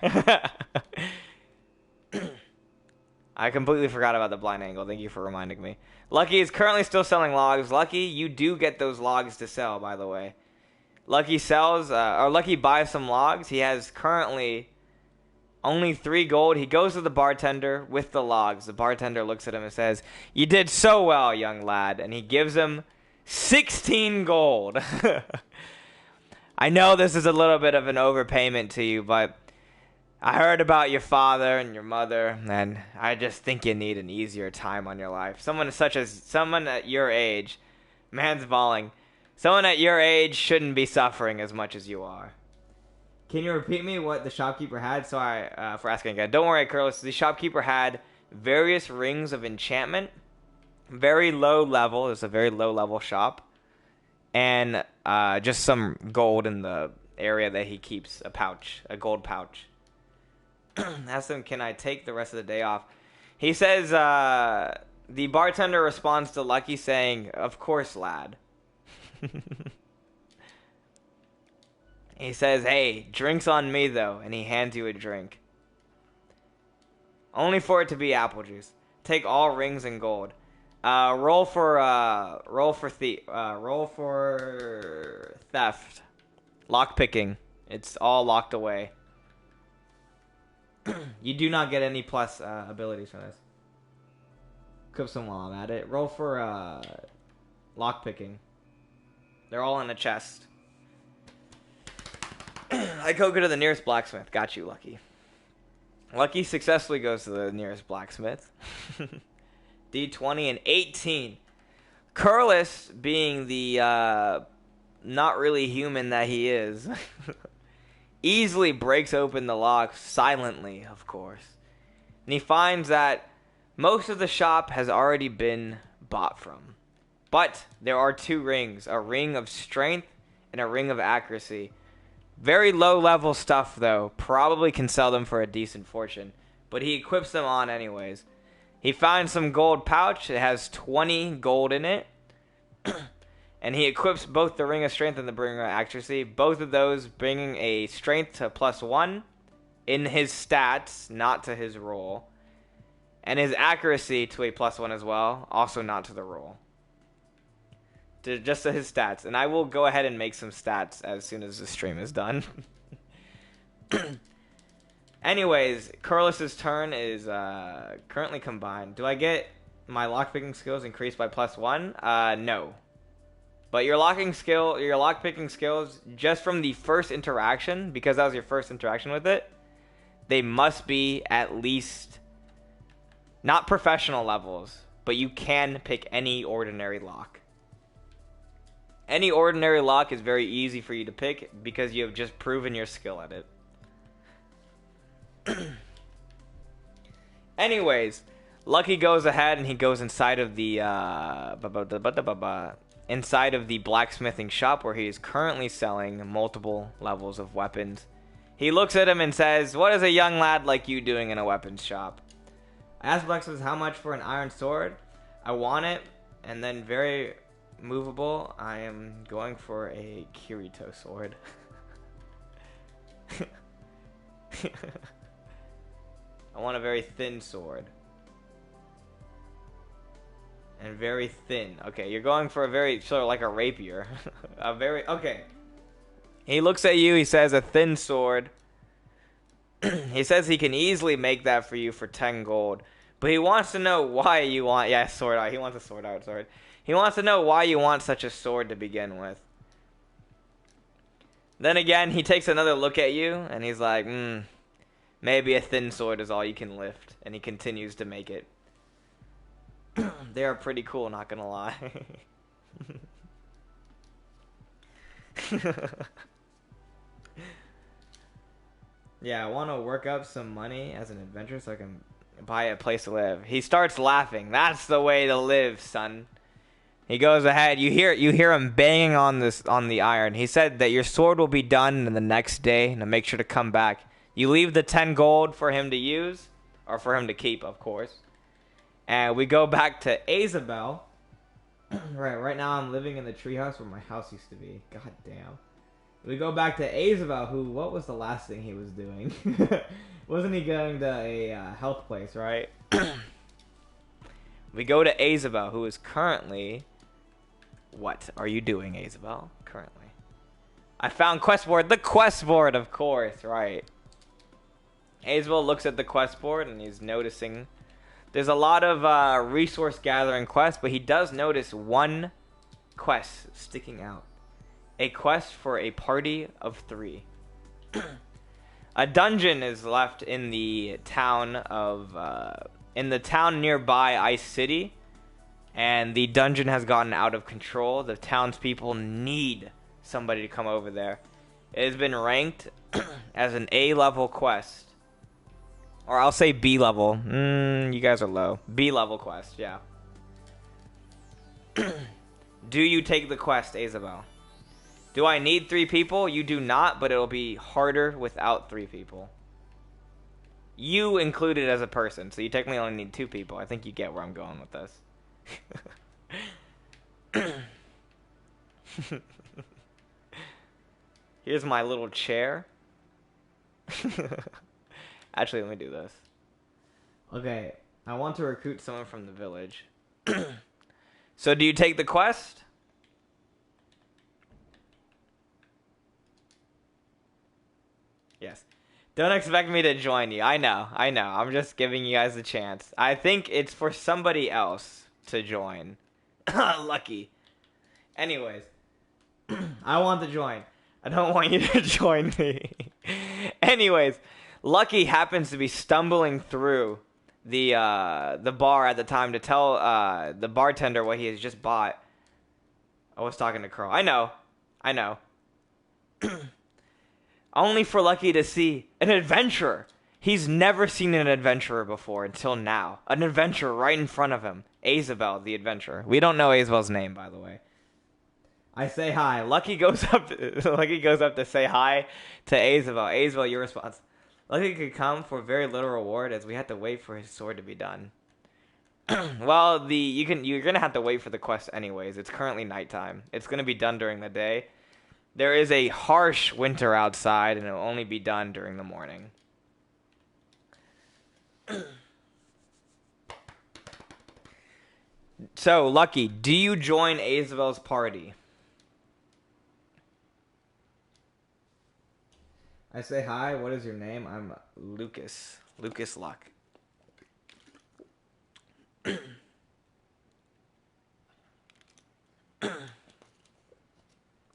I completely forgot about the blind angle. Thank you for reminding me. Lucky is currently still selling logs. Lucky, you do get those logs to sell, by the way. Lucky sells, or Lucky buys some logs. He has currently only 3 gold. He goes to the bartender with the logs. The bartender looks at him and says, "You did so well, young lad." And he gives him 16 gold. I know this is a little bit of an overpayment to you, but I heard about your father and your mother, and I just think you need an easier time on your life. Someone at your age, man's bawling. Someone at your age shouldn't be suffering as much as you are. Can you repeat me what the shopkeeper had? Sorry for asking again. Don't worry, Curlis. The shopkeeper had various rings of enchantment. Very low level. It's a very low level shop. And just some gold in the area that he keeps. A gold pouch. Ask him, can I take the rest of the day off? He says, the bartender responds to Lucky saying, "Of course, lad." He says, "Hey, drinks on me, though," and he hands you a drink. Only for it to be apple juice. Take all rings and gold. Roll for theft. Lock picking. It's all locked away. You do not get any plus abilities from this. Equip some while I'm at it. Roll for lock picking. They're all in a chest. I go to the nearest blacksmith. Got you, Lucky. Lucky successfully goes to the nearest blacksmith. D20 and 18. Curlis, being the not really human that he is, easily breaks open the lock silently, of course. And he finds that most of the shop has already been bought from. But there are 2 rings, a ring of strength and a ring of accuracy. Very low level stuff, though. Probably can sell them for a decent fortune. But he equips them on anyways. He finds some gold pouch. It has 20 gold in it. And he equips both the ring of strength and the ring of accuracy. Both of those bringing a strength to +1 in his stats, not to his roll. And his accuracy to a +1 as well, also not to the roll. Just to his stats. And I will go ahead and make some stats as soon as the stream is done. Anyways, Curlis's turn is currently combined. Do I get my lockpicking skills increased by +1? No. But your lockpicking skills, just from the first interaction, because that was your first interaction with it, they must be at least not professional levels, but you can pick any ordinary lock. Any ordinary lock is very easy for you to pick because you have just proven your skill at it. Anyways, Lucky goes ahead and he goes inside of the inside of the blacksmithing shop where he is currently selling multiple levels of weapons. He looks at him and says, "What is a young lad like you doing in a weapons shop?" I asked blacksmith how much for an iron sword. I want it, and then very movable, I am going for a Kirito sword. I want a very thin sword. And very thin. Okay, you're going for a very, sort of like a rapier. A very, okay. He looks at you, he says, a thin sword. He says he can easily make that for you for 10 gold. But he wants to know why you want, yeah, sword art. He wants a sword art sword. He wants to know why you want such a sword to begin with. Then again, he takes another look at you, and he's like, maybe a thin sword is all you can lift. And he continues to make it. They are pretty cool, not gonna lie. Yeah, I want to work up some money as an adventurer so I can buy a place to live. He starts laughing. That's the way to live, son. He goes ahead. You hear him banging on the iron. He said that your sword will be done in the next day, and to make sure to come back. You leave the 10 gold for him to use, or for him to keep, of course. And we go back to Isabel. Right now I'm living in the treehouse where my house used to be. God damn. We go back to Isabel, who, what was the last thing he was doing? Wasn't he going to a health place, right? We go to Isabel, who is currently... What are you doing, Isabel, currently? I found quest board. The quest board, of course, right. Isabel looks at the quest board, and he's noticing... There's a lot of resource gathering quests, but he does notice one quest sticking out. A quest for a party of 3. A dungeon is left in the town of nearby Ice City, and the dungeon has gotten out of control. The townspeople need somebody to come over there. It has been ranked as an A-level quest. Or I'll say B-level. You guys are low. B-level quest, yeah. Do you take the quest, Isabel? Do I need 3 people? You do not, but it'll be harder without 3 people. You included as a person, so you technically only need 2 people. I think you get where I'm going with this. Here's my little chair. Actually, let me do this. Okay, I want to recruit someone from the village. So do you take the quest? Yes. Don't expect me to join you. I know. I'm just giving you guys a chance. I think it's for somebody else to join. Lucky. Anyways. I want to join. I don't want you to join me. Anyways. Lucky happens to be stumbling through the bar at the time to tell the bartender what he has just bought. I was talking to Carl. I know. Only for Lucky to see an adventurer. He's never seen an adventurer before until now. An adventurer right in front of him. Isabel, the adventurer. We don't know Isabel's name, by the way. I say hi. Lucky goes up to say hi to Isabel. Isabel, your response. Lucky could come for very little reward, as we had to wait for his sword to be done. Well, you're gonna have to wait for the quest anyways. It's currently nighttime. It's gonna be done during the day. There is a harsh winter outside, and it'll only be done during the morning. So, Lucky, do you join Isabel's party? I say hi. What is your name? I'm Lucas. Lucas Luck.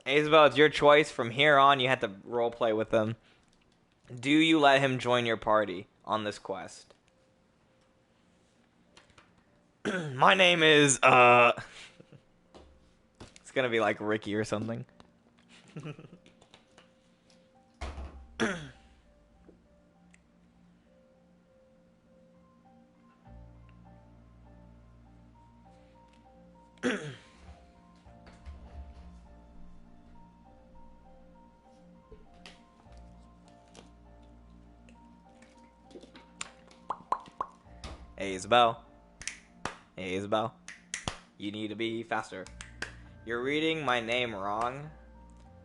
Isabel, it's your choice. From here on, you have to roleplay with him. Do you let him join your party on this quest? My name is, It's gonna be like Ricky or something. Hey, Isabel. Hey, Isabel. You need to be faster. You're reading my name wrong.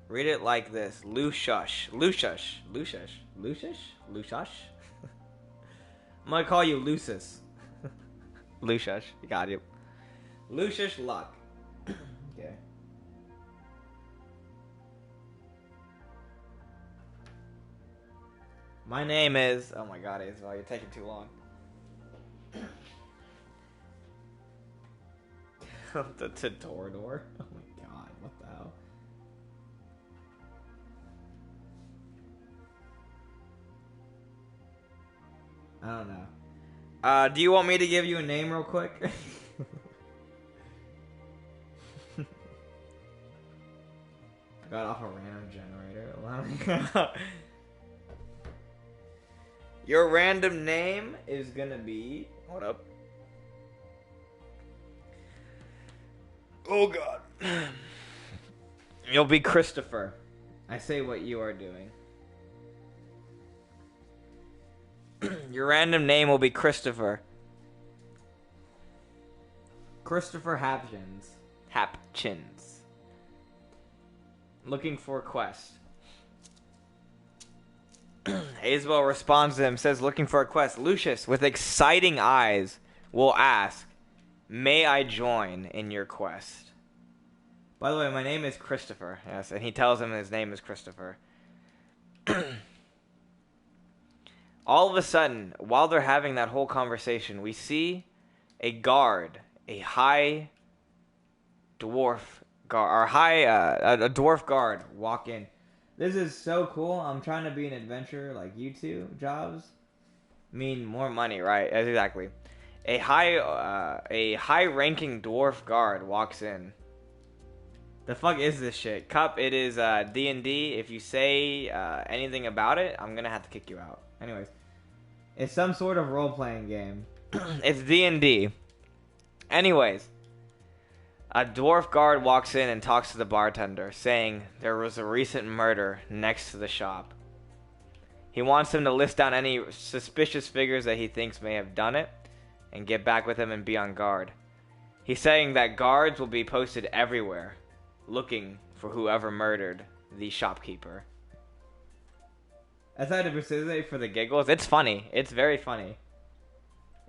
Read it like this. Lushush. Lushush. Lushush. Lushush? Lushush? I'm gonna call you Lucis. Lushush. Got you. Lucius Luck. Okay. My name is... Oh my god, Isabel, you're taking too long. The To Rettora? Oh my god, what the hell? I don't know. Do you want me to give you a name real quick? Got off a random generator. Your random name is gonna be... Hold up. Oh god. You'll be Christopher. I say what you are doing. Your random name will be Christopher. Christopher Hapchins. Hapchins. Looking for a quest. Isabel responds to him, says, looking for a quest. Lucius, with exciting eyes, will ask, may I join in your quest? By the way, my name is Christopher. Yes, and he tells him his name is Christopher. All of a sudden, while they're having that whole conversation, we see a guard, a high dwarf guard, a dwarf guard walk in. This is so cool. I'm trying to be an adventurer like you two. Jobs mean more money, right? Exactly. A high-ranking dwarf guard walks in. The fuck is this shit? Cup, it is D&D. If you say anything about it, I'm gonna have to kick you out. Anyways, it's some sort of role-playing game. It's D&D. Anyways, a dwarf guard walks in and talks to the bartender, saying there was a recent murder next to the shop. He wants him to list down any suspicious figures that he thinks may have done it, and get back with him and be on guard. He's saying that guards will be posted everywhere, looking for whoever murdered the shopkeeper. I decided to participate for the giggles. It's funny. It's very funny.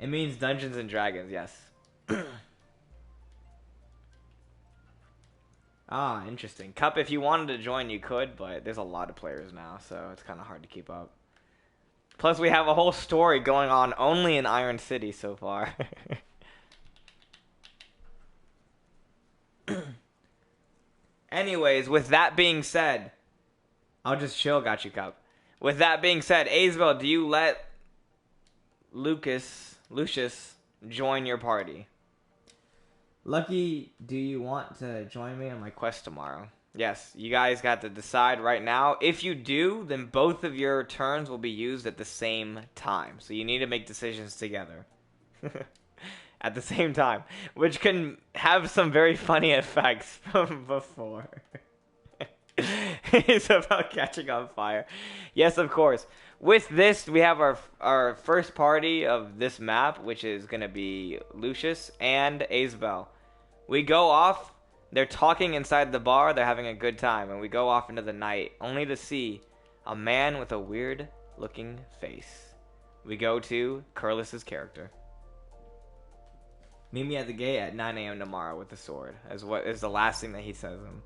It means Dungeons and Dragons, yes. Ah, interesting. Cup, if you wanted to join, you could, but there's a lot of players now, so it's kind of hard to keep up. Plus, we have a whole story going on only in Iron City so far. Anyways, with that being said, I'll just chill, got you, Cup. With that being said, Isabel, do you let Lucius join your party? Lucky, do you want to join me on my quest tomorrow? Yes, you guys got to decide right now. If you do, then both of your turns will be used at the same time. So you need to make decisions together. At the same time. Which can have some very funny effects from before. It's about catching on fire. Yes, of course. With this, we have our first party of this map, which is going to be Lucius and Isabel. We go off. They're talking inside the bar. They're having a good time. And we go off into the night, only to see a man with a weird-looking face. We go to Curlis's character. Meet me at the gate at 9 a.m. tomorrow with the sword, as what is the last thing that he says to him.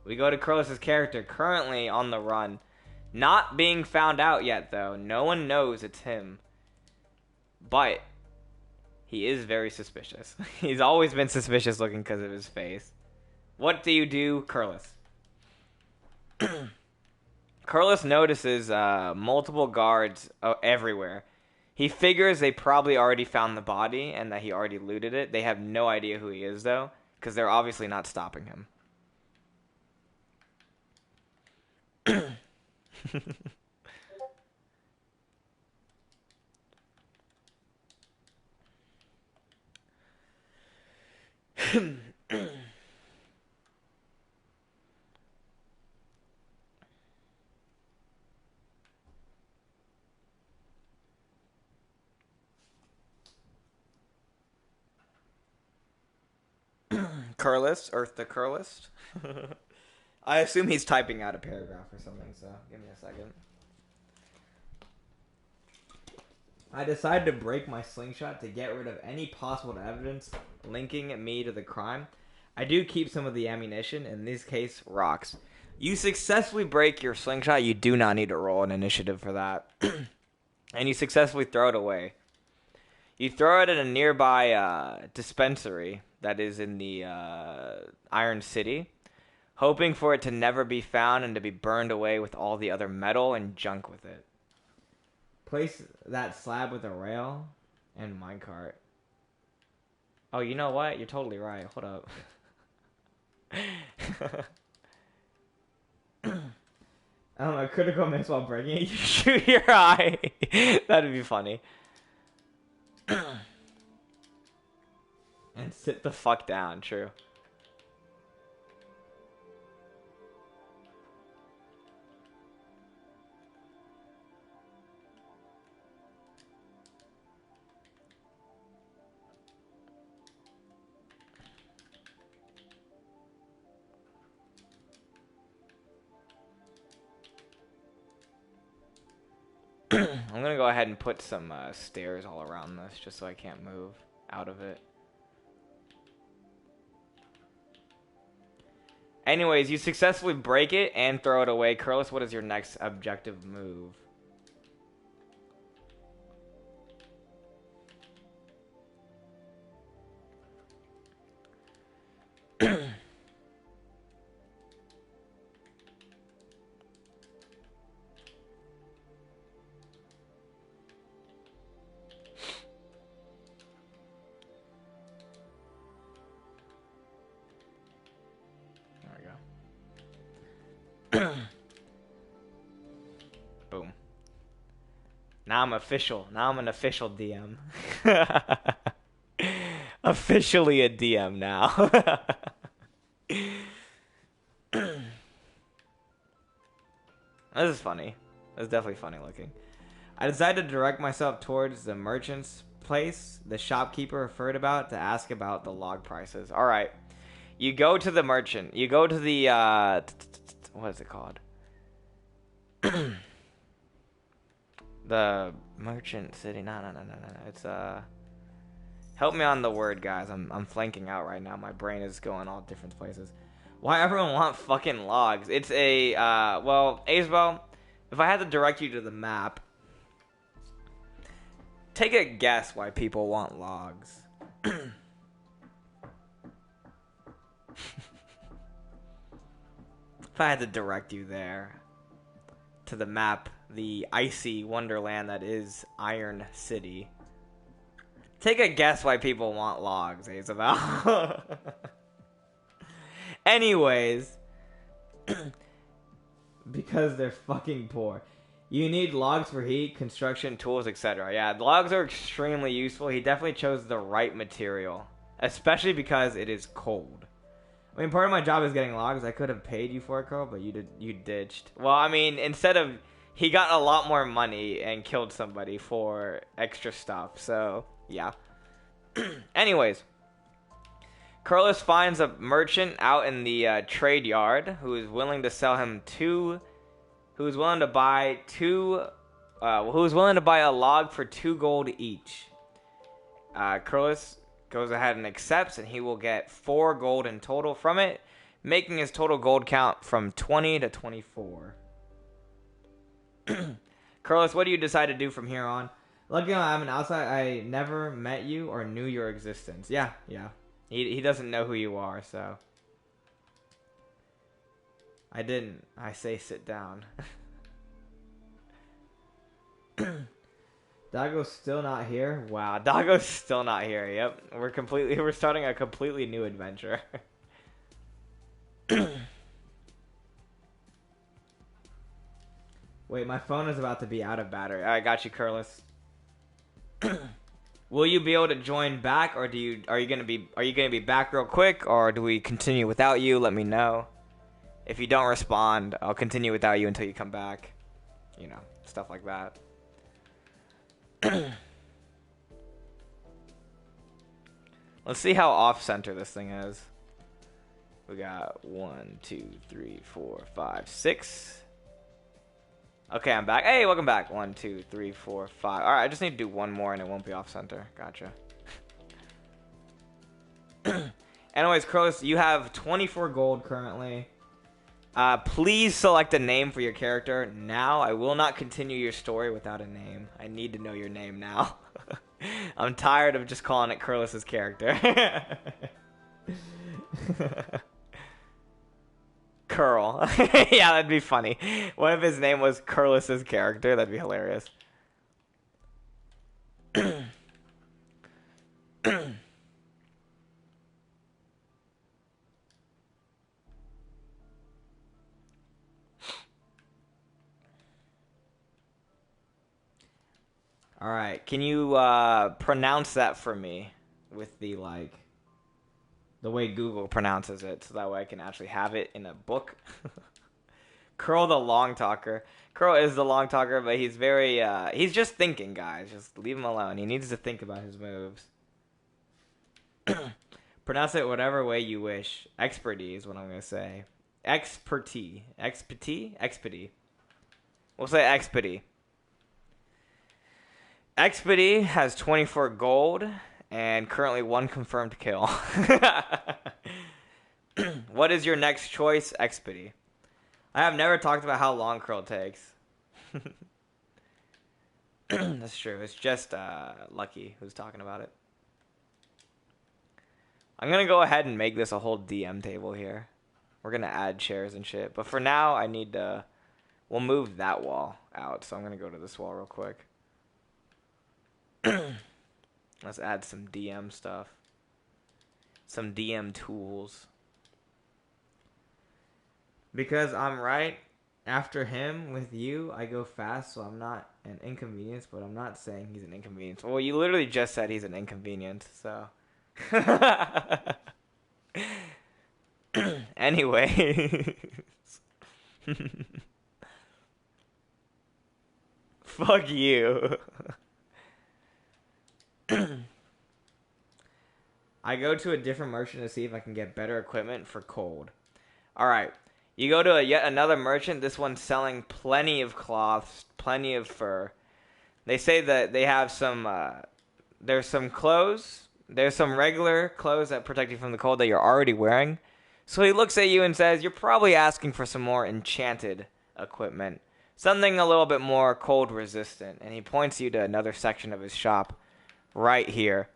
We go to Curlis's character, currently on the run. Not being found out yet, though. No one knows it's him. But he is very suspicious. He's always been suspicious looking because of his face. What do you do, Curlis? Curlis notices multiple guards everywhere. He figures they probably already found the body and that he already looted it. They have no idea who he is, though, because they're obviously not stopping him. Curlist, Earth the Curlist. I assume he's typing out a paragraph or something, so give me a second. I decided to break my slingshot to get rid of any possible evidence linking me to the crime. I do keep some of the ammunition, in this case, rocks. You successfully break your slingshot, you do not need to roll an initiative for that. And you successfully throw it away. You throw it at a nearby dispensary that is in the Iron City, hoping for it to never be found and to be burned away with all the other metal and junk with it. Place that slab with a rail and minecart. Oh, you know what? You're totally right. Hold up. A critical miss while breaking it. You shoot your eye. That'd be funny. And sit the fuck down. True. I'm gonna go ahead and put some stairs all around this just so I can't move out of it. Anyways, you successfully break it and throw it away. Curlis, what is your next objective move? Boom. Now I'm official. Now I'm an official DM. Officially a DM now. This is funny. This is definitely funny looking. I decided to direct myself towards the merchant's place the shopkeeper referred about to ask about the log prices. All right. You go to the merchant. You go to the, what is it called? The merchant city. No. It's, help me on the word, guys. I'm flanking out right now. My brain is going all different places. Why everyone want fucking logs? It's a, well, Azebel, if I had to direct you to the map, take a guess why people want logs. If I had to direct you there to the map, the icy wonderland that is Iron City, take a guess why people want logs, Isabel. Anyways, because they're fucking poor. You need logs for heat, construction, tools, etc. Yeah, logs are extremely useful. He definitely chose the right material, especially because it is cold. I mean, part of my job is getting logs. I could have paid you for it, Carl, but you ditched. Well, I mean, instead of... He got a lot more money and killed somebody for extra stuff. So, yeah. Anyways. Curlis finds a merchant out in the trade yard who is willing to sell him who is willing to buy a log for 2 gold each. Curlis goes ahead and accepts, and he will get 4 gold in total from it, making his total gold count from 20 to 24. Curlis, what do you decide to do from here on? Luckily, I'm an outsider. I never met you or knew your existence. Yeah. He doesn't know who you are, so. I didn't. I say sit down. Dago's still not here? Wow, Dago's still not here. Yep. We're starting a completely new adventure. Wait, my phone is about to be out of battery. I got you, Curlis. Will you be able to join back, or are you gonna be back real quick, or do we continue without you? Let me know. If you don't respond, I'll continue without you until you come back. You know, stuff like that. Let's see how off-center this thing is. We got 1, 2, 3, 4, 5, 6. Okay, I'm back. Hey, welcome back. 1, 2, 3, 4, 5. All right, I just need to do one more and it won't be off center. Gotcha. Anyways, Curlis, you have 24 gold currently. Please select a name for your character now. I will not continue your story without a name. I need to know your name now. I'm tired of just calling it Curlis's character. Curl. Yeah, that'd be funny. What if his name was Curlis's character? That'd be hilarious. All right, can you pronounce that for me with the the way Google pronounces it, so that way I can actually have it in a book? Curl the long talker. Curl is the long talker, but he's very he's just thinking, guys. Just leave him alone. He needs to think about his moves. Pronounce it whatever way you wish. Expertise is what I'm gonna say. Expertise. Expedie. We'll say expedie. Expedie has 24 gold and currently 1 confirmed kill. What is your next choice, Expedie? I have never talked about how long Curl takes. That's true. It's just Lucky who's talking about it. I'm going to go ahead and make this a whole DM table here. We're going to add chairs and shit. But for now, I need to... We'll move that wall out. So I'm going to go to this wall real quick. Let's add some DM stuff. Some DM tools. Because I'm right after him with you, I go fast, so I'm not an inconvenience, but I'm not saying he's an inconvenience. Well, you literally just said he's an inconvenience, so. Anyway. Fuck you. I go to a different merchant to see if I can get better equipment for cold. Alright. You go to yet another merchant. This one's selling plenty of cloths, plenty of fur. They say that they have some... there's some clothes. There's some regular clothes that protect you from the cold that you're already wearing. So he looks at you and says, you're probably asking for some more enchanted equipment. Something a little bit more cold resistant. And he points you to another section of his shop right here.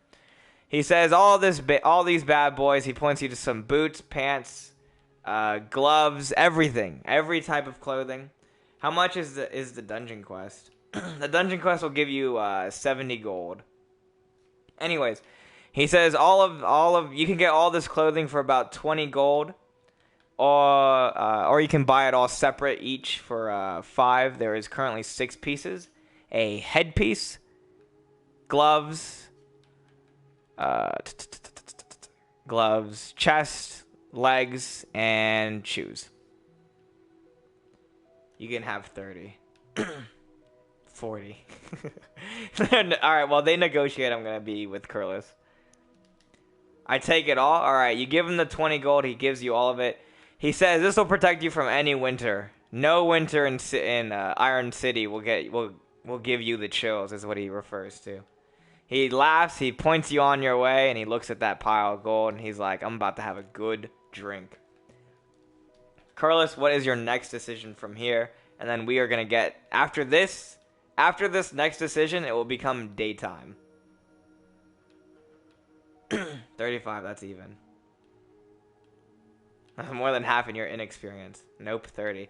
He says all these bad boys. He points you to some boots, pants, gloves, everything, every type of clothing. How much is the dungeon quest? The dungeon quest will give you 70 gold. Anyways, he says all of you can get all this clothing for about 20 gold, or you can buy it all separate each for 5. There is currently 6 pieces: a headpiece, gloves. Gloves, chest, legs, and shoes. You can have 30. 40. Alright, well, they negotiate. I'm going to be with Curlis. I take it all. Alright, you give him the 20 gold. He gives you all of it. He says this will protect you from any winter. No winter in Iron City will give you the chills, is what he refers to. He laughs, he points you on your way, and he looks at that pile of gold, and he's like, I'm about to have a good drink. Curlis, what is your next decision from here? And then we are going to get, after this next decision, it will become daytime. 35, that's even. More than half in your inexperience. Nope, 30.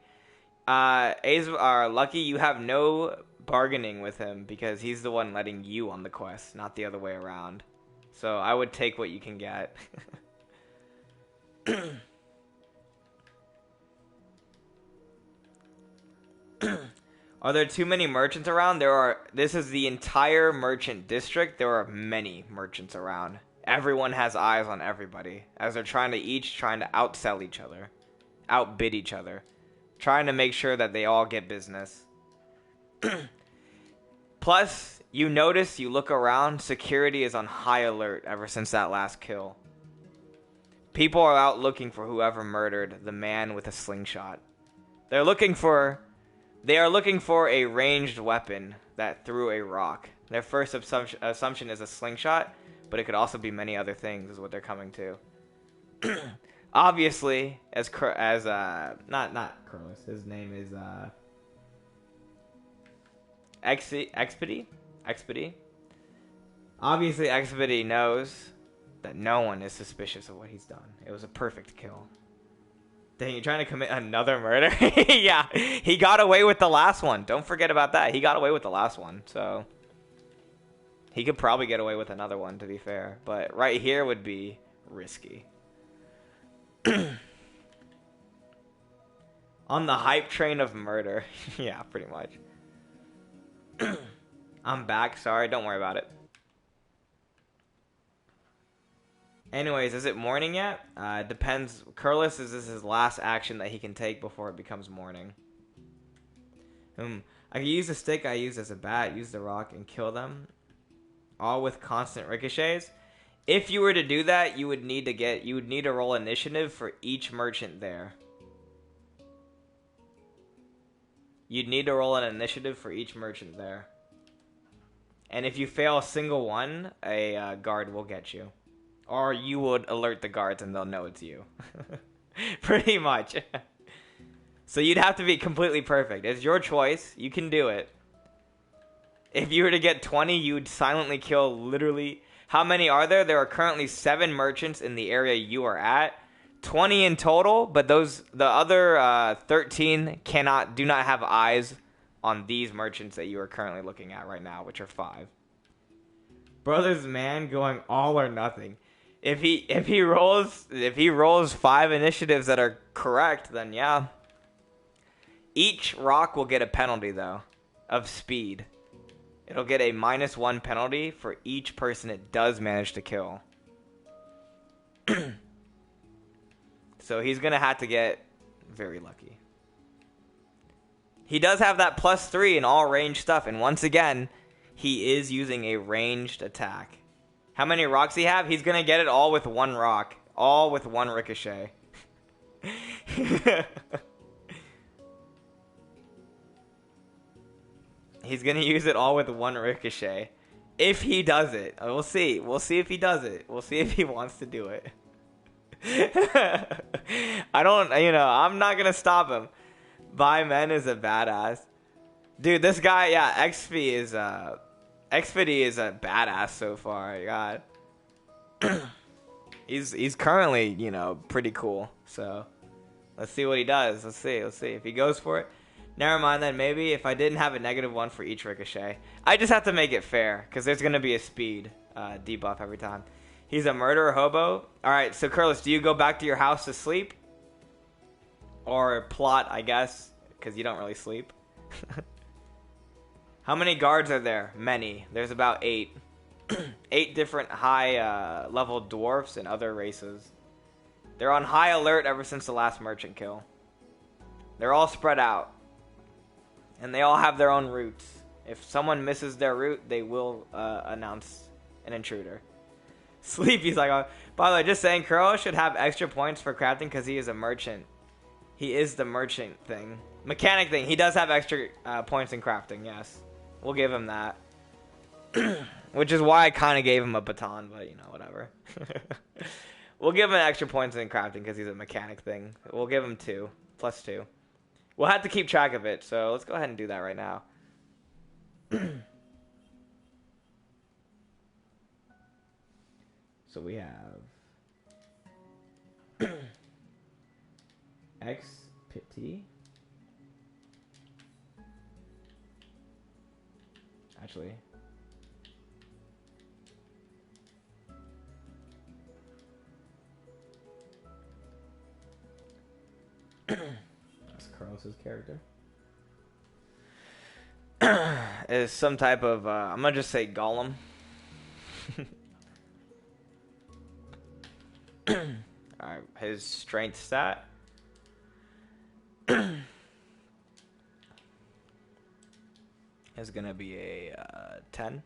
Lucky, you have no bargaining with him because he's the one letting you on the quest, not the other way around. So I would take what you can get. Are there too many merchants around? This is the entire merchant district. There are many merchants around. Everyone has eyes on everybody as they're trying to outsell each other, outbid each other, trying to make sure that they all get business. Plus, you look around, security is on high alert ever since that last kill. People are out looking for whoever murdered the man with a slingshot. They are looking for a ranged weapon that threw a rock. Their first assumption is a slingshot, but it could also be many other things is what they're coming to. Obviously, not Curlis. His name is Expedy. Obviously, Expedy knows that no one is suspicious of what he's done. It was a perfect kill. Dang, you're trying to commit another murder? Yeah, he got away with the last one. Don't forget about that. He got away with the last one, so he could probably get away with another one, to be fair. But right here would be risky. On the hype train of murder. Yeah, pretty much. I'm back. Sorry, don't worry about it. Anyways, is it morning yet? Depends. Curlis is this his last action that he can take before it becomes morning. I can use the stick I used as a bat, use the rock, and kill them. All with constant ricochets. If you were to do that, you would need to roll initiative for each merchant there. You'd need to roll an initiative for each merchant there. And if you fail a single one, a guard will get you. Or you would alert the guards and they'll know it's you. Pretty much. So you'd have to be completely perfect. It's your choice. You can do it. If you were to get 20, you would silently kill literally... How many are there? There are currently 7 merchants in the area you are at. 20 in total, but the other 13 do not have eyes on these merchants that you are currently looking at right now, which are 5. Brothers man going all or nothing. If he rolls 5 initiatives that are correct, then yeah. Each rock will get a penalty though of speed. It'll get a -1 penalty for each person it does manage to kill. So he's gonna have to get very lucky. He does have that +3 in all range stuff, and once again, he is using a ranged attack. How many rocks he have? He's gonna get it all with 1 rock. All with 1 ricochet. He's gonna use it all with 1 ricochet. If he does it. We'll see. We'll see if he does it. We'll see if he wants to do it. I'm not gonna stop him. By Men is a badass. Dude, this guy, yeah, Xfd is a badass so far. God. He's currently, pretty cool. So let's see what he does. Let's see if he goes for it. Never mind then. Maybe if I didn't have a -1 for each ricochet, I just have to make it fair because there's gonna be a speed debuff every time. He's a murderer hobo. All right, so Curlis, do you go back to your house to sleep or plot? I guess because you don't really sleep. How many guards are there? Many. There's about 8. 8 different high level dwarfs and other races. They're on high alert ever since the last merchant kill. They're all spread out. And they all have their own routes. If someone misses their route, they will announce an intruder. Sleepy's like, oh, by the way, just saying, Kuro should have extra points for crafting because he is a merchant. He is the merchant thing. Mechanic thing. He does have extra points in crafting, yes. We'll give him that. Which is why I kind of gave him a baton, but, whatever. We'll give him extra points in crafting because he's a mechanic thing. We'll give him 2. +2. We'll have to keep track of it, so let's go ahead and do that right now. So we have XPT. Actually, that's Carlos's character. Is some type of I'm gonna just say golem. Alright, his strength stat is gonna be a 10.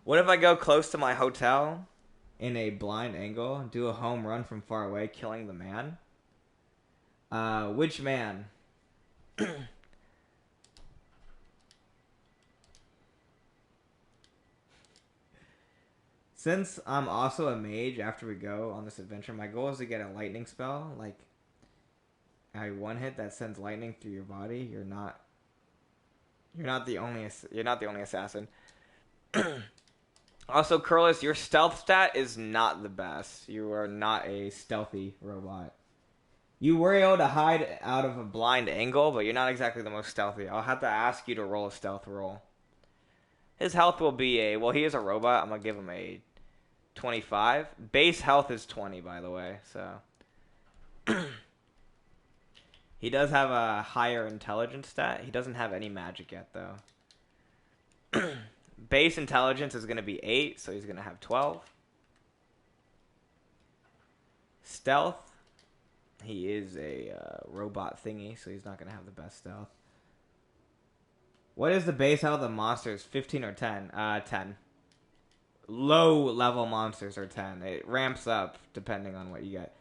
What if I go close to my hotel in a blind angle, do a home run from far away, killing the man. Which man? Since I'm also a mage after we go on this adventure, my goal is to get a lightning spell. Like, a one hit that sends lightning through your body. You're not the only assassin. Also, Curlis, your stealth stat is not the best. You are not a stealthy robot. You were able to hide out of a blind angle, but you're not exactly the most stealthy. I'll have to ask you to roll a stealth roll. His health will be he is a robot. I'm going to give him a 25. Base health is 20, by the way, so. He does have a higher intelligence stat. He doesn't have any magic yet, though. Base intelligence is going to be 8, so he's going to have 12. Stealth. He is a robot thingy, so he's not going to have the best stealth. What is the base health of monsters? 15 or 10? 10. Low level monsters are 10. It ramps up depending on what you get.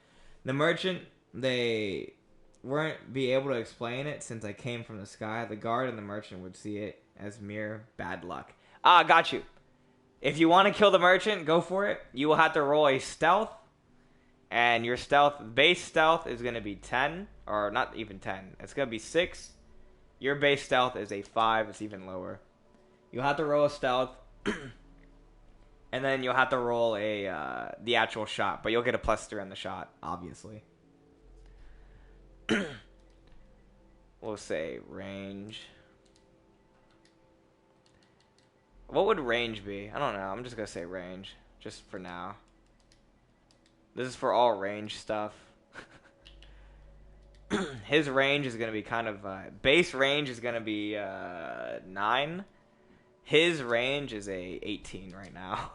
The merchant, they weren't be able to explain it since I came from the sky. The guard and the merchant would see it as mere bad luck. Got you. If you want to kill the merchant, go for it. You will have to roll a stealth. And your base stealth is going to be 10. Or not even 10. It's going to be 6. Your base stealth is a 5. It's even lower. You'll have to roll a stealth. And then you'll have to roll the actual shot. But you'll get a +3 on the shot, obviously. We'll say range. What would range be? I don't know. I'm just going to say range. Just for now. This is for all range stuff. His range is going to be kind of... base range is going to be 9. His range is a 18 right now.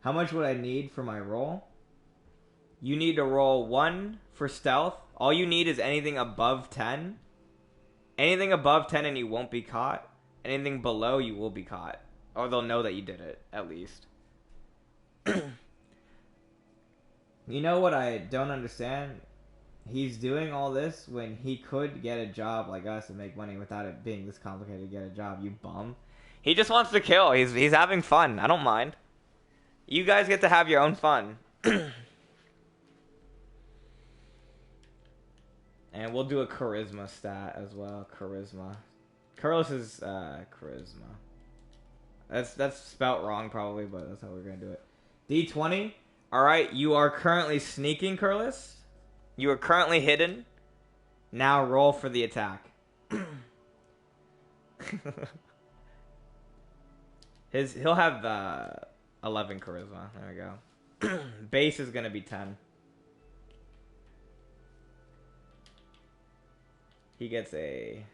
How much would I need for my roll? You need to roll 1 for stealth. All you need is anything above 10. Anything above 10 and you won't be caught. Anything below, you will be caught. Or they'll know that you did it, at least. You know what I don't understand? He's doing all this when he could get a job like us and make money without it being this complicated to get a job, you bum. He just wants to kill. He's having fun. I don't mind. You guys get to have your own fun. And we'll do a charisma stat as well. Charisma. Curlis is charisma. That's spelt wrong probably, but that's how we're going to do it. D20. Alright, you are currently sneaking, Curlis. You are currently hidden. Now roll for the attack. He'll have 11 charisma. There we go. Base is going to be 10. He gets a...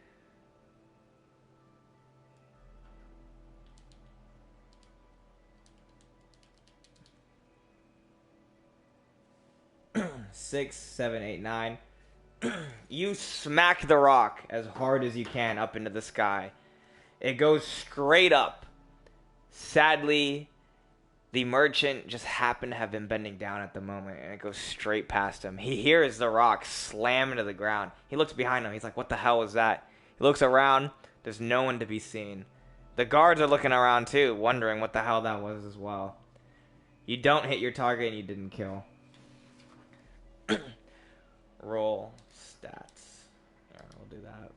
Six, 7, 8, 9. You smack the rock as hard as you can up into the sky. It goes straight up. Sadly, the merchant just happened to have been bending down at the moment, and it goes straight past him. He hears the rock slam into the ground. He looks behind him. He's like, what the hell was that? He looks around. There's no one to be seen. The guards are looking around too, wondering what the hell that was as well. You don't hit your target and you didn't kill. Roll stats. Alright, we'll do that.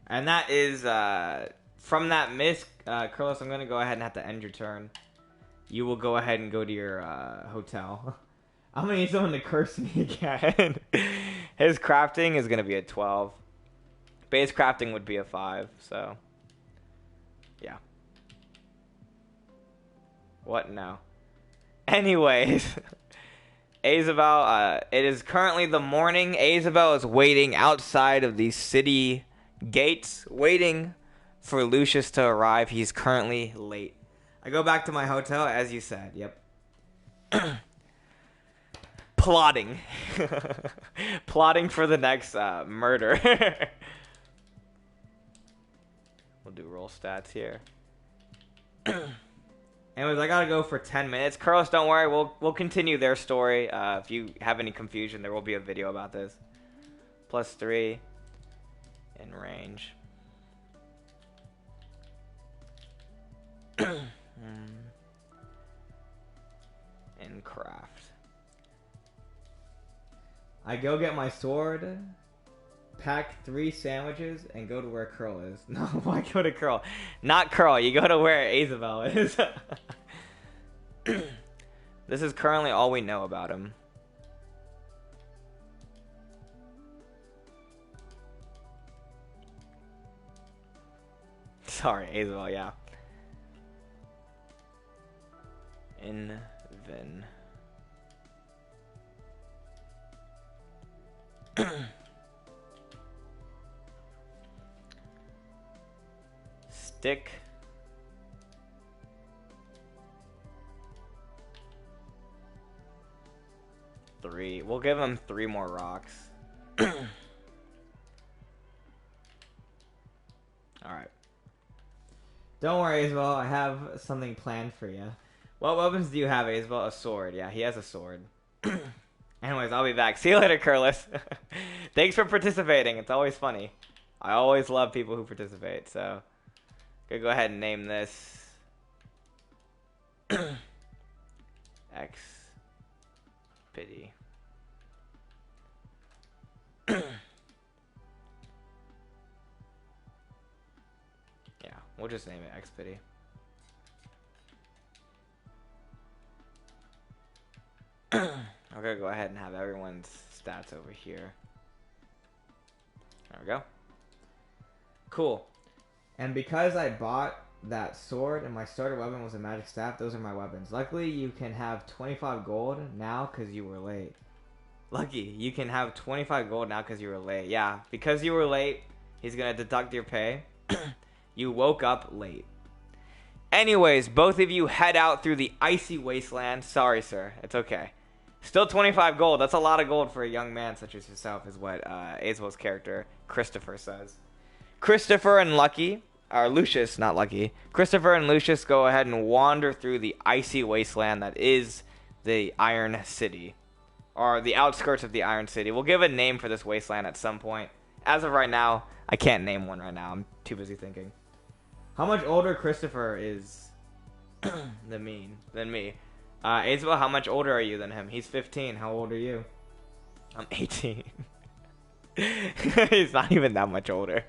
And that is from that miss, Curlis, I'm gonna go ahead and have to end your turn. You will go ahead and go to your hotel. I'm gonna need someone to curse me again. His crafting is gonna be a 12. Base crafting would be a 5, so yeah. What now? Anyways, Azabel, it is currently the morning. Azabel is waiting outside of the city gates, waiting for Lucius to arrive. He's currently late. I go back to my hotel, as you said. Yep. Plotting. Plotting for the next murder. We'll do roll stats here. Anyways, I gotta go for 10 minutes. Carlos, don't worry. We'll continue their story. If you have any confusion, there will be a video about this. +3 in range. In craft. I go get my sword, pack 3 sandwiches, and go to where Curl is. No, why go to Curl? Not Curl, you go to where Isabel is. This is currently all we know about him. Sorry, Isabel, yeah. Vin. Stick. Three. We'll give him 3 more rocks. Alright. Don't worry, Isabel. I have something planned for you. What weapons do you have, Isabel? A sword. Yeah, he has a sword. Anyways, I'll be back. See you later, Curlis. Thanks for participating. It's always funny. I always love people who participate. So, gonna go ahead and name this X Pity. Yeah, we'll just name it X Pity. I'm gonna go ahead and have everyone's stats over here. There we go. Cool. And because I bought that sword and my starter weapon was a magic staff, those are my weapons. Luckily, you can have 25 gold now because you were late. Lucky, you can have 25 gold now because you were late. Yeah, because you were late, he's gonna deduct your pay. You woke up late. Anyways, both of you head out through the icy wasteland. Sorry, sir. It's okay. Still 25 gold. That's a lot of gold for a young man such as yourself, is what Azel's character, Christopher, says. Christopher and Lucky, or Lucius, not Lucky. Christopher and Lucius go ahead and wander through the icy wasteland that is the Iron City. Or the outskirts of the Iron City. We'll give a name for this wasteland at some point. As of right now, I can't name one right now. I'm too busy thinking. How much older Christopher is than me? Isabel, how much older are you than him? He's 15. How old are you? I'm 18. He's not even that much older.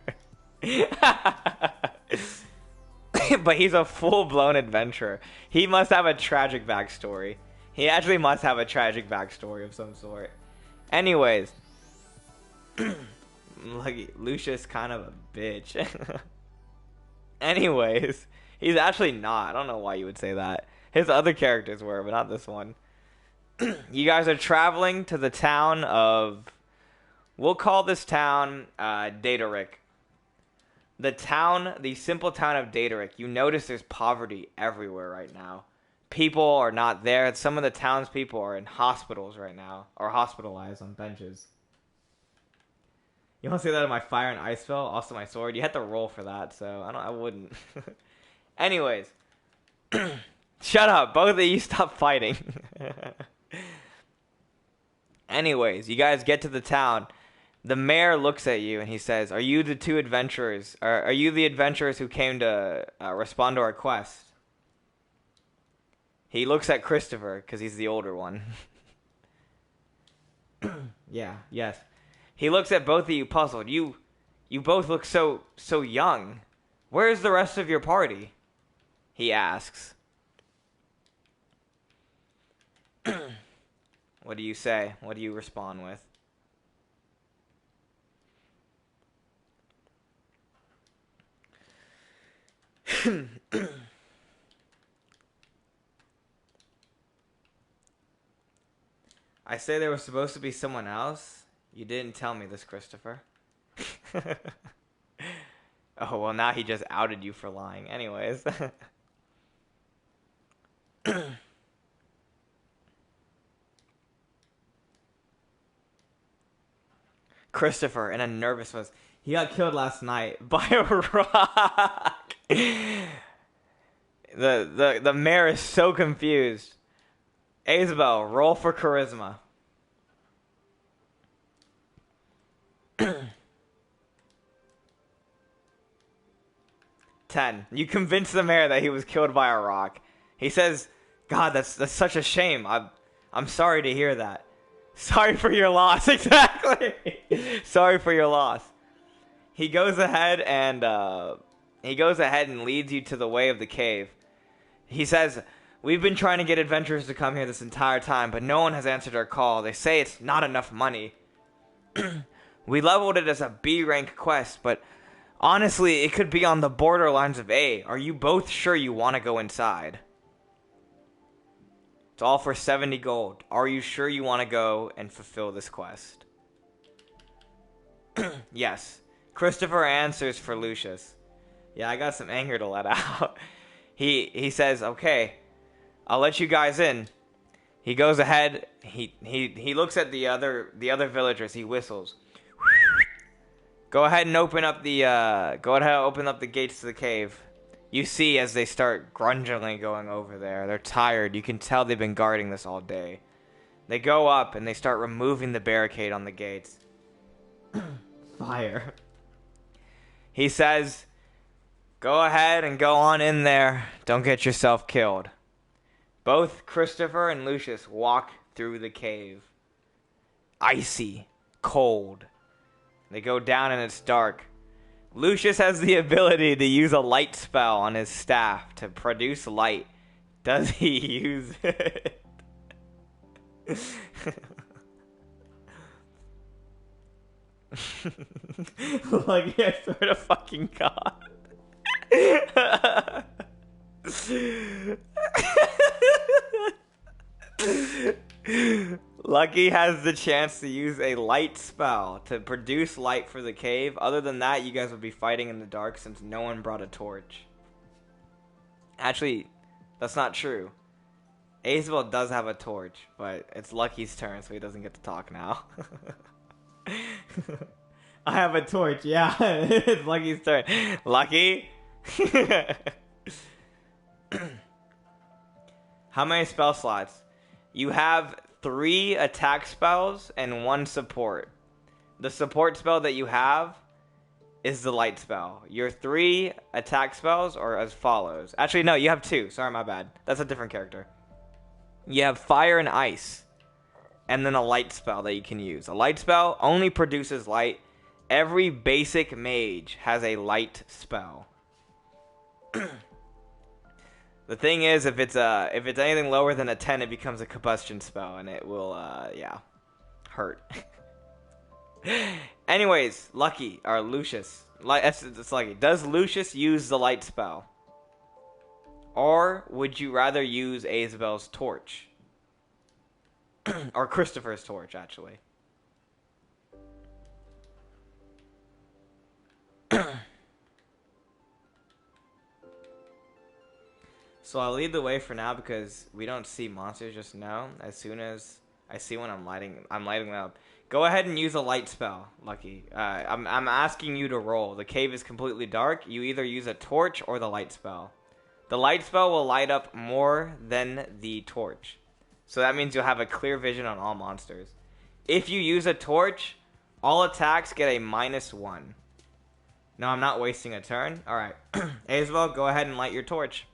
But he's a full-blown adventurer. He must have a tragic backstory. He actually must have a tragic backstory of some sort. Anyways. Lucius kind of a bitch. Anyways. He's actually not. I don't know why you would say that. His other characters were, but not this one. You guys are traveling to the town of... We'll call this town Dataric. The simple town of Dataric. You notice there's poverty everywhere right now. People are not there. Some of the townspeople are in hospitals right now. Or hospitalized on benches. You want to say that in my fire and ice spell? Also my sword? You had to roll for that, so I wouldn't. Anyways. Shut up. Both of you stop fighting. Anyways, you guys get to the town. The mayor looks at you and he says, "Are you the 2 adventurers? Are you the adventurers who came to respond to our quest?" He looks at Christopher because he's the older one. Yeah, yes. He looks at both of you puzzled. You both look so young. Where's the rest of your party? He asks. What do you say? What do you respond with? I say there was supposed to be someone else. You didn't tell me this, Christopher. Oh, well, now he just outed you for lying. Anyways. Christopher in a nervous voice. He got killed last night by a rock. The mayor is so confused. Isabel, roll for charisma. 10. You convince the mayor that he was killed by a rock. He says, God, that's such a shame. I'm sorry to hear that. Sorry for your loss. Exactly. Sorry for your loss. He goes ahead and leads you to the way of the cave. He says, we've been trying to get adventurers to come here this entire time, but no one has answered our call. They say it's not enough money. We leveled it as a B rank quest, but honestly, it could be on the borderlines of A. Are you both sure you want to go inside? It's all for 70 gold. Are you sure you want to go and fulfill this quest? Yes. Christopher answers for Lucius. Yeah, I got some anger to let out. He says, okay, I'll let you guys in. He goes ahead. He looks at the other villagers. He whistles. Go ahead and open up the gates to the cave. You see as they start grungily going over there. They're tired. You can tell they've been guarding this all day. They go up and they start removing the barricade on the gates. Fire. He says, go ahead and go on in there. Don't get yourself killed. Both Christopher and Lucius walk through the cave. Icy, cold. They go down and it's dark. Lucius has the ability to use a light spell on his staff to produce light. Does he use it? Like, I swear to fucking God. Lucky has the chance to use a light spell to produce light for the cave. Other than that, you guys would be fighting in the dark since no one brought a torch. Actually, that's not true. Isabel does have a torch, but it's Lucky's turn, so he doesn't get to talk now. I have a torch, yeah. It's Lucky's turn. Lucky? How many spell slots? You have 3 attack spells and 1 support. The support spell that you have is the light spell. Your 3 attack spells are as follows. Actually, no, you have 2. Sorry, my bad. That's a different character. You have fire and ice, and then a light spell that you can use. A light spell only produces light. Every basic mage has a light spell. The thing is, if it's anything lower than a 10, it becomes a combustion spell, and it will, hurt. Anyways, Lucky, or Lucius. It's Lucky. Does Lucius use the light spell? Or would you rather use Isabel's torch? Or Christopher's torch, actually. So I'll lead the way for now because we don't see monsters just now. As soon as I see one, I'm lighting them up. Go ahead and use a light spell, Lucky. I'm asking you to roll. The cave is completely dark. You either use a torch or the light spell. The light spell will light up more than the torch. So that means you'll have a clear vision on all monsters. If you use a torch, all attacks get a -1. No, I'm not wasting a turn. Alright. Isabel, go ahead and light your torch.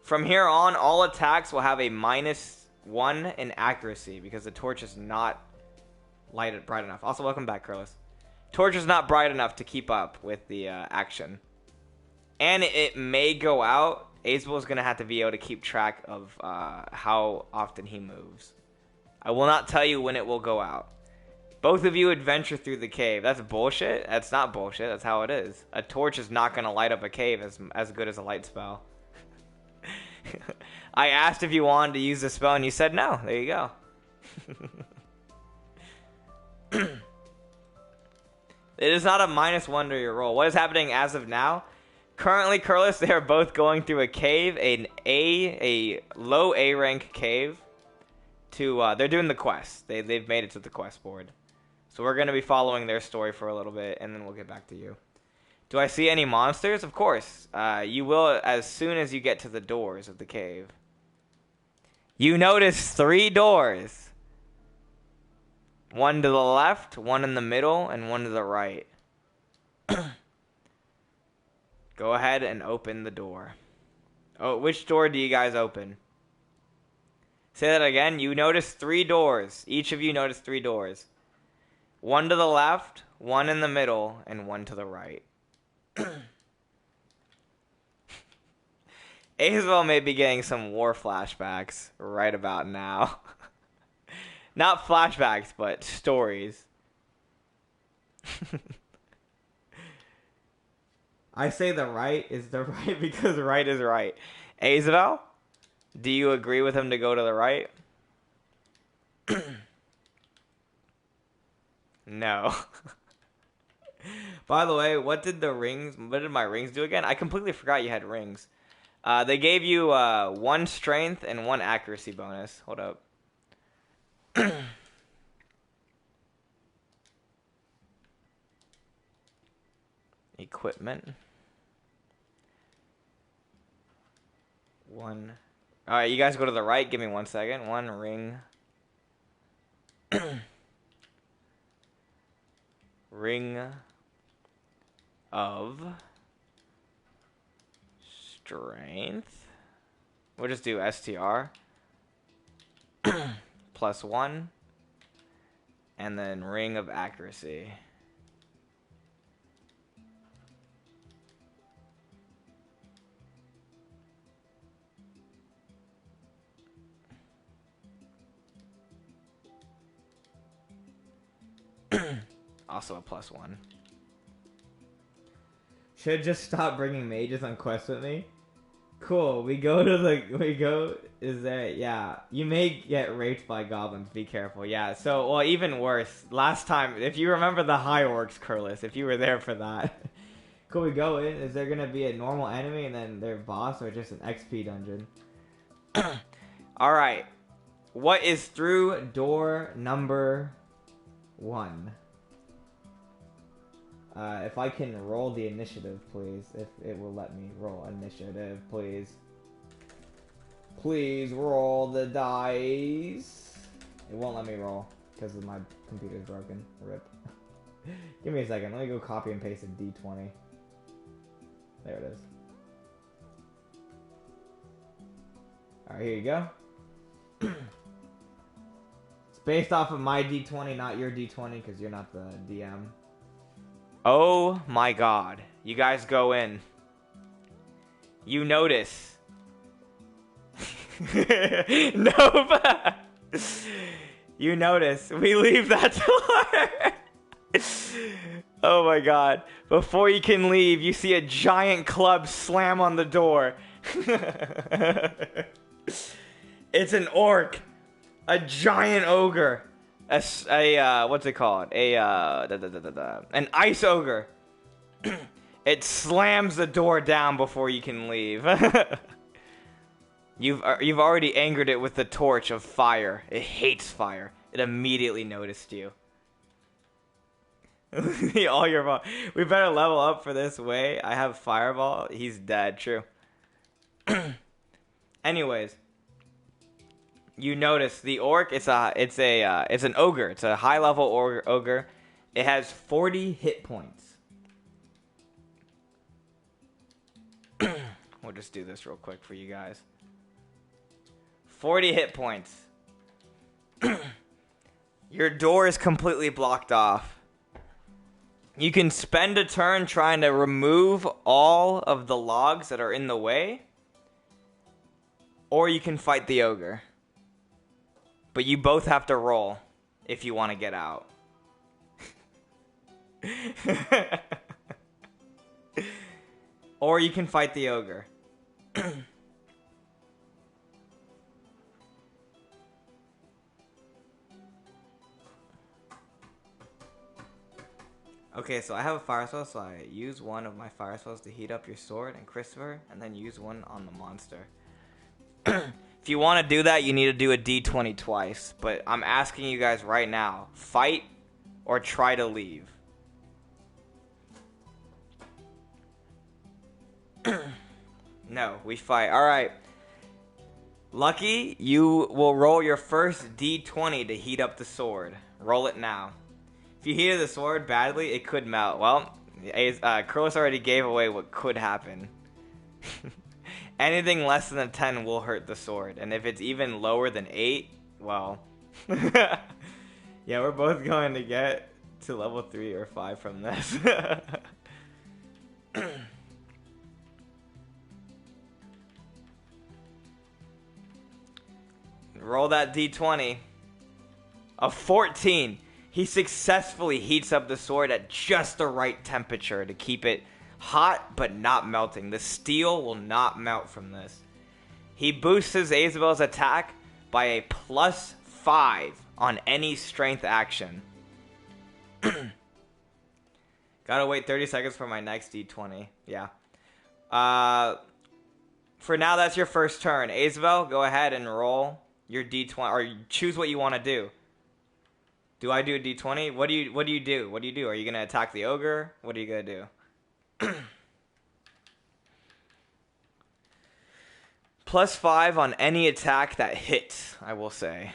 From here on, all attacks will have a -1 in accuracy because the torch is not bright enough. Also, welcome back, Curlis. Torch is not bright enough to keep up with the action. And it may go out. Isabel is going to have to be able to keep track of how often he moves. I will not tell you when it will go out. Both of you adventure through the cave. That's bullshit. That's not bullshit. That's how it is. A torch is not going to light up a cave as good as a light spell. I asked if you wanted to use the spell and you said no. There you go. It is not a -1 to your roll. What is happening as of now? Currently, Curlis, they are both going through a cave, a low A rank cave. They're doing the quest. They've made it to the quest board. So we're going to be following their story for a little bit, and then we'll get back to you. Do I see any monsters? Of course. You will as soon as you get to the doors of the cave. You notice 3 doors. One to the left, one in the middle, and one to the right. Go ahead and open the door. Oh, which door do you guys open? Say that again. You notice 3 doors. Each of you notice 3 doors. One to the left, one in the middle, and one to the right. Isabel may be getting some war flashbacks right about now. Not flashbacks, but stories. I say the right is the right because right is right. Isabel, do you agree with him to go to the right? No. By the way, what did my rings do again? I completely forgot you had rings. They gave you 1 strength and 1 accuracy bonus. Hold up. Equipment. 1. Alright, you guys go to the right. Give me 1 second. 1 ring. Ring of strength. We'll just do STR. Plus 1. And then ring of accuracy. Also a plus 1. Should just stop bringing mages on quests with me. Cool. Is there? Yeah. You may get raped by goblins. Be careful. Yeah. So, well, even worse. Last time, if you remember the high orcs, Curlis, if you were there for that. Cool. We go in. Is there gonna be a normal enemy and then their boss, or just an XP dungeon? All right. What is through door number 1? If I can roll the initiative, please. If it will let me roll initiative, please. Please roll the dice. It won't let me roll because my computer's broken. Rip. Give me a second. Let me go copy and paste a D20. There it is. Alright, here you go. It's based off of my D20, not your D20, because you're not the DM. Oh my god. You guys go in. You notice. Nope. You notice. We leave that door. Oh my god. Before you can leave, you see a giant club slam on the door. It's an orc. A giant ogre. What's it called? An ice ogre. It slams the door down before you can leave. You've already angered it with the torch of fire. It hates fire. It immediately noticed you. All your we better level up for this way. I have fireball. He's dead. True. Anyways. You notice the orc. It's an ogre. It's a high level ogre. It has 40 hit points. We'll just do this real quick for you guys. 40 hit points. Your door is completely blocked off. You can spend a turn trying to remove all of the logs that are in the way, or you can fight the ogre. But you both have to roll if you want to get out. Or you can fight the ogre. Okay, so I have a fire spell, so I use one of my fire spells to heat up your sword and Christopher, and then use one on the monster. If you want to do that, you need to do a D20 twice. But I'm asking you guys right now, fight or try to leave. No, we fight. Alright. Lucky, you will roll your first d20 to heat up the sword. Roll it now. If you heated the sword badly, it could melt. Well, Curlis already gave away what could happen. Anything less than a 10 will hurt the sword. And if it's even lower than 8, well... yeah, we're both going to get to level 3 or 5 from this. Roll that d20. A 14. He successfully heats up the sword at just the right temperature to keep it hot but not melting. The steel will not melt from this. He boosts his Isabel's attack by a +5 on any strength action. Gotta wait 30 seconds for my next d20. Yeah. For now, that's your first turn. Isabel, go ahead and roll your d20, or choose what you want to do. Do I do a d20? What do you do? What do you do? Are you gonna attack the ogre? What are you gonna do? +5 on any attack that hits, I will say,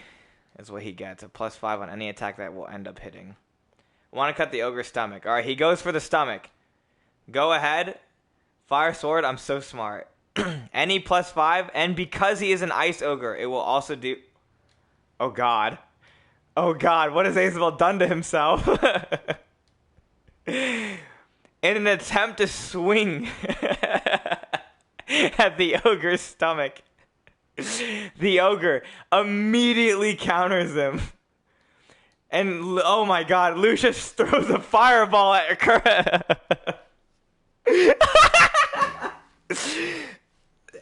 is what he gets. A +5 on any attack that will end up hitting. Want to cut the ogre's stomach. All right, he goes for the stomach. Go ahead. Fire sword. I'm so smart. Any +5, and because he is an ice ogre, it will also do... Oh, God. Oh, God. What has Isabel done to himself? In an attempt to swing at the ogre's stomach, the ogre immediately counters him. And, oh my God, Lucius throws a fireball at her.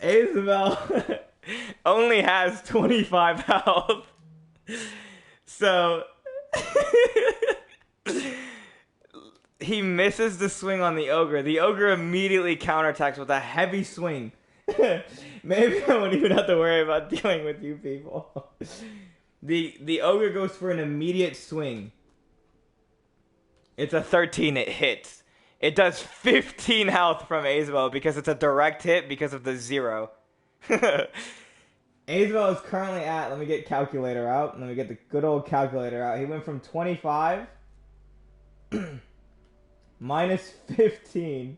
Isabel only has 25 health. So, he misses the swing on the ogre. The ogre immediately counterattacks with a heavy swing. Maybe I won't even have to worry about dealing with you people. The ogre goes for an immediate swing. It's a 13. It hits. It does 15 health from Isabel because it's a direct hit because of the 0. Isabel is currently at, let me get calculator out. Let me get the good old calculator out. He went from 25 minus 15.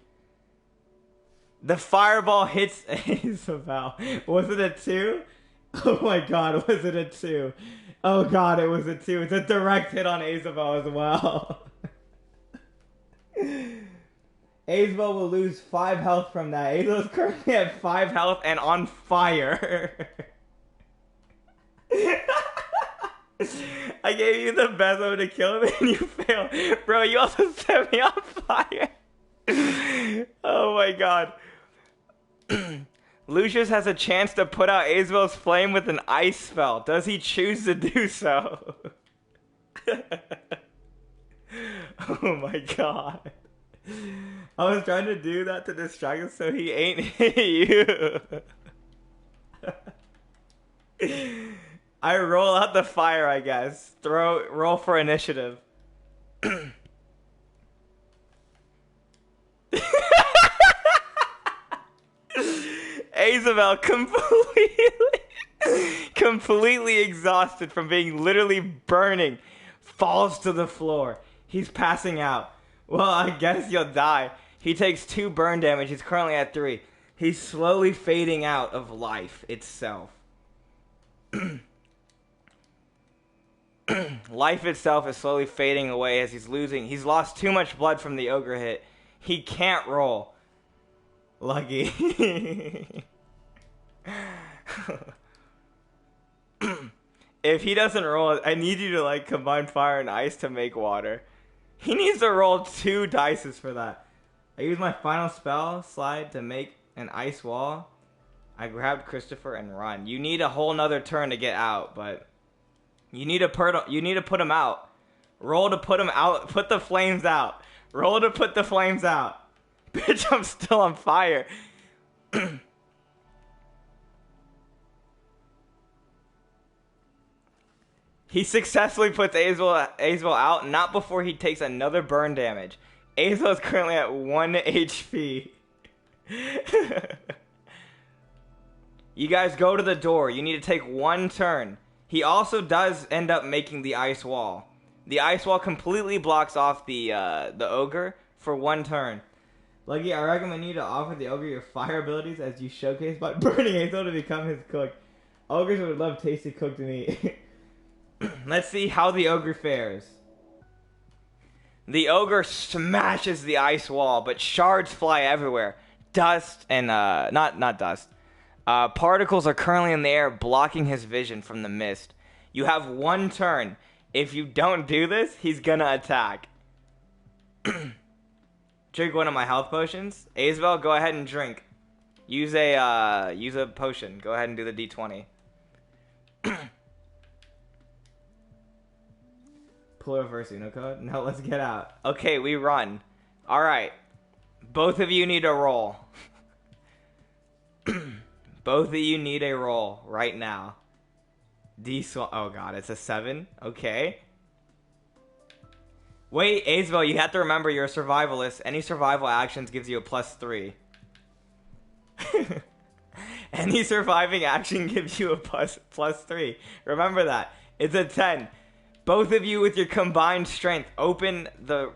The fireball hits Isabel. Was it a 2? Oh my God, was it a 2? Oh God, it was a 2. It's a direct hit on Isabel as well. Isabel will lose 5 health from that. Isabel is currently at 5 health and on fire. I gave you the best way to kill him and you failed. Bro, you also set me on fire. Oh my God. Lucius has a chance to put out Isabel's flame with an ice spell. Does he choose to do so? Oh my God. I was trying to do that to distract him so he ain't hit you. I roll out the fire, I guess. Roll for initiative. Isabel completely exhausted from being literally burning, falls to the floor. He's passing out. Well, I guess you'll die. He takes 2 burn damage. He's currently at 3. He's slowly fading out of life itself. Life itself is slowly fading away as he's losing. He's lost too much blood from the ogre hit. He can't roll. Lucky. If he doesn't roll, I need you to like combine fire and ice to make water. He needs to roll 2 dices for that. I use my final spell slide to make an ice wall. I grabbed Christopher and run. You need a whole nother turn to get out, but you need to put him out. Roll to put him out. Put the flames out. Roll to put the flames out. Bitch, I'm still on fire. He successfully puts Azel out, not before he takes another burn damage. Azel is currently at 1 HP. You guys go to the door. You need to take one turn. He also does end up making the ice wall. The ice wall completely blocks off the ogre for one turn. Lucky, I recommend you to offer the ogre your fire abilities as you showcase by burning Azel to become his cook. Ogres would love tasty cooked meat. Let's see how the ogre fares. The ogre smashes the ice wall, but shards fly everywhere. Dust and, not dust. Particles are currently in the air, blocking his vision from the mist. You have one turn. If you don't do this, he's gonna attack. Drink one of my health potions. Azel, go ahead and drink. Use a potion. Go ahead and do the D20. Pull reverse Uno code? No, let's get out. Okay, we run. Alright. Both of you need a roll. Both of you need a roll right now. Oh god, it's a 7? Okay. Wait, Azel, you have to remember you're a survivalist. Any survival actions gives you a +3. Any surviving action gives you a +3. Remember that. It's a 10. Both of you with your combined strength open the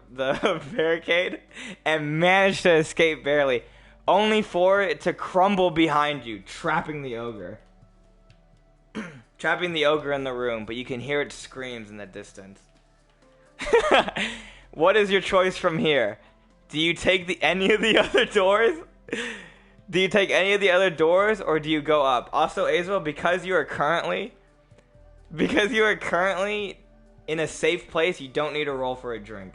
barricade and manage to escape barely. Only for it to crumble behind you, trapping the ogre. Trapping the ogre in the room, but you can hear its screams in the distance. What is your choice from here? Do you take any of the other doors? Do you take any of the other doors, or do you go up? Also, Azel, because you are currently in a safe place, you don't need to roll for a drink.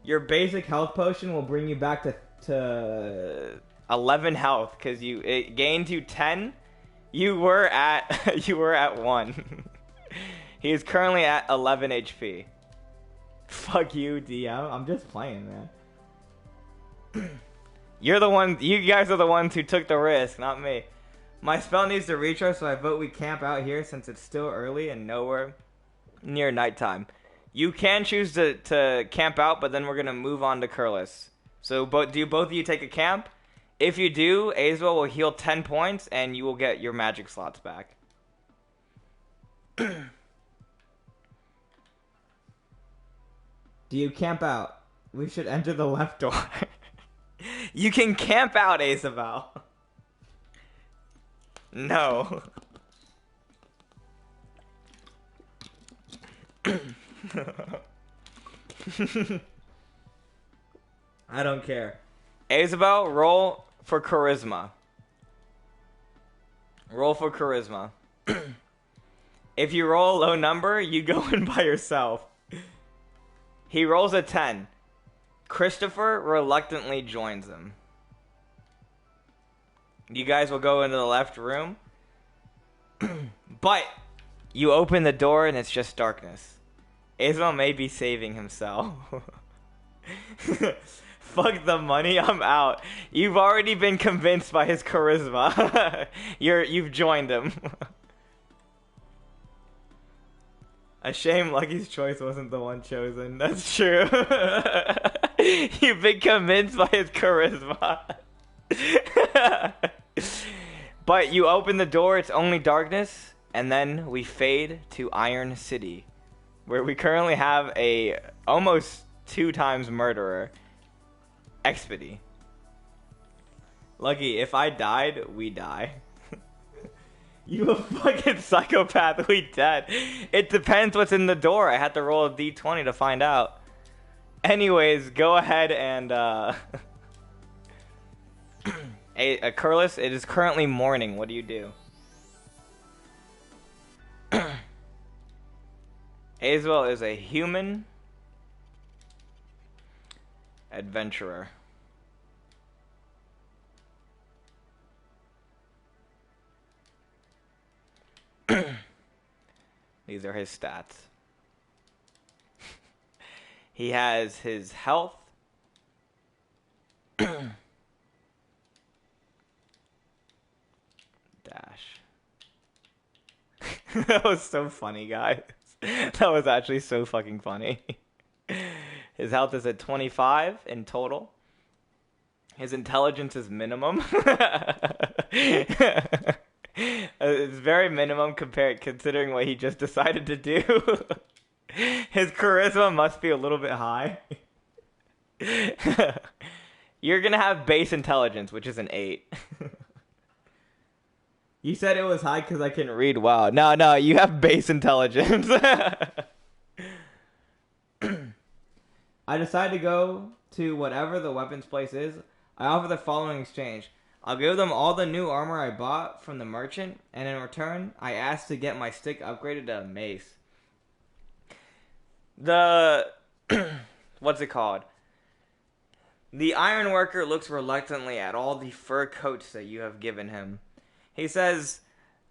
Your basic health potion will bring you back to 11 health because it gained you 10. You were at 1. He is currently at 11 HP. Fuck you, DM. I'm just playing, man. You're the one. You guys are the ones who took the risk, not me. My spell needs to recharge, so I vote we camp out here since it's still early and nowhere near nighttime. You can choose to camp out, but then we're going to move on to Curlis. So do both of you take a camp? If you do, Azel will heal 10 points, and you will get your magic slots back. Do you camp out? We should enter the left door. You can camp out, Azel. No. I don't care. Azel, roll for charisma. Roll for charisma. If you roll a low number, you go in by yourself. He rolls a 10. Christopher reluctantly joins him. You guys will go into the left room. But you open the door and it's just darkness. Azel may be saving himself. Fuck the money, I'm out. You've already been convinced by his charisma. You've joined him. A shame Lucky's choice wasn't the one chosen. That's true. You've been convinced by his charisma. But you open the door, it's only darkness, and then we fade to Iron City, where we currently have a almost 2 times murderer, Expedy. Lucky, if I died, we die. You a fucking psychopath, we dead. It depends what's in the door. I had to roll a d20 to find out. Anyways, go ahead and Curlis, it is currently morning. What do you do? Azel is a human adventurer. These are his stats. He has his health. Dash. That was so funny, guys. That was actually so fucking funny. His health is at 25 in total. His intelligence is minimum. It's very minimum considering what he just decided to do. His charisma must be a little bit high. You're gonna have base intelligence, which is an 8. You said it was high because I can read well. No, you have base intelligence. I decide to go to whatever the weapons place is. I offer the following exchange. I'll give them all the new armor I bought from the merchant, and in return, I ask to get my stick upgraded to a mace. What's it called? The ironworker looks reluctantly at all the fur coats that you have given him. He says,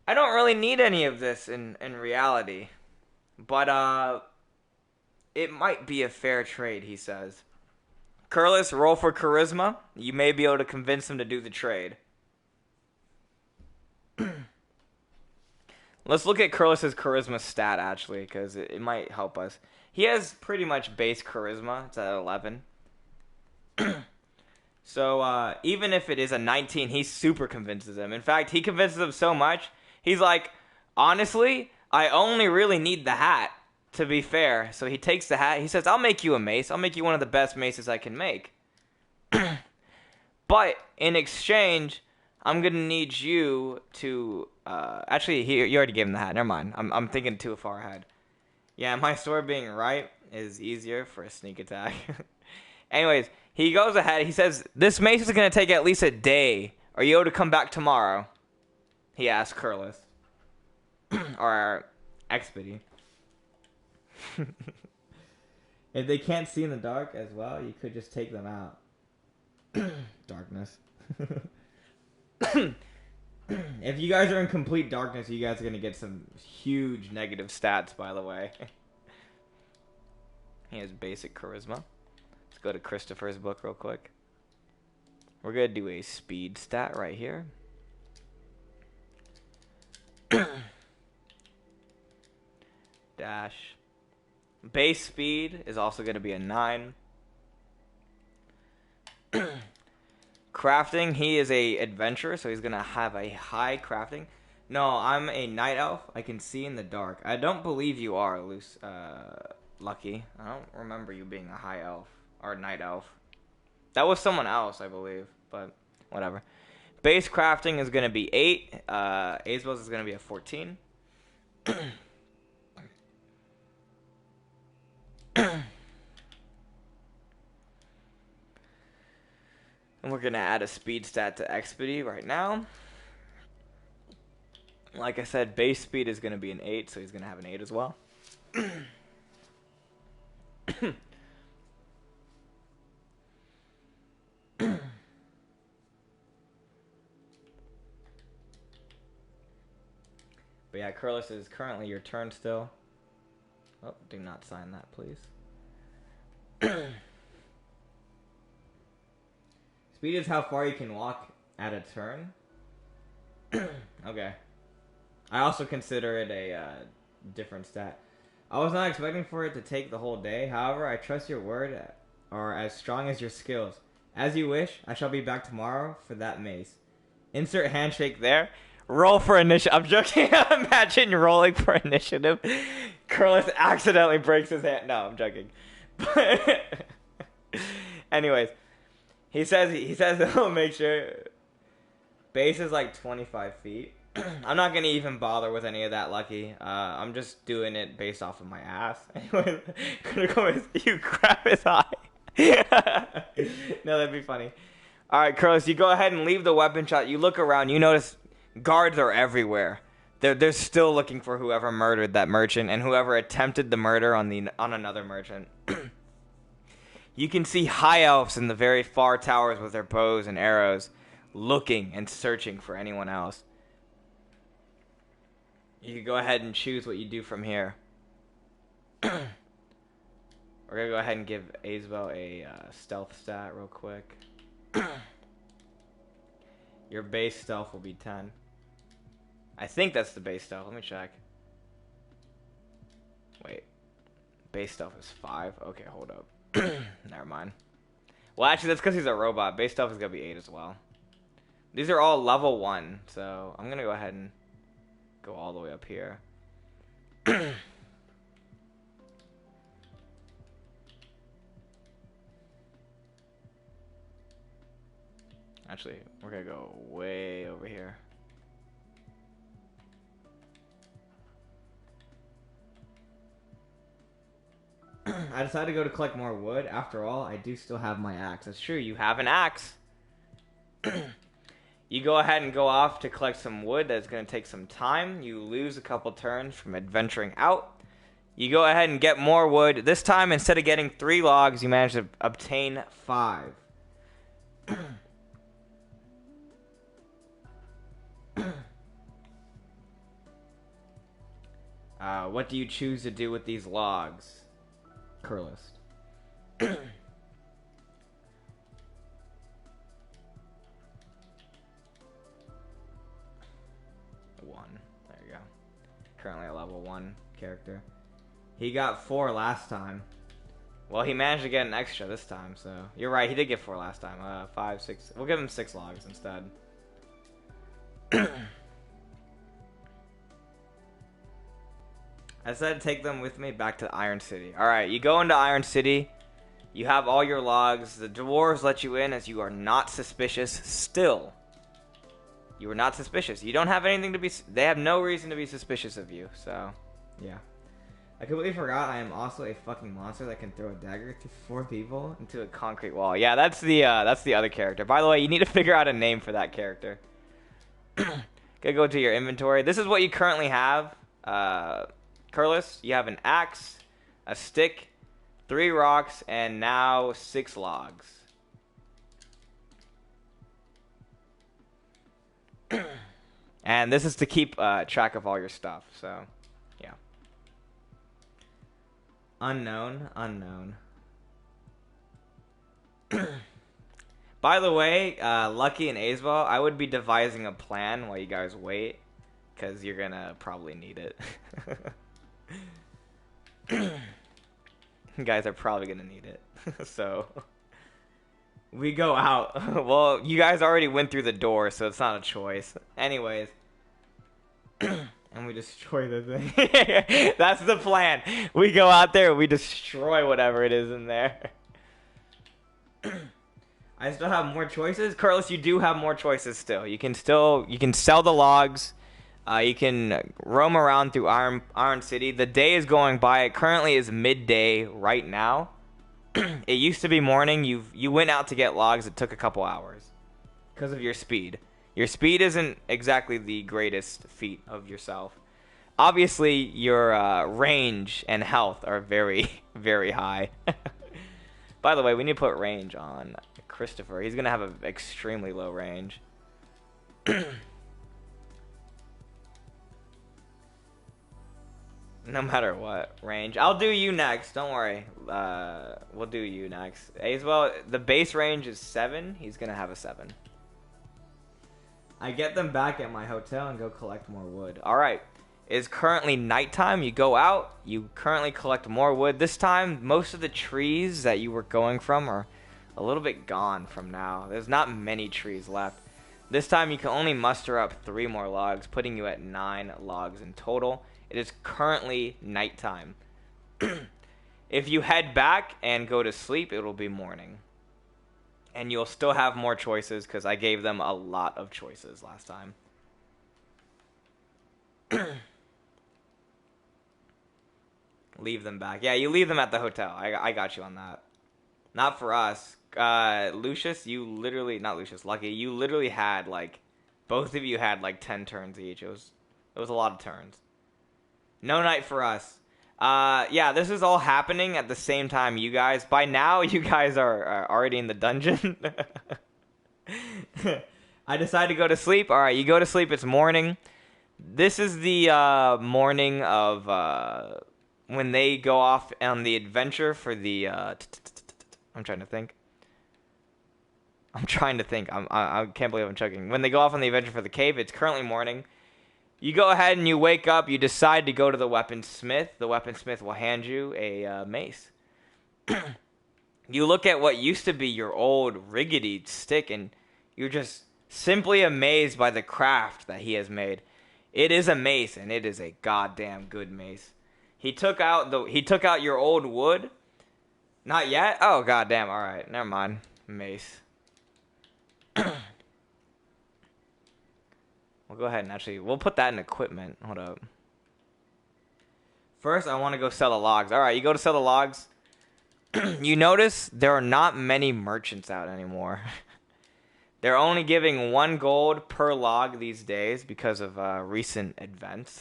I don't really need any of this in reality. But, it might be a fair trade, he says. Curlis, roll for charisma. You may be able to convince him to do the trade. Let's look at Curlis's charisma stat, actually, because it might help us. He has pretty much base charisma. It's at 11. So, even if it is a 19, he super convinces him. In fact, he convinces him so much, he's like, honestly, I only really need the hat, to be fair. So he takes the hat. He says, I'll make you a mace. I'll make you one of the best maces I can make. But in exchange, I'm going to need you to... actually, you already gave him the hat. Never mind. I'm thinking too far ahead. Yeah, my sword being right is easier for a sneak attack. Anyways, he goes ahead. He says, this mace is going to take at least a day. Are you able to come back tomorrow? He asks Curlis. Or Expedy. If they can't see in the dark as well, you could just take them out. Darkness. If you guys are in complete darkness, you guys are going to get some huge negative stats, by the way. He has basic charisma. Let's go to Christopher's book real quick. We're going to do a speed stat right here. Dash. Base speed is also going to be a 9. Crafting, he is a adventurer, so he's going to have a high crafting. No, I'm a night elf. I can see in the dark. I don't believe you are, Lucky. I don't remember you being a high elf or night elf. That was someone else, I believe, but whatever. Base crafting is going to be 8. Azebel's is going to be a 14. And we're going to add a speed stat to Expedy right now. Like I said, base speed is going to be an 8, so he's going to have an 8 as well. But yeah, Curlis is currently your turn still. Oh, do not sign that, please. Speed is how far you can walk at a turn. Okay. I also consider it a different stat. I was not expecting for it to take the whole day. However, I trust your word are as strong as your skills. As you wish, I shall be back tomorrow for that mace. Insert handshake there. Roll for initiative. I'm joking. Imagine rolling for initiative. Curlis accidentally breaks his hand. No, I'm joking. But anyways, he says he'll make sure. Base is like 25 feet. I'm not gonna even bother with any of that, Lucky. I'm just doing it based off of my ass. Anyway, gonna go with you. Grab his eye. No, that'd be funny. All right, Curlis, you go ahead and leave the weapon shot. You look around. You notice guards are everywhere. They're still looking for whoever murdered that merchant and whoever attempted the murder on another merchant. You can see high elves in the very far towers with their bows and arrows, looking and searching for anyone else. You can go ahead and choose what you do from here. We're going to go ahead and give Azebel a stealth stat real quick. Your base stealth will be 10. I think that's the base stealth. Let me check. Base stealth is 5. Okay, hold up. Never mind. Well, actually, that's because he's a robot. Base stealth is going to be 8 as well. These are all level 1, so I'm going to go ahead and go all the way up here. Actually, we're going to go way over here. I decided to go to collect more wood. After all, I do still have my axe. That's true, you have an axe. You go ahead and go off to collect some wood. That's going to take some time. You lose a couple turns from adventuring out. You go ahead and get more wood. This time, instead of getting 3 logs, you manage to obtain 5. What do you choose to do with these logs? Curlist. 1. There you go. Currently a level 1 character. He got 4 last time. Well, he managed to get an extra this time, so... You're right, he did get 4 last time. 5, 6... We'll give him 6 logs instead. I said take them with me back to Iron City. Alright, you go into Iron City. You have all your logs. The dwarves let you in as you are not suspicious still. You are not suspicious. You don't have anything to be... They have no reason to be suspicious of you, so... Yeah. I completely forgot I am also a fucking monster that can throw a dagger through 4 people into a concrete wall. Yeah, that's the other character. By the way, you need to figure out a name for that character. Gotta go to your inventory. This is what you currently have. Curlis, you have an axe, a stick, 3 rocks, and now 6 logs. And this is to keep track of all your stuff, so, yeah. Unknown. By the way, Lucky and Azeball, I would be devising a plan while you guys wait, because you're gonna probably need it. You guys are probably gonna need it. So we go out. Well, you guys already went through the door, so it's not a choice. Anyways. And we destroy the thing. That's the plan. We go out there, we destroy whatever it is in there. I still have more choices. Carlos, you do have more choices still. You can sell the logs. You can roam around through Iron City. The day is going by. It currently is midday right now. It used to be morning. You went out to get logs. It took a couple hours because of your speed. Your speed isn't exactly the greatest feat of yourself. Obviously, your range and health are very, very high. By the way, we need to put range on Christopher. He's going to have an extremely low range. No matter what range. I'll do you next. Don't worry. We'll do you next. Azewell, the base range is 7. He's going to have a 7. I get them back at my hotel and go collect more wood. Alright. It's currently nighttime. You go out. You currently collect more wood. This time, most of the trees that you were going from are a little bit gone from now. There's not many trees left. This time, you can only muster up 3 more logs, putting you at 9 logs in total. It is currently nighttime. If you head back and go to sleep, it will be morning. And you'll still have more choices because I gave them a lot of choices last time. Leave them back. Yeah, you leave them at the hotel. I got you on that. Not for us. Lucius, you literally... Not Lucius, Lucky. You literally had, like... Both of you had, like, 10 turns each. It was a lot of turns. No night for us. Yeah, this is all happening at the same time, you guys. By now, you guys are already in the dungeon. I decided to go to sleep. Alright, you go to sleep. It's morning. This is the morning of when they go off on the adventure for the... I'm trying to think. I can't believe I'm choking. When they go off on the adventure for the cave, it's currently morning. You go ahead and you wake up. You decide to go to the weaponsmith. The weaponsmith will hand you a mace. You look at what used to be your old rickety stick, and you're just simply amazed by the craft that he has made. It is a mace, and it is a goddamn good mace. He took out your old wood. Not yet? Oh, goddamn. All right. Never mind. Mace. We'll go ahead and we'll put that in equipment. Hold up. First, I want to go sell the logs. All right, you go to sell the logs. You notice there are not many merchants out anymore. They're only giving 1 gold per log these days because of recent events.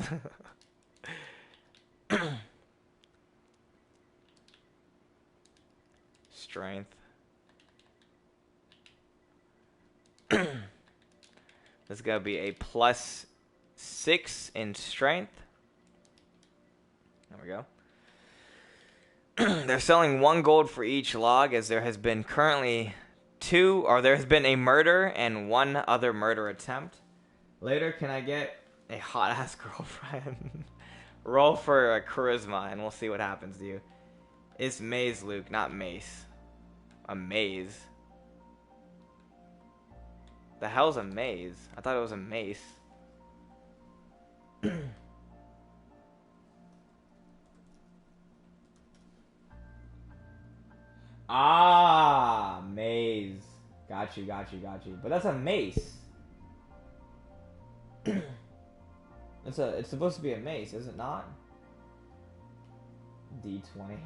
Strength. This is going to be a +6 in strength. There we go. They're selling 1 gold for each log, as there has been a murder and 1 other murder attempt. Later, can I get a hot-ass girlfriend? Roll for charisma, and we'll see what happens to you. It's maze, Luke, not mace. A maze. The hell's a maze? I thought it was a mace. Ah, maze. Got you. But that's a mace. It's supposed to be a mace, is it not? D20.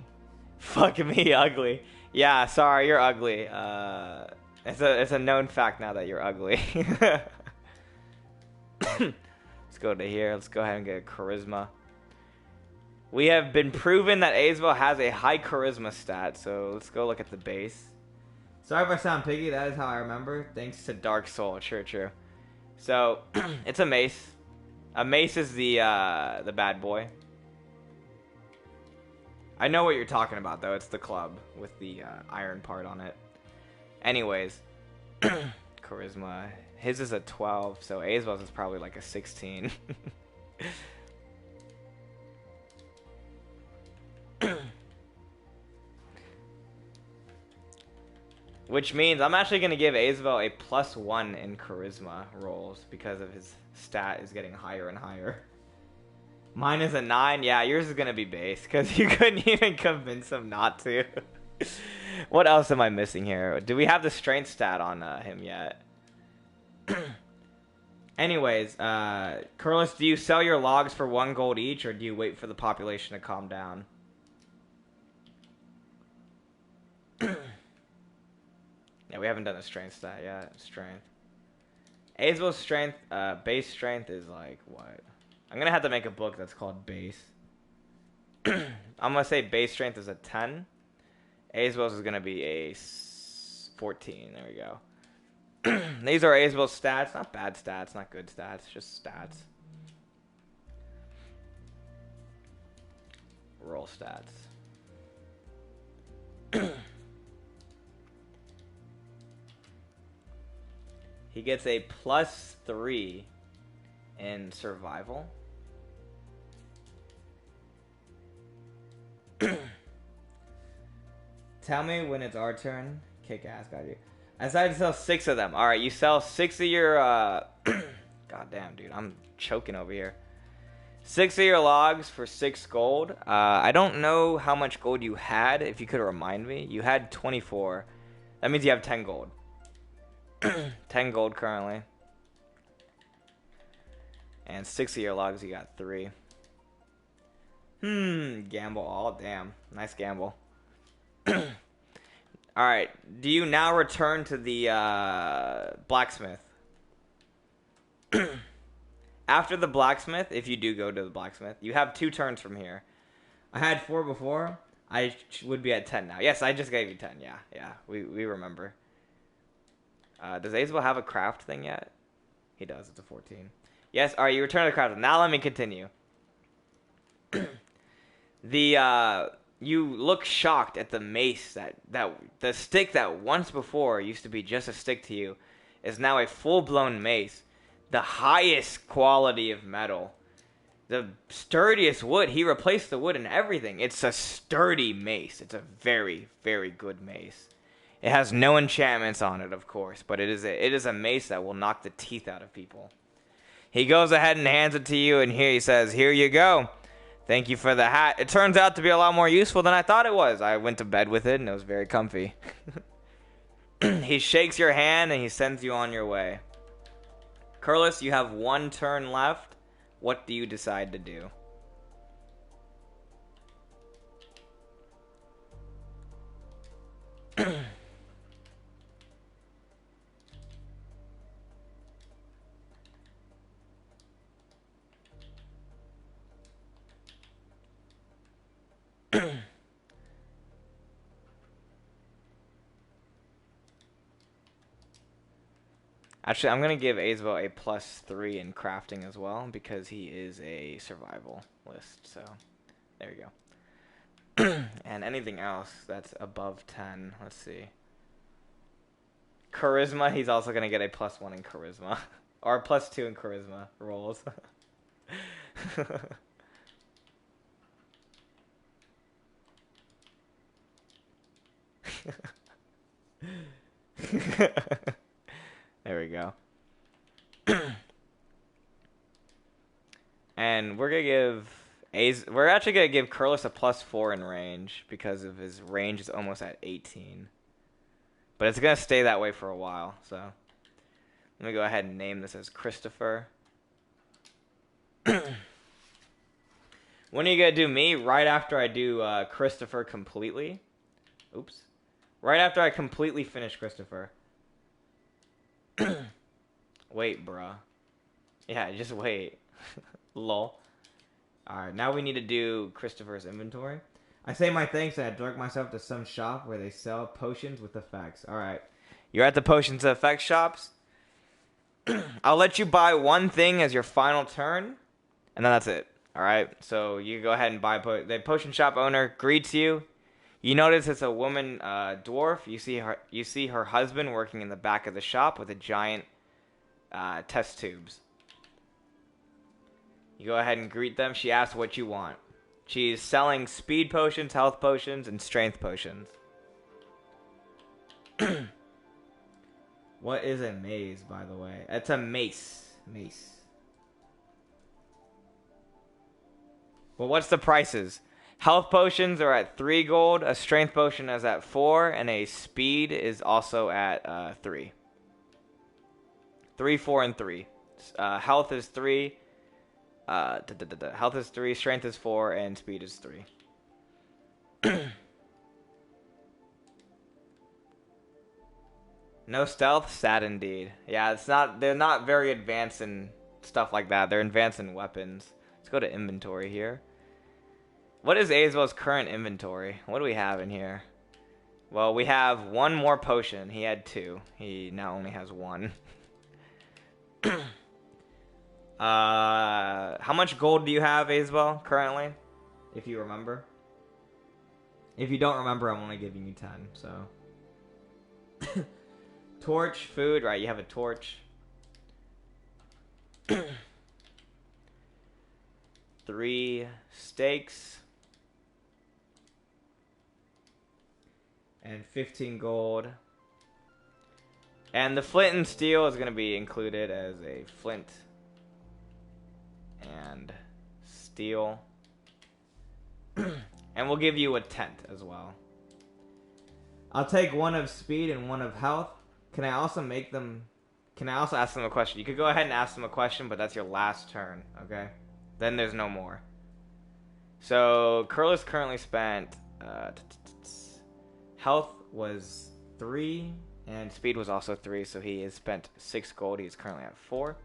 Fuck me, ugly. Yeah, sorry, you're ugly. It's a known fact now that you're ugly. Let's go to here. Let's go ahead and get a charisma. We have been proven that Azazel has a high charisma stat, so let's go look at the base. Sorry if I sound piggy, that is how I remember. Thanks to Dark Soul, true. So, it's a mace. A mace is the bad boy. I know what you're talking about, though. It's the club with the iron part on it. Anyways, charisma. His is a 12, so Azazel's is probably like a 16. Which means I'm actually going to give Azazel a +1 in charisma rolls because of his stat is getting higher and higher. Mine is a 9. Yeah, yours is going to be base because you couldn't even convince him not to. What else am I missing here? Do we have the strength stat on him yet? Anyways, Curlis, do you sell your logs for 1 gold each, or do you wait for the population to calm down? Yeah, we haven't done a strength stat yet. Strength. Azazel's strength, base strength is like what? I'm gonna have to make a book that's called base. I'm gonna say base strength is a 10. Azazel's is gonna be a 14. There we go. These are Azazel's stats. Not bad stats, not good stats, just stats. Roll stats. He gets a +3 in survival. Tell me when it's our turn. Kick ass, got you. I decided to sell 6 of them. Alright, you sell 6 of your... Goddamn, dude. I'm choking over here. 6 of your logs for 6 gold. I don't know how much gold you had. If you could remind me. You had 24. That means you have 10 gold. 10 gold currently. And 6 of your logs, you got 3. Gamble. Oh, damn. Nice gamble. Alright. Do you now return to the blacksmith? After the blacksmith, if you do go to the blacksmith, you have 2 turns from here. I had 4 before. I would be at 10 now. Yes, I just gave you 10. Yeah. We remember. Does Azazel have a craft thing yet? He does. It's a 14. Yes. All right. You return to the craft. Now let me continue. You look shocked at the mace that the stick that once before used to be just a stick to you is now a full-blown mace. The highest quality of metal. The sturdiest wood. He replaced the wood and everything. It's a sturdy mace. It's a very, very good mace. It has no enchantments on it, of course, but it is a mace that will knock the teeth out of people. He goes ahead and hands it to you, and here he says, "Here you go. Thank you for the hat. It turns out to be a lot more useful than I thought it was. I went to bed with it, and it was very comfy." He shakes your hand, and he sends you on your way. Curlis, you have 1 turn left. What do you decide to do? Actually, I'm going to give Azebel a +3 in crafting as well, because he is a survival list. So, there you go. And anything else that's above 10, let's see. Charisma, he's also going to get a +1 in charisma. Or +2 in charisma rolls. There we go. And we're actually gonna give Curlis a +4 in range because of his range is almost at 18. But it's gonna stay that way for a while, so let me go ahead and name this as Christopher. When are you gonna do me? Right after I do Christopher completely. Oops. Right after I completely finish Christopher. Wait, bruh. Yeah, just wait. Lol. Alright, now we need to do Christopher's inventory. I say my thanks and I direct myself to some shop where they sell potions with effects. Alright. You're at the potions and effects shops. I'll let you buy 1 thing as your final turn, and then that's it. Alright, so you go ahead and buy the potion shop owner greets you. You notice it's a woman dwarf. You see her husband working in the back of the shop with a giant test tubes. You go ahead and greet them. She asks what you want. She's selling speed potions, health potions, and strength potions. What is a maze, by the way? It's a mace. Mace. Well, what's the prices? Health potions are at 3 gold, a strength potion is at 4, and a speed is also at 3. 3, 4, and 3. Health is 3. Health is 3, strength is 4, and speed is 3. No stealth? Sad indeed. Yeah, they're not very advanced in stuff like that. They're advanced in weapons. Let's go to inventory here. What is Azebel's current inventory? What do we have in here? Well, we have 1 more potion. He had 2. He now only has 1. How much gold do you have, Azebel, currently? If you remember. If you don't remember, I'm only giving you 10, so. Torch, food, right, you have a torch. 3 steaks. And 15 gold. And the flint and steel is going to be included as a flint and steel. And we'll give you a tent as well. I'll take 1 of speed and 1 of health. Can I also ask them a question? You could go ahead and ask them a question, but that's your last turn, okay? Then there's no more. So, Curlis currently spent... health was 3, and speed was also 3, so he has spent 6 gold. He's currently at 4.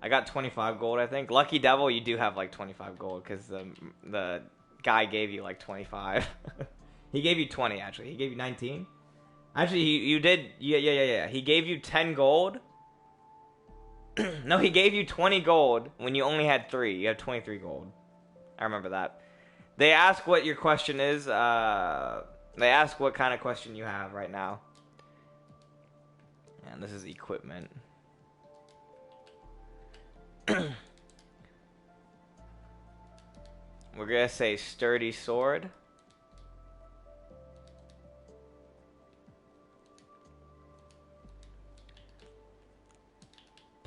I got 25 gold, I think. Lucky Devil, you do have like 25 gold, because the guy gave you like 25. He gave you 20, actually. He gave you 19. Actually, you did... Yeah. He gave you 10 gold. No, he gave you 20 gold when you only had 3. You have 23 gold. I remember that. They ask what your question is. They ask what kind of question you have right now. And this is equipment. We're gonna say sturdy sword.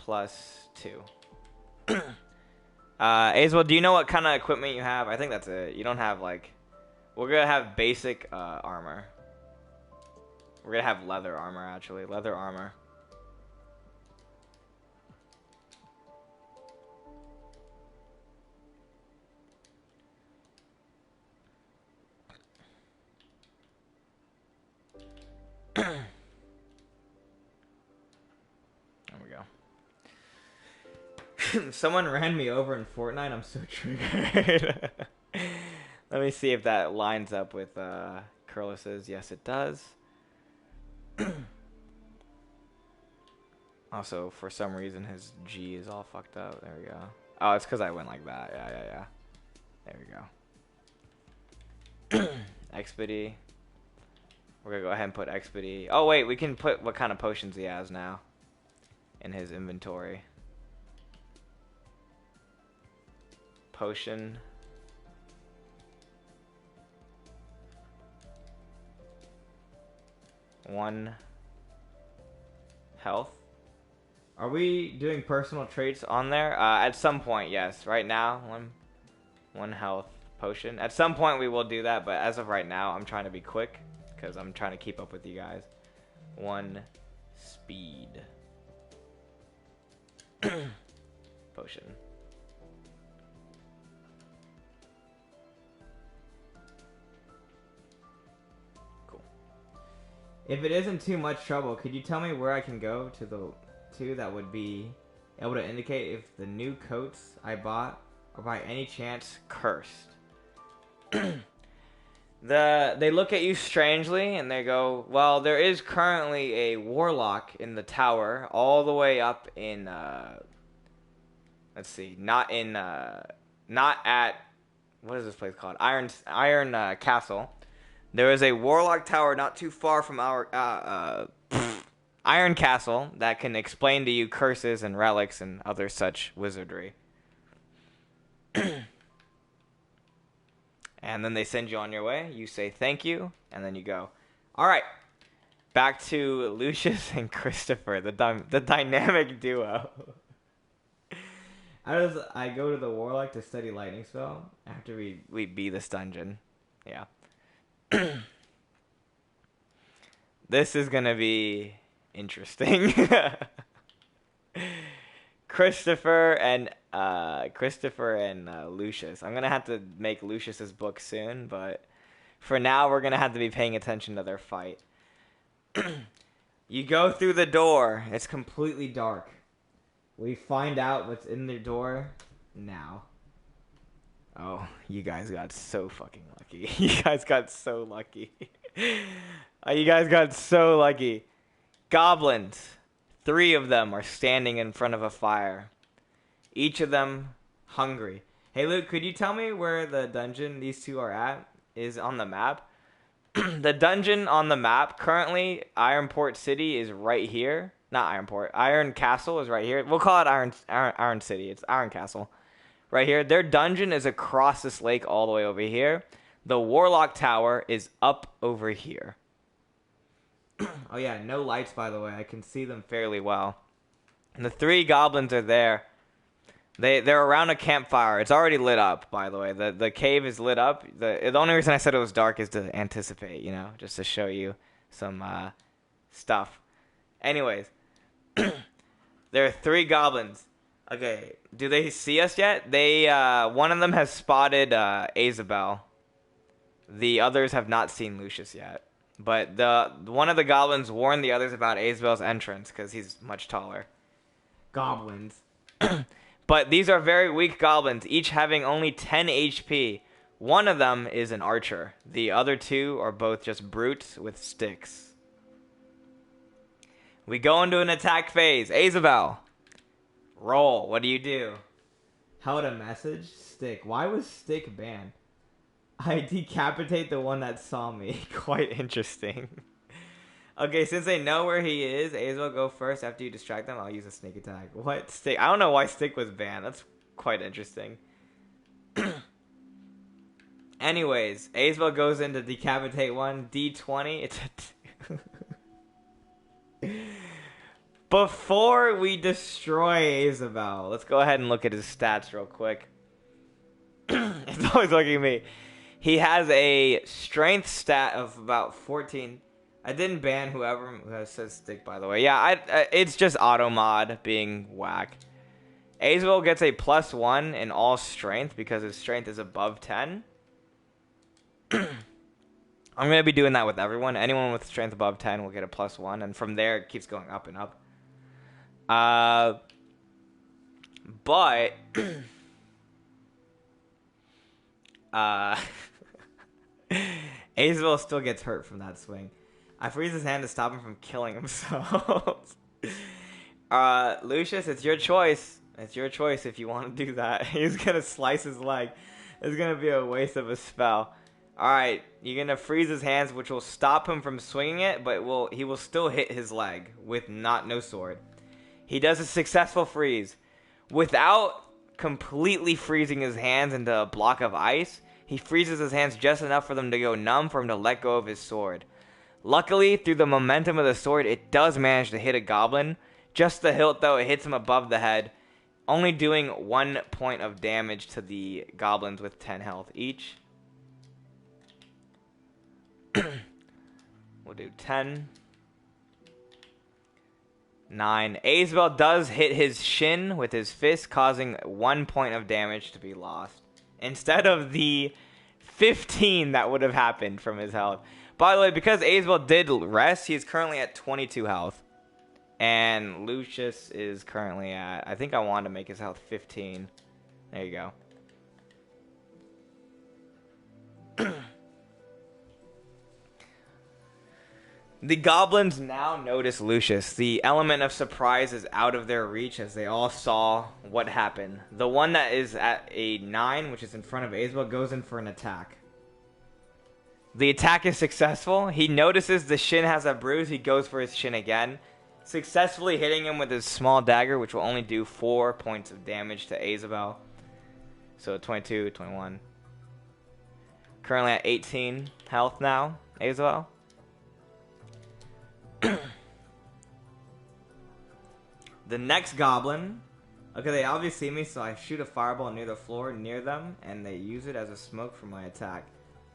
+2. Azel, do you know what kind of equipment you have? I think that's it. You don't have, like... We're gonna have basic armor. We're gonna have leather armor, actually. Leather armor. There we go. Someone ran me over in Fortnite. I'm so triggered. Let me see if that lines up with Curlis's. Yes, it does. Also, for some reason, his G is all fucked up. There we go. Oh, it's because I went like that. Yeah. There we go. Expedy. We're going to go ahead and put Expedy. Oh, wait. We can put what kind of potions he has now in his inventory. Potion. One health. Are we doing personal traits on there? At some point, yes. Right now, one health potion. At some point, we will do that, but as of right now, I'm trying to be quick because I'm trying to keep up with you guys. One speed potion. If it isn't too much trouble, could you tell me where I can go to that would be able to indicate if the new coats I bought are by any chance cursed? They look at you strangely and they go, well, there is currently a warlock in the tower all the way up in let's see, not at what is this place called? Iron Castle. There is a warlock tower not too far from our Iron Castle that can explain to you curses and relics and other such wizardry. And then they send you on your way. You say thank you, and then you go. All right, back to Lucius and Christopher, the dynamic duo. I go to the warlock to study lightning spell after we beat this dungeon. Yeah. This is gonna be interesting. Christopher and Lucius. I'm gonna have to make Lucius's book soon, but for now we're gonna have to be paying attention to their fight. You go through the door. It's completely dark. We find out what's in the door now. Oh, you guys got so fucking lucky. You guys got so lucky. You guys got so lucky. Goblins. 3 of them are standing in front of a fire. Each of them hungry. Hey, Luke, could you tell me where the dungeon these 2 are at is on the map? The dungeon on the map, currently, Ironport City is right here. Not Ironport. Iron Castle is right here. We'll call it Iron City. It's Iron Castle. Right here. Their dungeon is across this lake all the way over here. The Warlock Tower is up over here. Oh yeah, no lights, by the way. I can see them fairly well. And the 3 goblins are there. They're around a campfire. It's already lit up, by the way. The cave is lit up. The only reason I said it was dark is to anticipate, you know, just to show you some stuff. Anyways, there are 3 goblins. Okay, do they see us yet? One of them has spotted Isabel. The others have not seen Lucius yet. But one of the goblins warned the others about Isabel's entrance because he's much taller. Goblins. But these are very weak goblins, each having only 10 HP. One of them is an archer. The other 2 are both just brutes with sticks. We go into an attack phase. Isabel. Roll. What do? Held a message? Stick. Why was stick banned? I decapitate the one that saw me. Quite interesting. Okay, since they know where he is, A's will go first. After you distract them, I'll use a sneak attack. What? Stick? I don't know why stick was banned. That's quite interesting. Anyways, A's will goes in to decapitate one. D20. It's a... Before we destroy Isabel, let's go ahead and look at his stats real quick. It's always looking at me. He has a strength stat of about 14. I didn't ban whoever says stick, by the way. Yeah, it's just auto mod being whack. Azrael gets a +1 in all strength because his strength is above 10. I'm going to be doing that with everyone. Anyone with strength above 10 will get a +1, and from there it keeps going up and up. But Azrael still gets hurt from that swing. I freeze his hand to stop him from killing himself. Lucius, it's your choice. It's your choice if you want to do that. He's going to slice his leg. It's going to be a waste of a spell. Alright, you're going to freeze his hands, which will stop him from swinging it, but he will still hit his leg with no sword. He does a successful freeze. Without completely freezing his hands into a block of ice, he freezes his hands just enough for them to go numb for him to let go of his sword. Luckily, through the momentum of the sword, it does manage to hit a goblin. Just the hilt, though, it hits him above the head, only doing 1 point of damage to the goblins with 10 health each. We'll do 10. 9. Azrael does hit his shin with his fist, causing 1 point of damage to be lost. Instead of the 15 that would have happened from his health. By the way, because Azrael did rest, he is currently at 22 health. And Lucius is currently at... I think I wanted to make his health 15. There you go. The goblins now notice Lucius. The element of surprise is out of their reach as they all saw what happened. The one that is at a 9, which is in front of Azrael, goes in for an attack. The attack is successful. He notices the shin has a bruise. He goes for his shin again, successfully hitting him with his small dagger, which will only do 4 points of damage to Azrael. So 22, 21. Currently at 18 health now, Azrael. The next goblin. Okay, they obviously see me, so I shoot a fireball near the floor near them, and they use it as a smoke for my attack.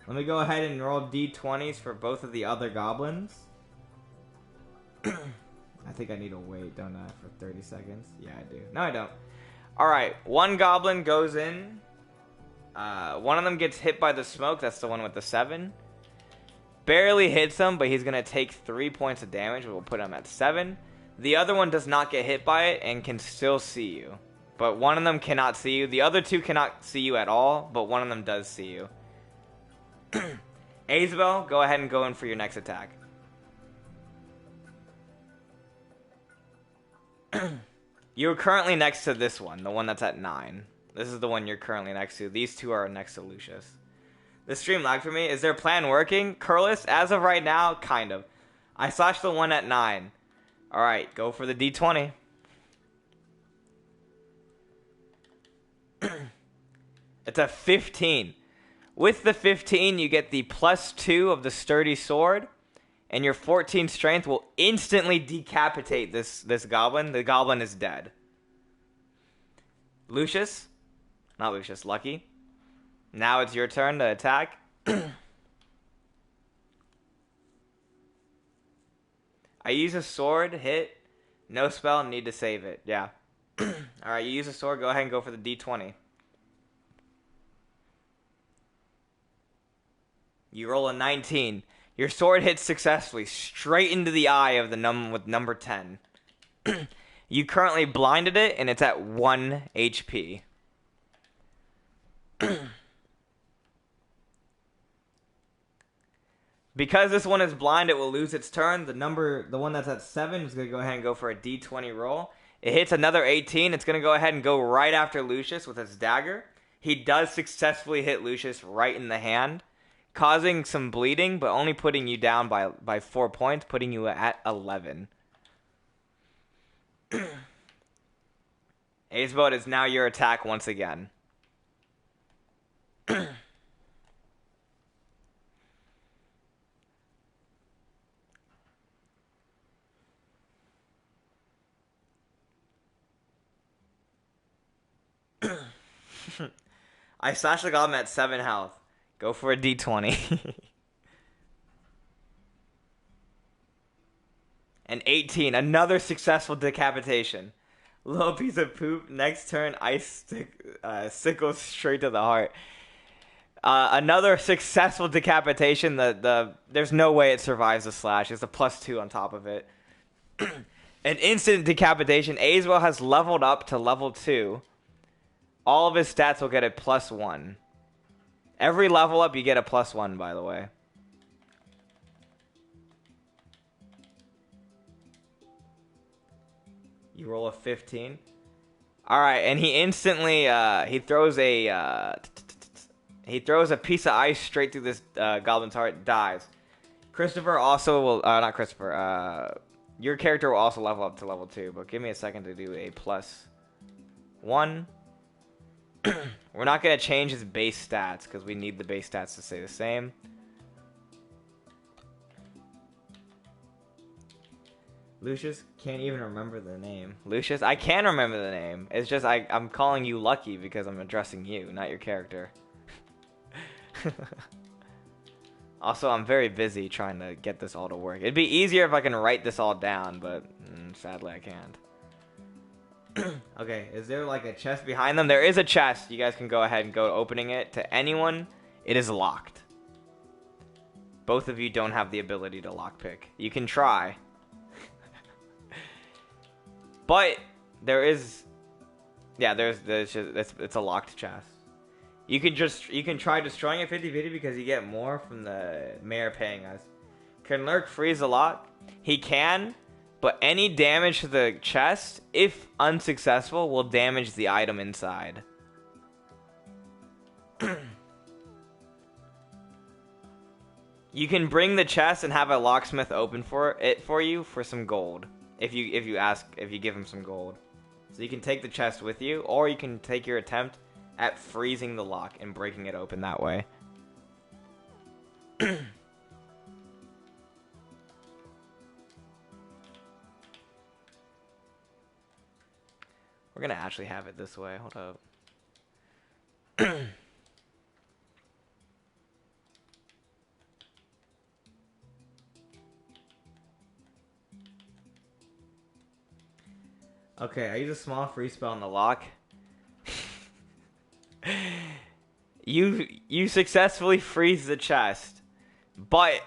Let me go ahead and roll d20s for both of the other goblins. I think I need to wait, don't I, for 30 seconds? Yeah, I do. No, I don't. Alright, one goblin goes in. One of them gets hit by the smoke. That's the one with the 7. Barely hits him, but he's going to take 3 points of damage, which will put him at 7. The other one does not get hit by it and can still see you. But one of them cannot see you. The other two cannot see you at all, but one of them does see you. Azrael, go ahead and go in for your next attack. You're currently next to this one, the one that's at 9. This is the one you're currently next to. These two are next to Lucius. The stream lagged for me. Is their plan working? Curlis, as of right now, kind of. I slashed the one at 9. Alright, go for the d20. It's a 15. With the 15, you get the +2 of the sturdy sword, and your 14 strength will instantly decapitate this goblin. The goblin is dead. Lucius? Not Lucius, Lucky. Now it's your turn to attack. I use a sword, hit, no spell, need to save it. Yeah. Alright, you use a sword, go ahead and go for the d20. You roll a 19. Your sword hits successfully, straight into the eye of the with number 10. You currently blinded it, and it's at 1 HP. Because this one is blind, it will lose its turn. The one that's at 7 is going to go ahead and go for a d20 roll. It hits another 18. It's going to go ahead and go right after Lucius with his dagger. He does successfully hit Lucius right in the hand, causing some bleeding, but only putting you down by 4 points, putting you at 11. Azebot is now your attack once again. I slashed the goblin at 7 health. Go for a d20. And 18. Another successful decapitation. Little piece of poop. Next turn, ice sickle straight to the heart. Another successful decapitation. There's no way it survives the slash. It's a +2 on top of it. An instant decapitation. Azrael has leveled up to level 2. All of his stats will get a +1. Every level up, you get a +1, by the way. You roll a 15. All right, and he instantly he throws a piece of ice straight through this goblin's heart. Dies. Christopher also will not Christopher. Your character will also level up to level 2, but give me a second to do a +1. We're not going to change his base stats because we need the base stats to stay the same. Lucius can't even remember the name. Lucius, I can remember the name. It's just I'm calling you Lucky because I'm addressing you, not your character. Also, I'm very busy trying to get this all to work. It'd be easier if I can write this all down, but sadly I can't. Okay, is there like a chest behind them? There is a chest. You guys can go ahead and go opening it. To anyone, it is locked. Both of you don't have the ability to lockpick. You can try. But there is, yeah, it's a locked chest. You can try destroying it 50-50 because you get more from the mayor paying us. Can Lurk freeze a lot? He can. But any damage to the chest, if unsuccessful, will damage the item inside. You can bring the chest and have a locksmith open for you for some gold. If you give him some gold. So you can take the chest with you, or you can take your attempt at freezing the lock and breaking it open that way. We're gonna actually have it this way. Hold up. Okay, I use a small free spell on the lock. You successfully freeze the chest, but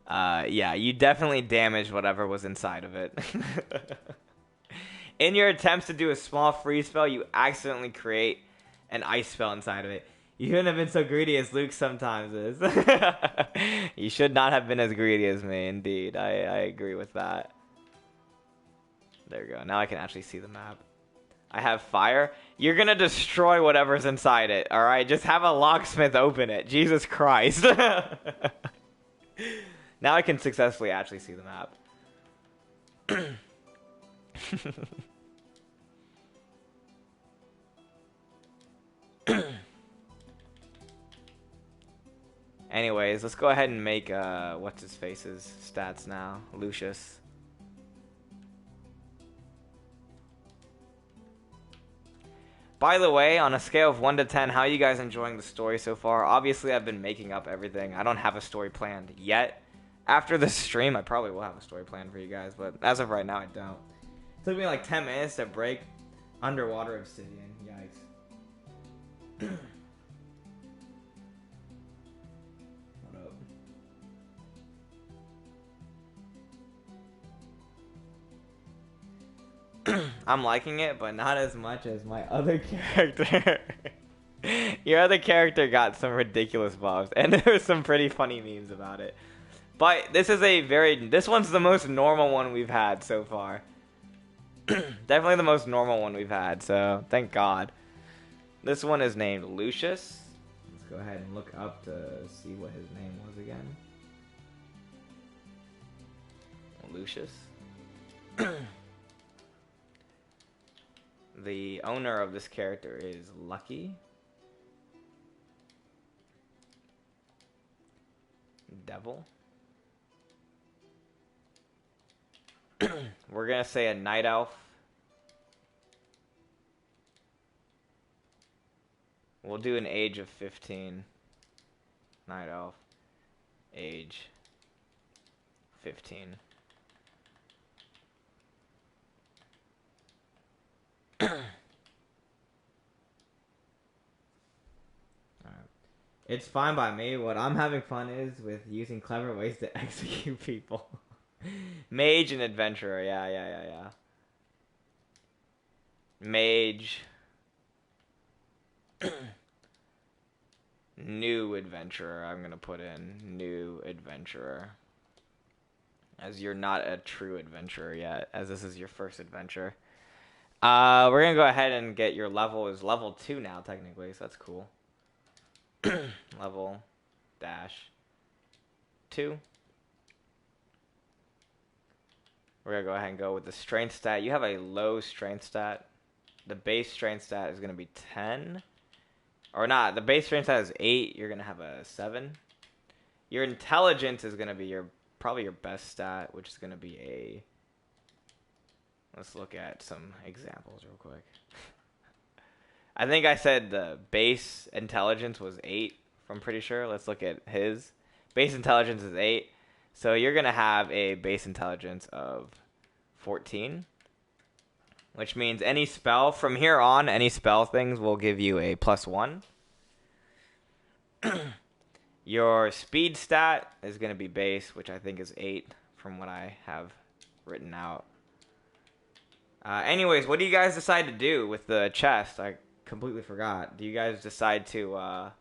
yeah, you definitely damaged whatever was inside of it. In your attempts to do a small freeze spell, you accidentally create an ice spell inside of it. You shouldn't have been so greedy as Luke sometimes is. You should not have been as greedy as me, indeed. I agree with that. There we go. Now I can actually see the map. I have fire. You're going to destroy whatever's inside it, alright? Just have a locksmith open it. Jesus Christ. Now I can successfully actually see the map. Anyways, let's go ahead and make what's his face's stats now. Lucius. By the way, on a scale of 1 to 10, how are you guys enjoying the story so far? Obviously, I've been making up everything. I don't have a story planned yet. After this stream, I probably will have a story planned for you guys, but as of right now, I don't. It took me like 10 minutes to break underwater obsidian. Yikes. What up? I'm liking it, but not as much as my other character. Your other character got some ridiculous buffs, and there were some pretty funny memes about it. But this is this one's the most normal one we've had so far. Definitely the most normal one we've had, so thank God. This one is named Lucius. Let's go ahead and look up to see what his name was again. Lucius. The owner of this character is Lucky. Devil. We're gonna say a night elf. We'll do an age of 15. Night elf. Age 15. It's fine by me. What I'm having fun is with using clever ways to execute people. Mage and adventurer. Yeah. Mage. New adventurer. I'm going to put in new adventurer. As you're not a true adventurer yet. As this is your first adventure. We're going to go ahead and get your level is level 2 now technically. So that's cool. Level dash 2. We're going to go ahead and go with the strength stat. You have a low strength stat. The base strength stat is going to be 10. Or not. The base strength stat is 8. You're going to have a 7. Your intelligence is going to be probably your best stat, which is going to be a... Let's look at some examples real quick. I think I said the base intelligence was 8, I'm pretty sure. Let's look at his. Base intelligence is 8. So you're going to have a base intelligence of 14. Which means any spell, from here on, any spell things will give you a +1. Your speed stat is going to be base, which I think is 8 from what I have written out. Anyways, what do you guys decide to do with the chest? I completely forgot. Do you guys decide to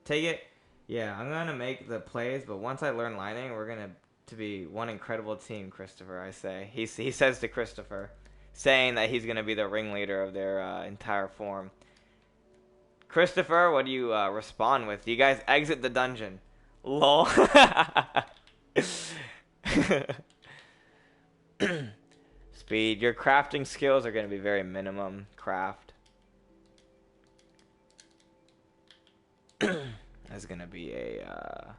take it? Yeah, I'm gonna make the plays, but once I learn lining, we're gonna to be one incredible team, Christopher. I say he says to Christopher, saying that he's gonna be the ringleader of their entire form. Christopher, what do you respond with? Do you guys exit the dungeon? Lol. Speed. Your crafting skills are gonna be very minimum. Craft. That's gonna be a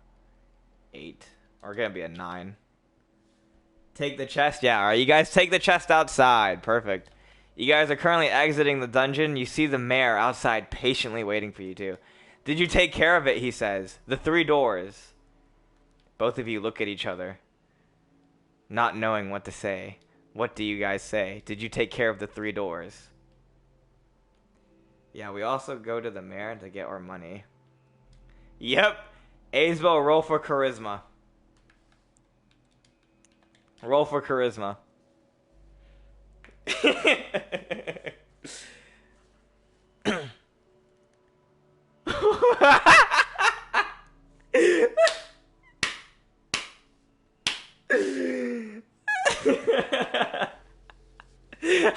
8 or gonna be a 9. Take the chest. Yeah, all right. You guys take the chest outside. Perfect. You guys are currently exiting the dungeon. You see the mayor outside patiently waiting for you too. Did you take care of it? He says. The 3 doors. Both of you look at each other, not knowing what to say. What do you guys say? Did you take care of the 3 doors? Yeah, we also go to the mayor to get our money. Yep. Aesbo, roll for charisma. Roll for charisma.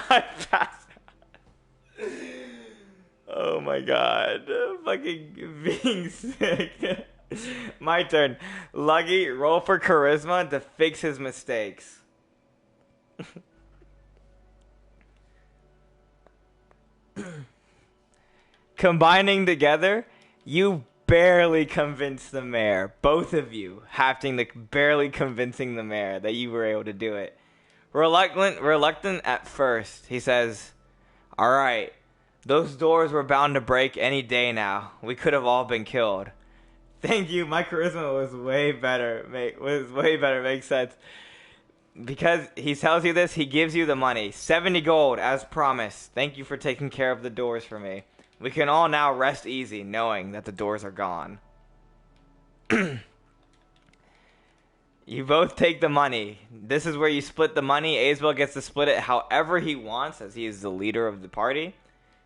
I passed. Oh my god. Fucking being sick. My turn. Lucky, roll for charisma to fix his mistakes. Combining together, you barely convinced the mayor. Both of you barely convincing the mayor that you were able to do it. Reluctant at first, he says, "All right, those doors were bound to break any day now. We could have all been killed." Thank you. My charisma was way better. Makes sense. Because he tells you this, he gives you the money. 70 gold, as promised. Thank you for taking care of the doors for me. We can all now rest easy, knowing that the doors are gone. You both take the money. This is where you split the money. Aesbo gets to split it however he wants, as he is the leader of the party.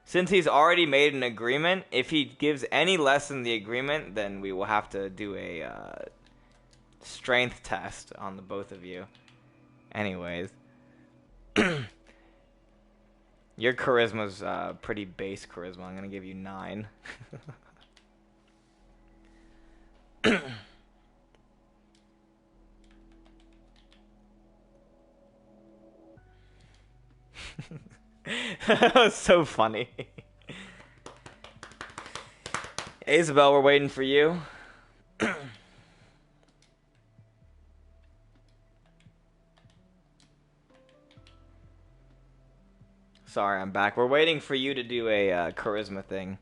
Since he's already made an agreement, if he gives any less than the agreement, then we will have to do a strength test on the both of you. Anyways. Your charisma's pretty base charisma. I'm going to give you 9. That was so funny. Isabel, we're waiting for you. Sorry, I'm back. We're waiting for you to do a charisma thing.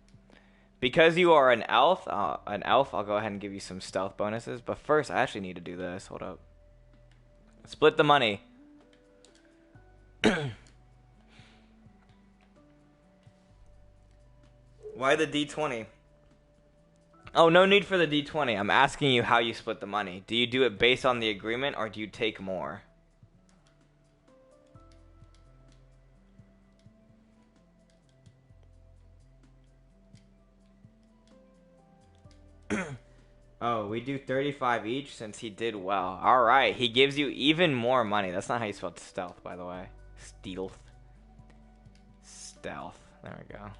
Because you are an elf, I'll go ahead and give you some stealth bonuses. But first, I actually need to do this. Hold up. Split the money. Why the D20? Oh, no need for the D20. I'm asking you how you split the money. Do you do it based on the agreement, or do you take more? Oh, we do 35 each since he did well. Alright, he gives you even more money. That's not how you spell stealth, by the way. Stealth. Stealth. There we go.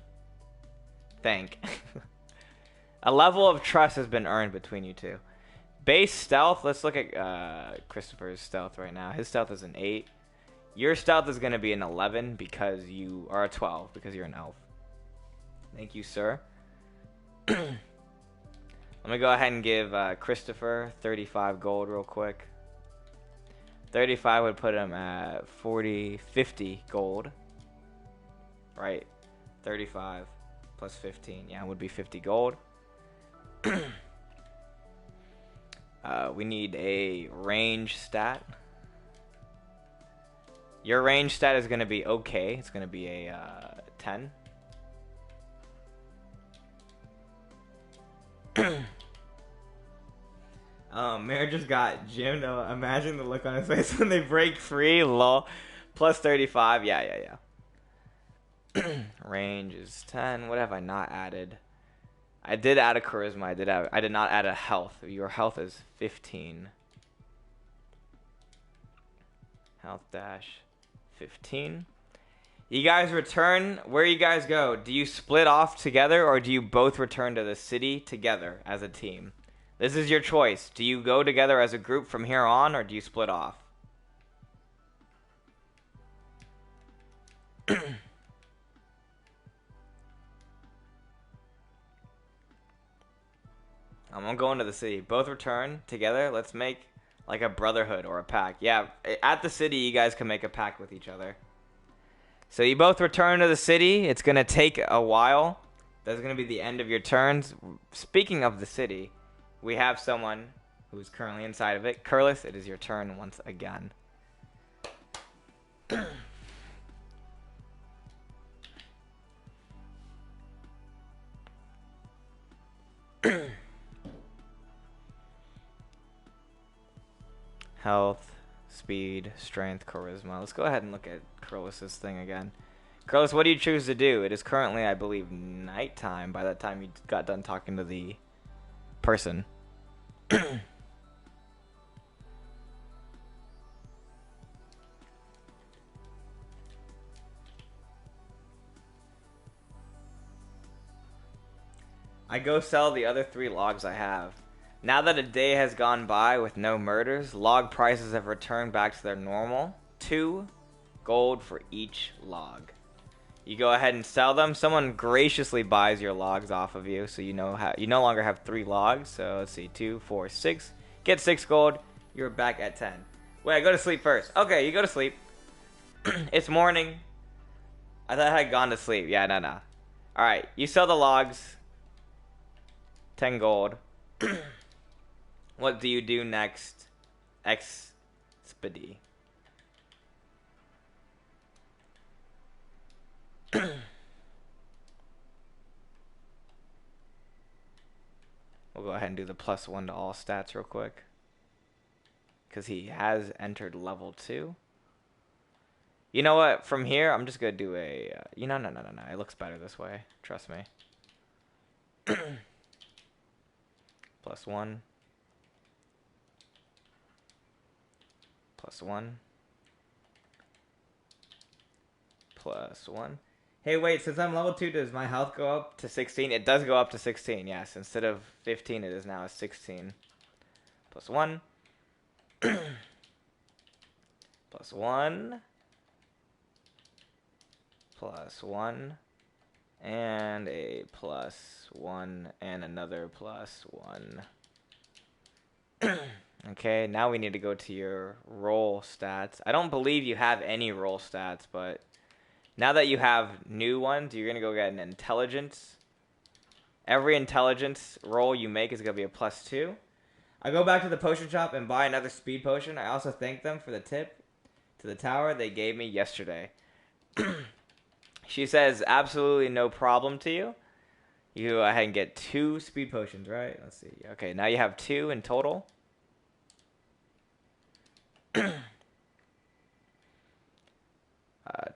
Thank. A level of trust has been earned between you two. Base stealth, let's look at Christopher's stealth right now. His stealth is an 8. Your stealth is going to be an 11 because you are a 12 because you're an elf. Thank you, sir. Let me go ahead and give Christopher 35 gold real quick. 35 would put him at 50 gold. Right. 35 plus 15. Yeah, it would be 50 gold. We need a range stat. Your range stat is going to be okay. It's going to be a 10. Mayor just got gymmed. Imagine the look on his face when they break free. Lol. Plus 35. Yeah. Range is 10. What have I not added? I did add a charisma. I did not add a health. Your health is 15. Health dash 15. You guys return. Where you guys go? Do you split off together, or do you both return to the city together as a team? This is your choice. Do you go together as a group from here on, or do you split off? I'm gonna go into the city. Both return together. Let's make like a brotherhood or a pact. Yeah, at the city, you guys can make a pact with each other. So you both return to the city. It's gonna take a while. That's gonna be the end of your turns. Speaking of the city, we have someone who's currently inside of it. Curlis, it is your turn once again. Health, speed, strength, charisma. Let's go ahead and look at Curlis's thing again. Curlis, what do you choose to do? It is currently, I believe, nighttime by the time you got done talking to the person. I go sell the other 3 logs I have. Now that a day has gone by with no murders, log prices have returned back to their normal. 2 gold for each log. You go ahead and sell them. Someone graciously buys your logs off of you, so you no longer have 3 logs. So let's see, 2, 4, 6. Get 6 gold. You're back at 10. Wait, I go to sleep first. Okay, you go to sleep. It's morning. I thought I had gone to sleep. Yeah, no. All right, you sell the logs. 10 gold. What do you do next? Expedie. We'll go ahead and do the +1 to all stats real quick. Because he has entered level 2. You know what? From here, I'm just going to do a... no. It looks better this way. Trust me. +1. +1. +1. Hey, wait, since I'm level 2, does my health go up to 16? It does go up to 16, yes. Instead of 15, it is now a 16. +1. +1. +1, and a +1, and another +1. Okay, now we need to go to your roll stats. I don't believe you have any roll stats, but now that you have new ones, you're going to go get an intelligence. Every intelligence roll you make is going to be a +2. I go back to the potion shop and buy another speed potion. I also thank them for the tip to the tower they gave me yesterday. She says, absolutely no problem to you. You go ahead and get 2 speed potions, right? Let's see. Okay, now you have 2 in total.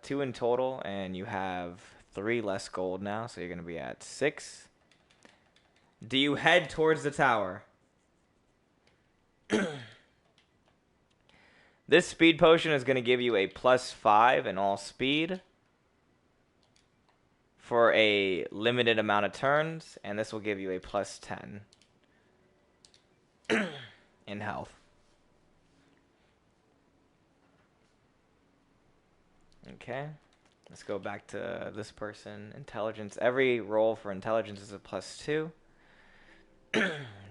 2 in total, and you have 3 less gold now, so you're going to be at 6. Do you head towards the tower? This speed potion is going to give you a +5 in all speed for a limited amount of turns, and this will give you a +10 in health. Okay, let's go back to this person. Intelligence. Every roll for intelligence is a +2.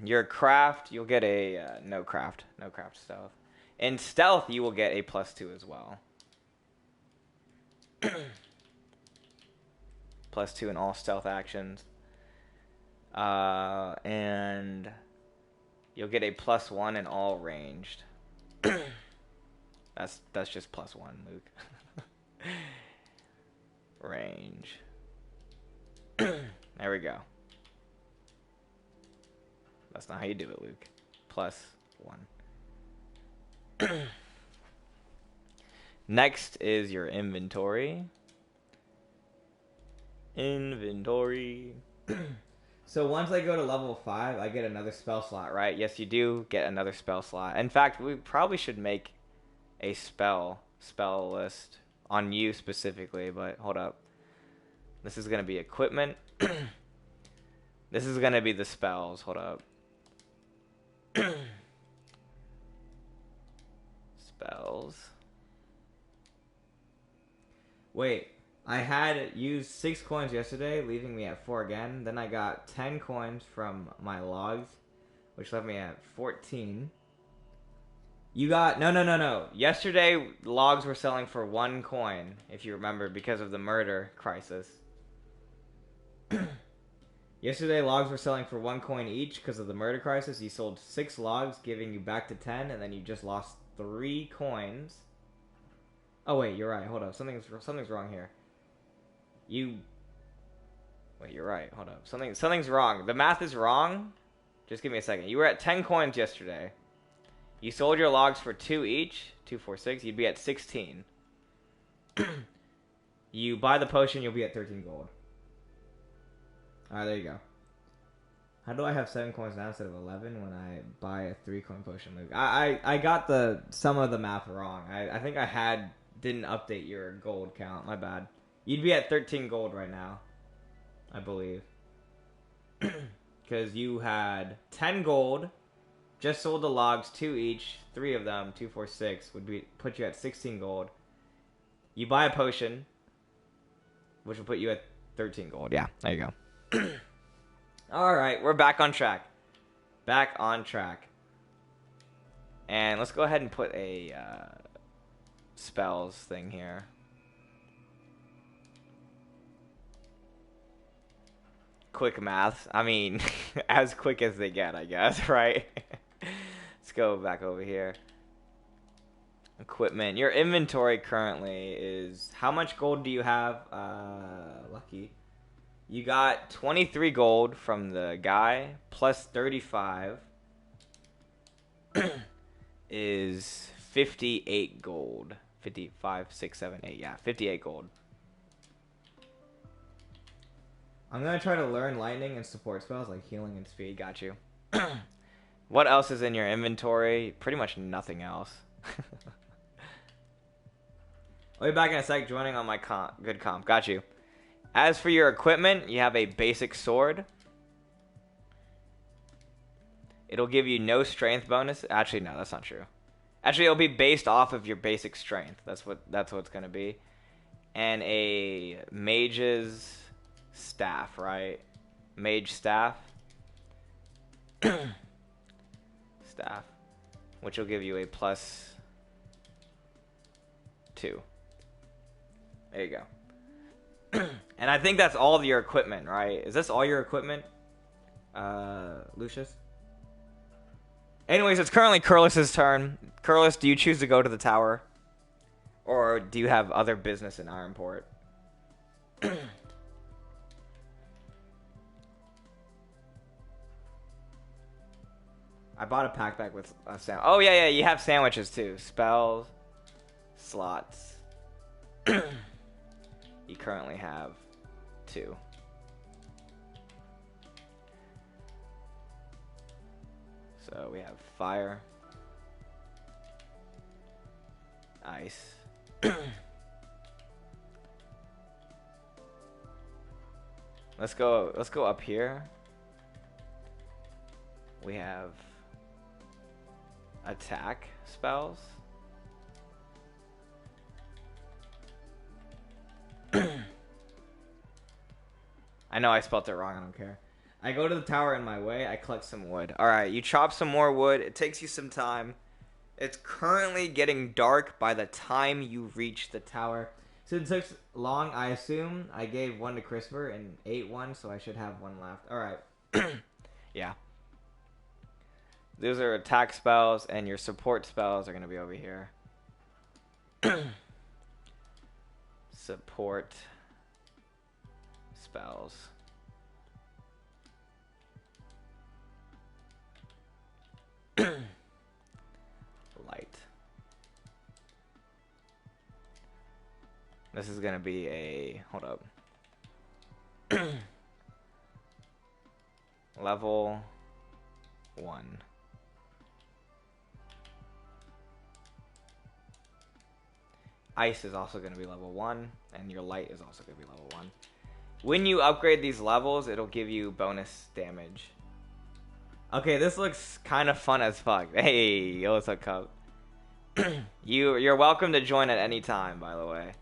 Your craft, you'll get a no craft stealth. In stealth, you will get a +2 as well. +2 in all stealth actions. And you'll get a +1 in all ranged. That's just +1, Luke. Range. There we go. That's not how you do it, Luke. +1. Next is your inventory. So once I go to level 5, I get another spell slot, right? Yes, you do get another spell slot. In fact, we probably should make a spell list on you specifically, but hold up. This is going to be equipment. This is going to be the spells. Hold up. Spells. Wait, I had used 6 coins yesterday, leaving me at 4 again. Then I got 10 coins from my logs, which left me at 14. You got... No. Yesterday, logs were selling for 1 coin, if you remember, because of the murder crisis. Yesterday, logs were selling for 1 coin each because of the murder crisis. You sold 6 logs, giving you back to 10, and then you just lost 3 coins. Oh, wait, you're right. Hold up. Something's wrong here. Wait, you're right. Hold up. Something's wrong. The math is wrong. Just give me a second. You were at 10 coins yesterday. You sold your logs for 2 each. 2, 4, 6. You'd be at 16. You buy the potion, you'll be at 13 gold. Alright, there you go. How do I have 7 coins now instead of 11 when I buy a 3 coin potion, Luke? I got some of the math wrong. I think I didn't update your gold count. My bad. You'd be at 13 gold right now, I believe. Because you had 10 gold, just sold the logs, 2 each, 3 of them, 2, 4, 6, put you at 16 gold. You buy a potion, which will put you at 13 gold. Yeah, there you go. Alright, we're back on track. Back on track. And let's go ahead and put a spells thing here. Quick math. I mean, as quick as they get, I guess, right? Let's go back over here. Equipment. Your inventory currently is... How much gold do you have? Lucky. You got 23 gold from the guy, plus 35 is 58 gold. 55, 6, 7, 8. Yeah, 58 gold. I'm going to try to learn lightning and support spells like healing and speed. Got you. What else is in your inventory? Pretty much nothing else. I'll be back in a sec, joining on my good comp. Got you. As for your equipment, you have a basic sword. It'll give you no strength bonus. Actually, no, that's not true. Actually, it'll be based off of your basic strength. That's what it's going to be. and a mage's staff, right? Mage staff. Staff. Which will give you a +2. There you go. And I think that's all of your equipment, right? Is this all your equipment, Lucius? Anyways, it's currently Curlis's turn. Curlis, do you choose to go to the tower? Or do you have other business in Ironport? I bought a pack with a sandwich. Oh, yeah, you have sandwiches too. Spells, slots. You currently have 2. So we have fire, ice. Let's go up here. We have attack spells. I know I spelled it wrong, I don't care. I go to the tower in my way, I collect some wood. Alright, you chop some more wood, it takes you some time. It's currently getting dark by the time you reach the tower. Since it took long, I assume I gave 1 to Christopher and ate 1, so I should have 1 left. Alright. Yeah. Those are attack spells, and your support spells are going to be over here. Support spells. Light. This is going to be a... Hold up. Level 1. Ice is also going to be level 1, and your light is also going to be level 1. When you upgrade these levels, it'll give you bonus damage. Okay, this looks kind of fun as fuck. Hey, what's up, Cub? You're welcome to join at any time, by the way.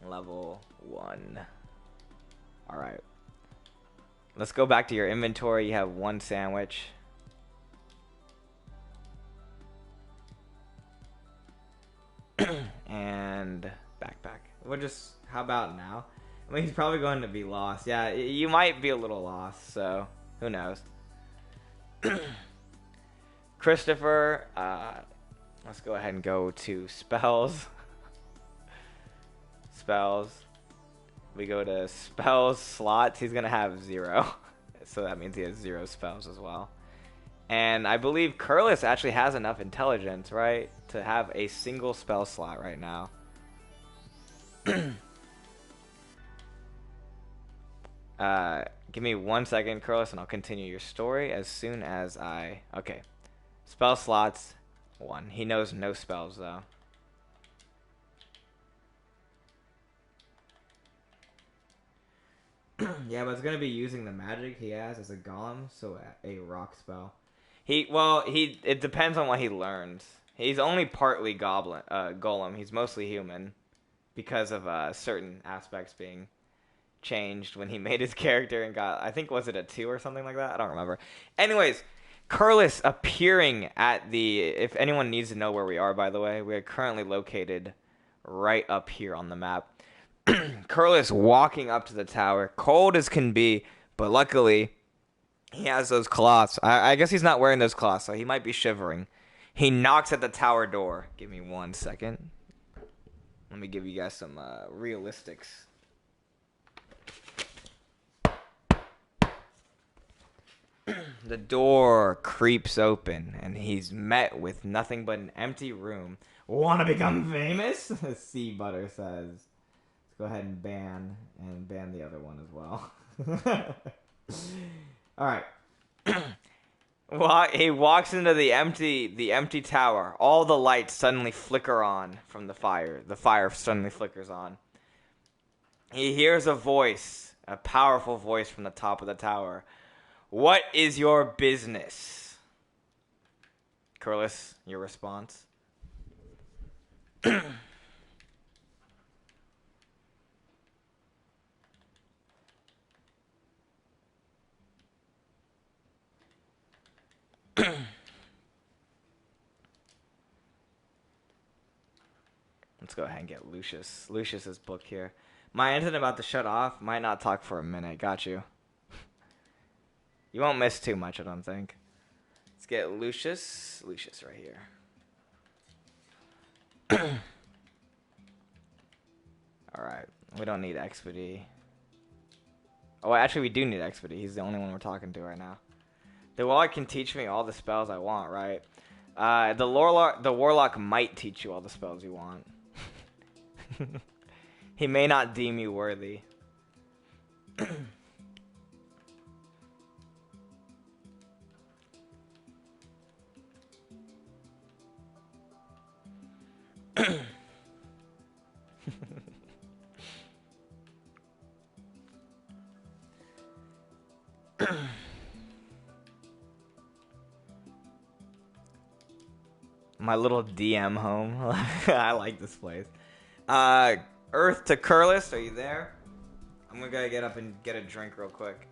Level 1. Alright. Let's go back to your inventory. You have 1 sandwich. And backpack. We'll just... How about now? I mean, he's probably going to be lost. Yeah, you might be a little lost, so... Who knows? Christopher, let's go ahead and go to spells. Spells. We go to spells, slots. He's going to have 0. So that means he has 0 spells as well. And I believe Curlis actually has enough intelligence, right? To have a single spell slot right now. Give me 1 second, Curlis, and I'll continue your story as soon as I... Okay. Spell slots, 1. He knows no spells, though. Yeah, but it's going to be using the magic he has as a golem, so a rock spell. It depends on what he learns. He's only partly golem. He's mostly human because of certain aspects being changed when he made his character and got, I think, was it a 2 or something like that? I don't remember. Anyways, Curlis appearing at the, if anyone needs to know where we are, by the way, we are currently located right up here on the map. Curlis walking up to the tower, cold as can be, but luckily he has those cloths. I guess he's not wearing those cloths, so he might be shivering. He knocks at the tower door. Give me 1 second. Let me give you guys some realistics. The door creeps open, and he's met with nothing but an empty room. Wanna become famous? C Butter says. Let's go ahead and ban the other one as well. Alright. Well, he walks into the empty tower. All the lights suddenly flicker on from the fire. The fire suddenly flickers on. He hears a voice, a powerful voice from the top of the tower. What is your business? Curlis, your response? Let's go ahead and get Lucius's book here. My internet about to shut off. Might not talk for a minute. Got you. You won't miss too much, I don't think. Let's get Lucius right here. Alright. We don't need Expedy. Oh, actually, we do need Expedy. He's the only one we're talking to right now. The Warlock can teach me all the spells I want, right? The Warlock might teach you all the spells you want. He may not deem you worthy. My little DM home. I like this place. Earth to Curlis, are you there? I'm gonna get up and get a drink real quick.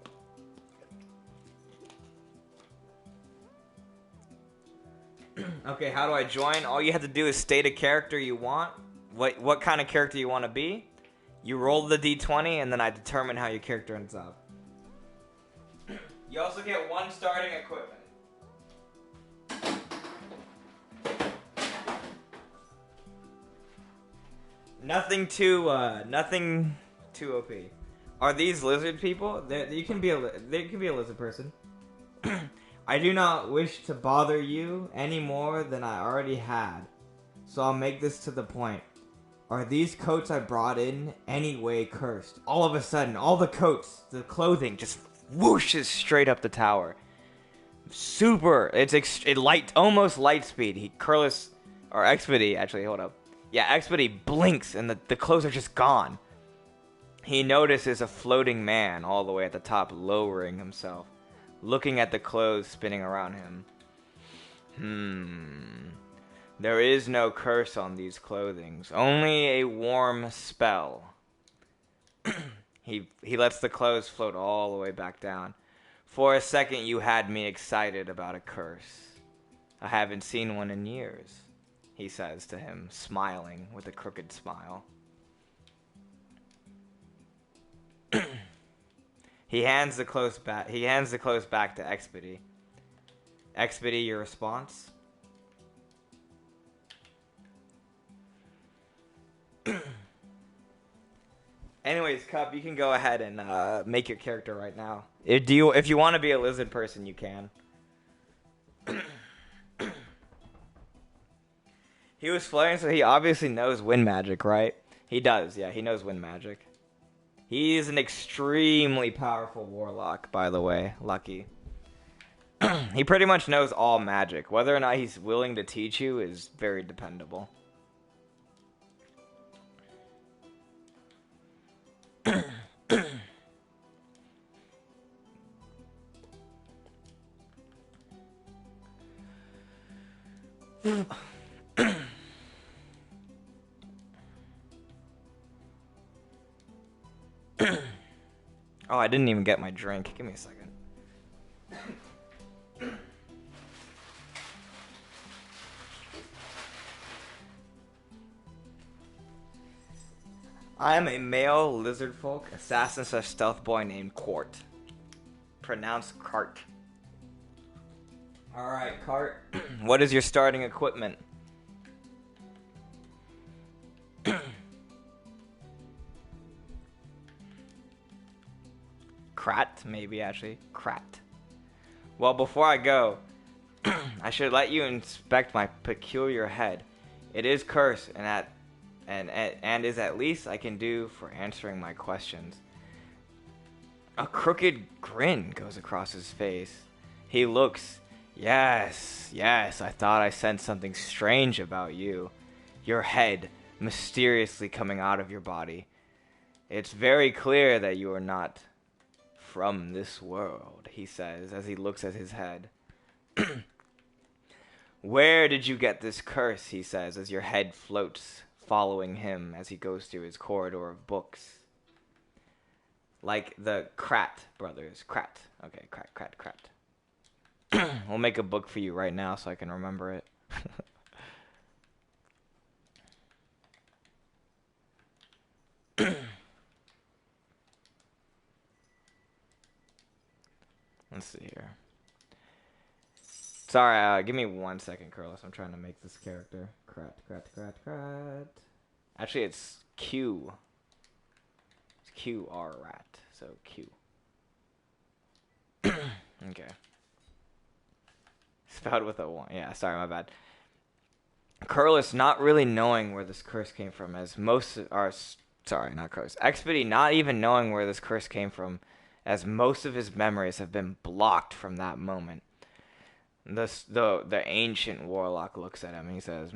Okay, how do I join? All you have to do is state a character you want. What kind of character you want to be. You roll the d20, and then I determine how your character ends up. You also get 1 starting equipment. Nothing too OP. Are these lizard people? They can be a lizard person. I do not wish to bother you any more than I already had, so I'll make this to the point. Are these coats I brought in any way cursed? All of a sudden, all the coats, the clothing, just whooshes straight up the tower. Super. Almost light speed. Expedy, actually, hold up. Yeah, Expedy blinks and the clothes are just gone. He notices a floating man all the way at the top, lowering himself, looking at the clothes spinning around him. There is no curse on these clothings, only a warm spell. He lets the clothes float all the way back down. For a second you had me excited about a curse. I haven't seen one in years, he says to him, smiling with a crooked smile. He hands the clothes back to Expedy. Expedy, your response? Anyways, Cup, you can go ahead and make your character right now. If you want to be a lizard person, you can. He was floating, so he obviously knows wind magic, right? He does, yeah, he knows wind magic. He is an extremely powerful warlock, by the way. Lucky. He pretty much knows all magic. Whether or not he's willing to teach you is very dependable. Oh, I didn't even get my drink. Give me a second. I am a male lizard folk assassin / stealth boy named Quart. Pronounced Cart. Alright, Cart. What is your starting equipment? Krat, maybe actually. Krat. Well, before I go, I should let you inspect my peculiar head. It is cursed, and is at least I can do for answering my questions. A crooked grin goes across his face. He looks. Yes, I thought I sensed something strange about you. Your head mysteriously coming out of your body. It's very clear that you are not from this world, he says as he looks at his head. Where did you get this curse, he says as your head floats, following him as he goes through his corridor of books. Like the Krat brothers. Krat. Okay, Krat. We'll make a book for you right now so I can remember it. Let's see here. Sorry, give me 1 second, Curlis. I'm trying to make this character. Crat. Actually, it's Q. It's QR rat. So Q. Okay. Spelled with a 1. Yeah, sorry, my bad. Curlis not really knowing where this curse came from, as most are. Sorry, not Curlis. Expedy not even knowing where this curse came from, as most of his memories have been blocked from that moment. The ancient warlock looks at him and he says,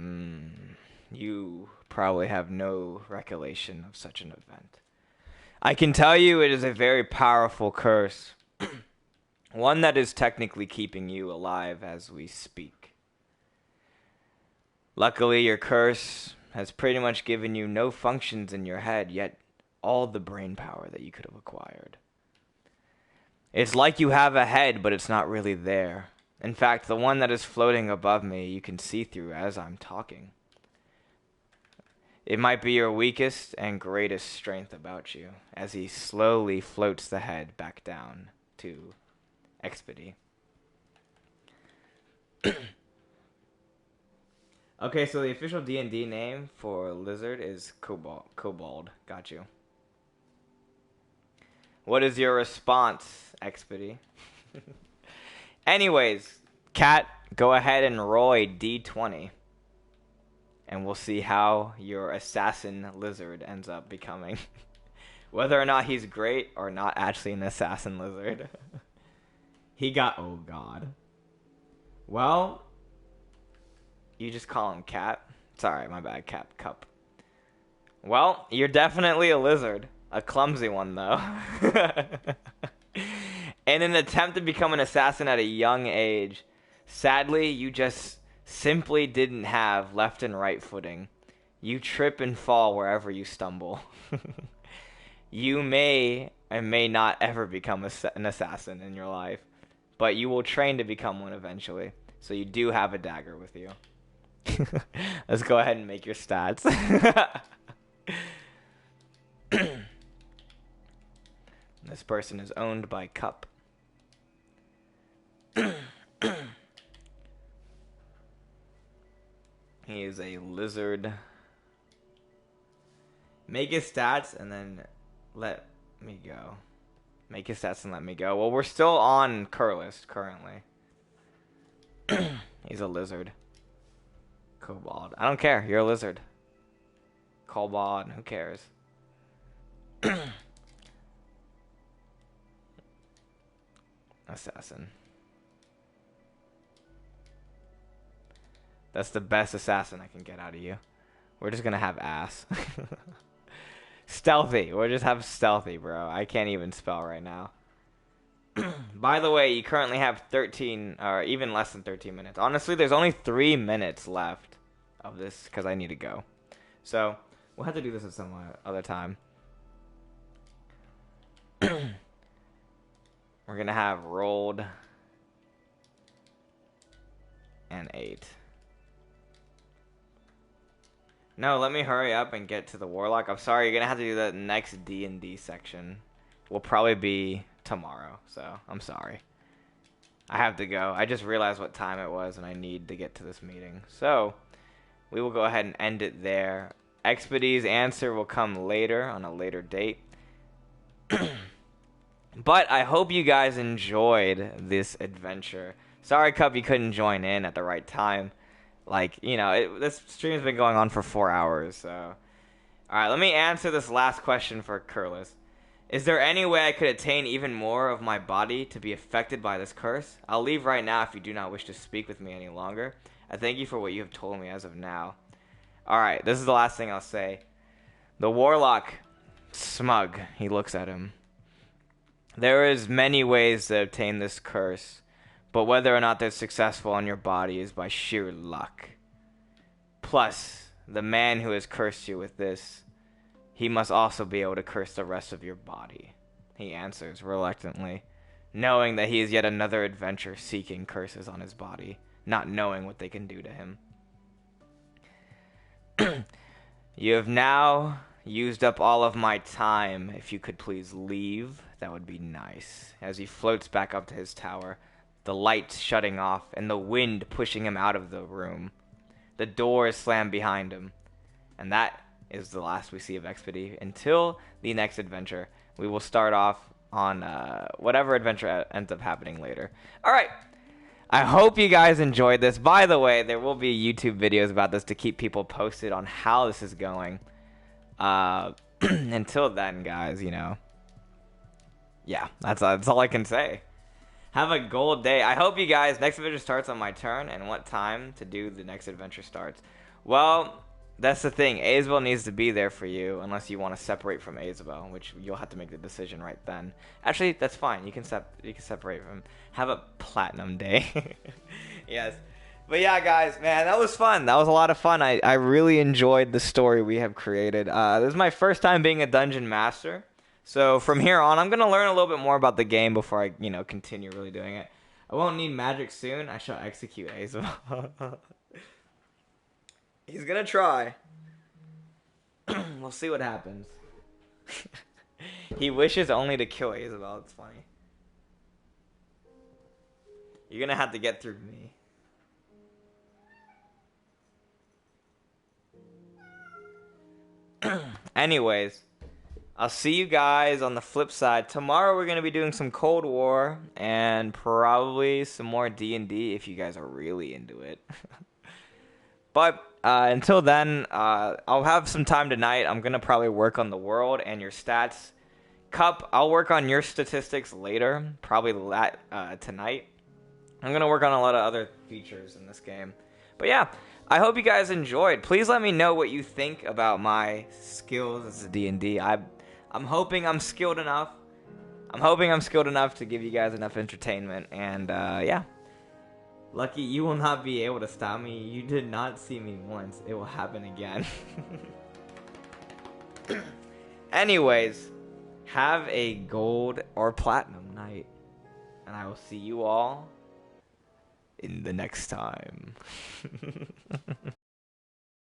you probably have no recollection of such an event. I can tell you it is a very powerful curse. One that is technically keeping you alive as we speak. Luckily, your curse has pretty much given you no functions in your head, yet all the brain power that you could have acquired. It's like you have a head, but it's not really there. In fact, the one that is floating above me, you can see through as I'm talking. It might be your weakest and greatest strength about you, as he slowly floats the head back down to Expedy. Okay, so the official D&D name for lizard is kobold. Got you. What is your response, Expedy? Anyways, Cat, go ahead and roll a d20. And we'll see how your assassin lizard ends up becoming. Whether or not he's great or not actually an assassin lizard. He got... Oh, God. Well, you just call him Cat. Sorry, my bad, Cat Cup. Well, you're definitely a lizard. A clumsy one, though. In an attempt to become an assassin at a young age, sadly, you just simply didn't have left and right footing. You trip and fall wherever you stumble. You may and may not ever become an assassin in your life, but you will train to become one eventually. So you do have a dagger with you. Let's go ahead and make your stats. This person is owned by Cup. He is a lizard. Make his stats and then let me go. Make his stats and let me go. Well, we're still on Curlist currently. He's a lizard. Kobold. I don't care. You're a lizard. Kobold. Who cares? Assassin. That's the best assassin I can get out of you. We're just gonna have ass. Stealthy. We'll just have stealthy, bro. I can't even spell right now. By the way, you currently have 13, or even less than 13 minutes. Honestly, there's only 3 minutes left of this because I need to go. So, we'll have to do this at some other time. We're going to have rolled and 8. No, let me hurry up and get to the Warlock. I'm sorry, you're going to have to do the next D&D section. Will probably be tomorrow, so I'm sorry. I have to go. I just realized what time it was, and I need to get to this meeting. So, we will go ahead and end it there. Expedy's answer will come later, on a later date. But I hope you guys enjoyed this adventure. Sorry, Cup, you couldn't join in at the right time. Like, you know, this stream's been going on for 4 hours, so... Alright, let me answer this last question for Curlis. Is there any way I could attain even more of my body to be affected by this curse? I'll leave right now if you do not wish to speak with me any longer. I thank you for what you have told me as of now. Alright, this is the last thing I'll say. The Warlock, smug, he looks at him. There is many ways to obtain this curse, but whether or not they're successful on your body is by sheer luck. Plus, the man who has cursed you with this, he must also be able to curse the rest of your body. He answers reluctantly. knowing that he is yet another adventurer seeking curses on his body, not knowing what they can do to him. You have now used up all of my time. If you could please leave, that would be nice. As he floats back up to his tower, the lights shutting off and the wind pushing him out of the room. The door is slammed behind him. And that is the last we see of Expedy until the next adventure. We will start off on whatever adventure ends up happening later. Alright. I hope you guys enjoyed this. By the way, there will be YouTube videos about this to keep people posted on how this is going. Until then, guys, you know. Yeah, that's all I can say. Have a gold day. I hope you guys, next adventure starts on my turn, and what time to do the next adventure starts. Well, that's the thing. Isabel needs to be there for you, unless you want to separate from Isabel, which you'll have to make the decision right then. Actually, that's fine. You can separate from. Have a platinum day. Yes. But yeah, guys, man, that was fun. That was a lot of fun. I really enjoyed the story we have created. This is my first time being a dungeon master. So from here on, I'm going to learn a little bit more about the game before I, continue really doing it. I won't need magic soon. I shall execute Isabel. He's going to try. We'll see what happens. He wishes only to kill Isabel. It's funny. You're going to have to get through me. Anyways, I'll see you guys on the flip side. Tomorrow we're going to be doing some Cold War and probably some more D&D if you guys are really into it. But until then, I'll have some time tonight. I'm going to probably work on the world and your stats. Cup, I'll work on your statistics later, probably tonight. I'm going to work on a lot of other features in this game. But yeah, I hope you guys enjoyed. Please let me know what you think about my skills as a D&D. I'm hoping I'm skilled enough. I'm hoping I'm skilled enough to give you guys enough entertainment. And yeah. Lucky, you will not be able to stop me. You did not see me once. It will happen again. Anyways, have a gold or platinum night. And I will see you all in the next time.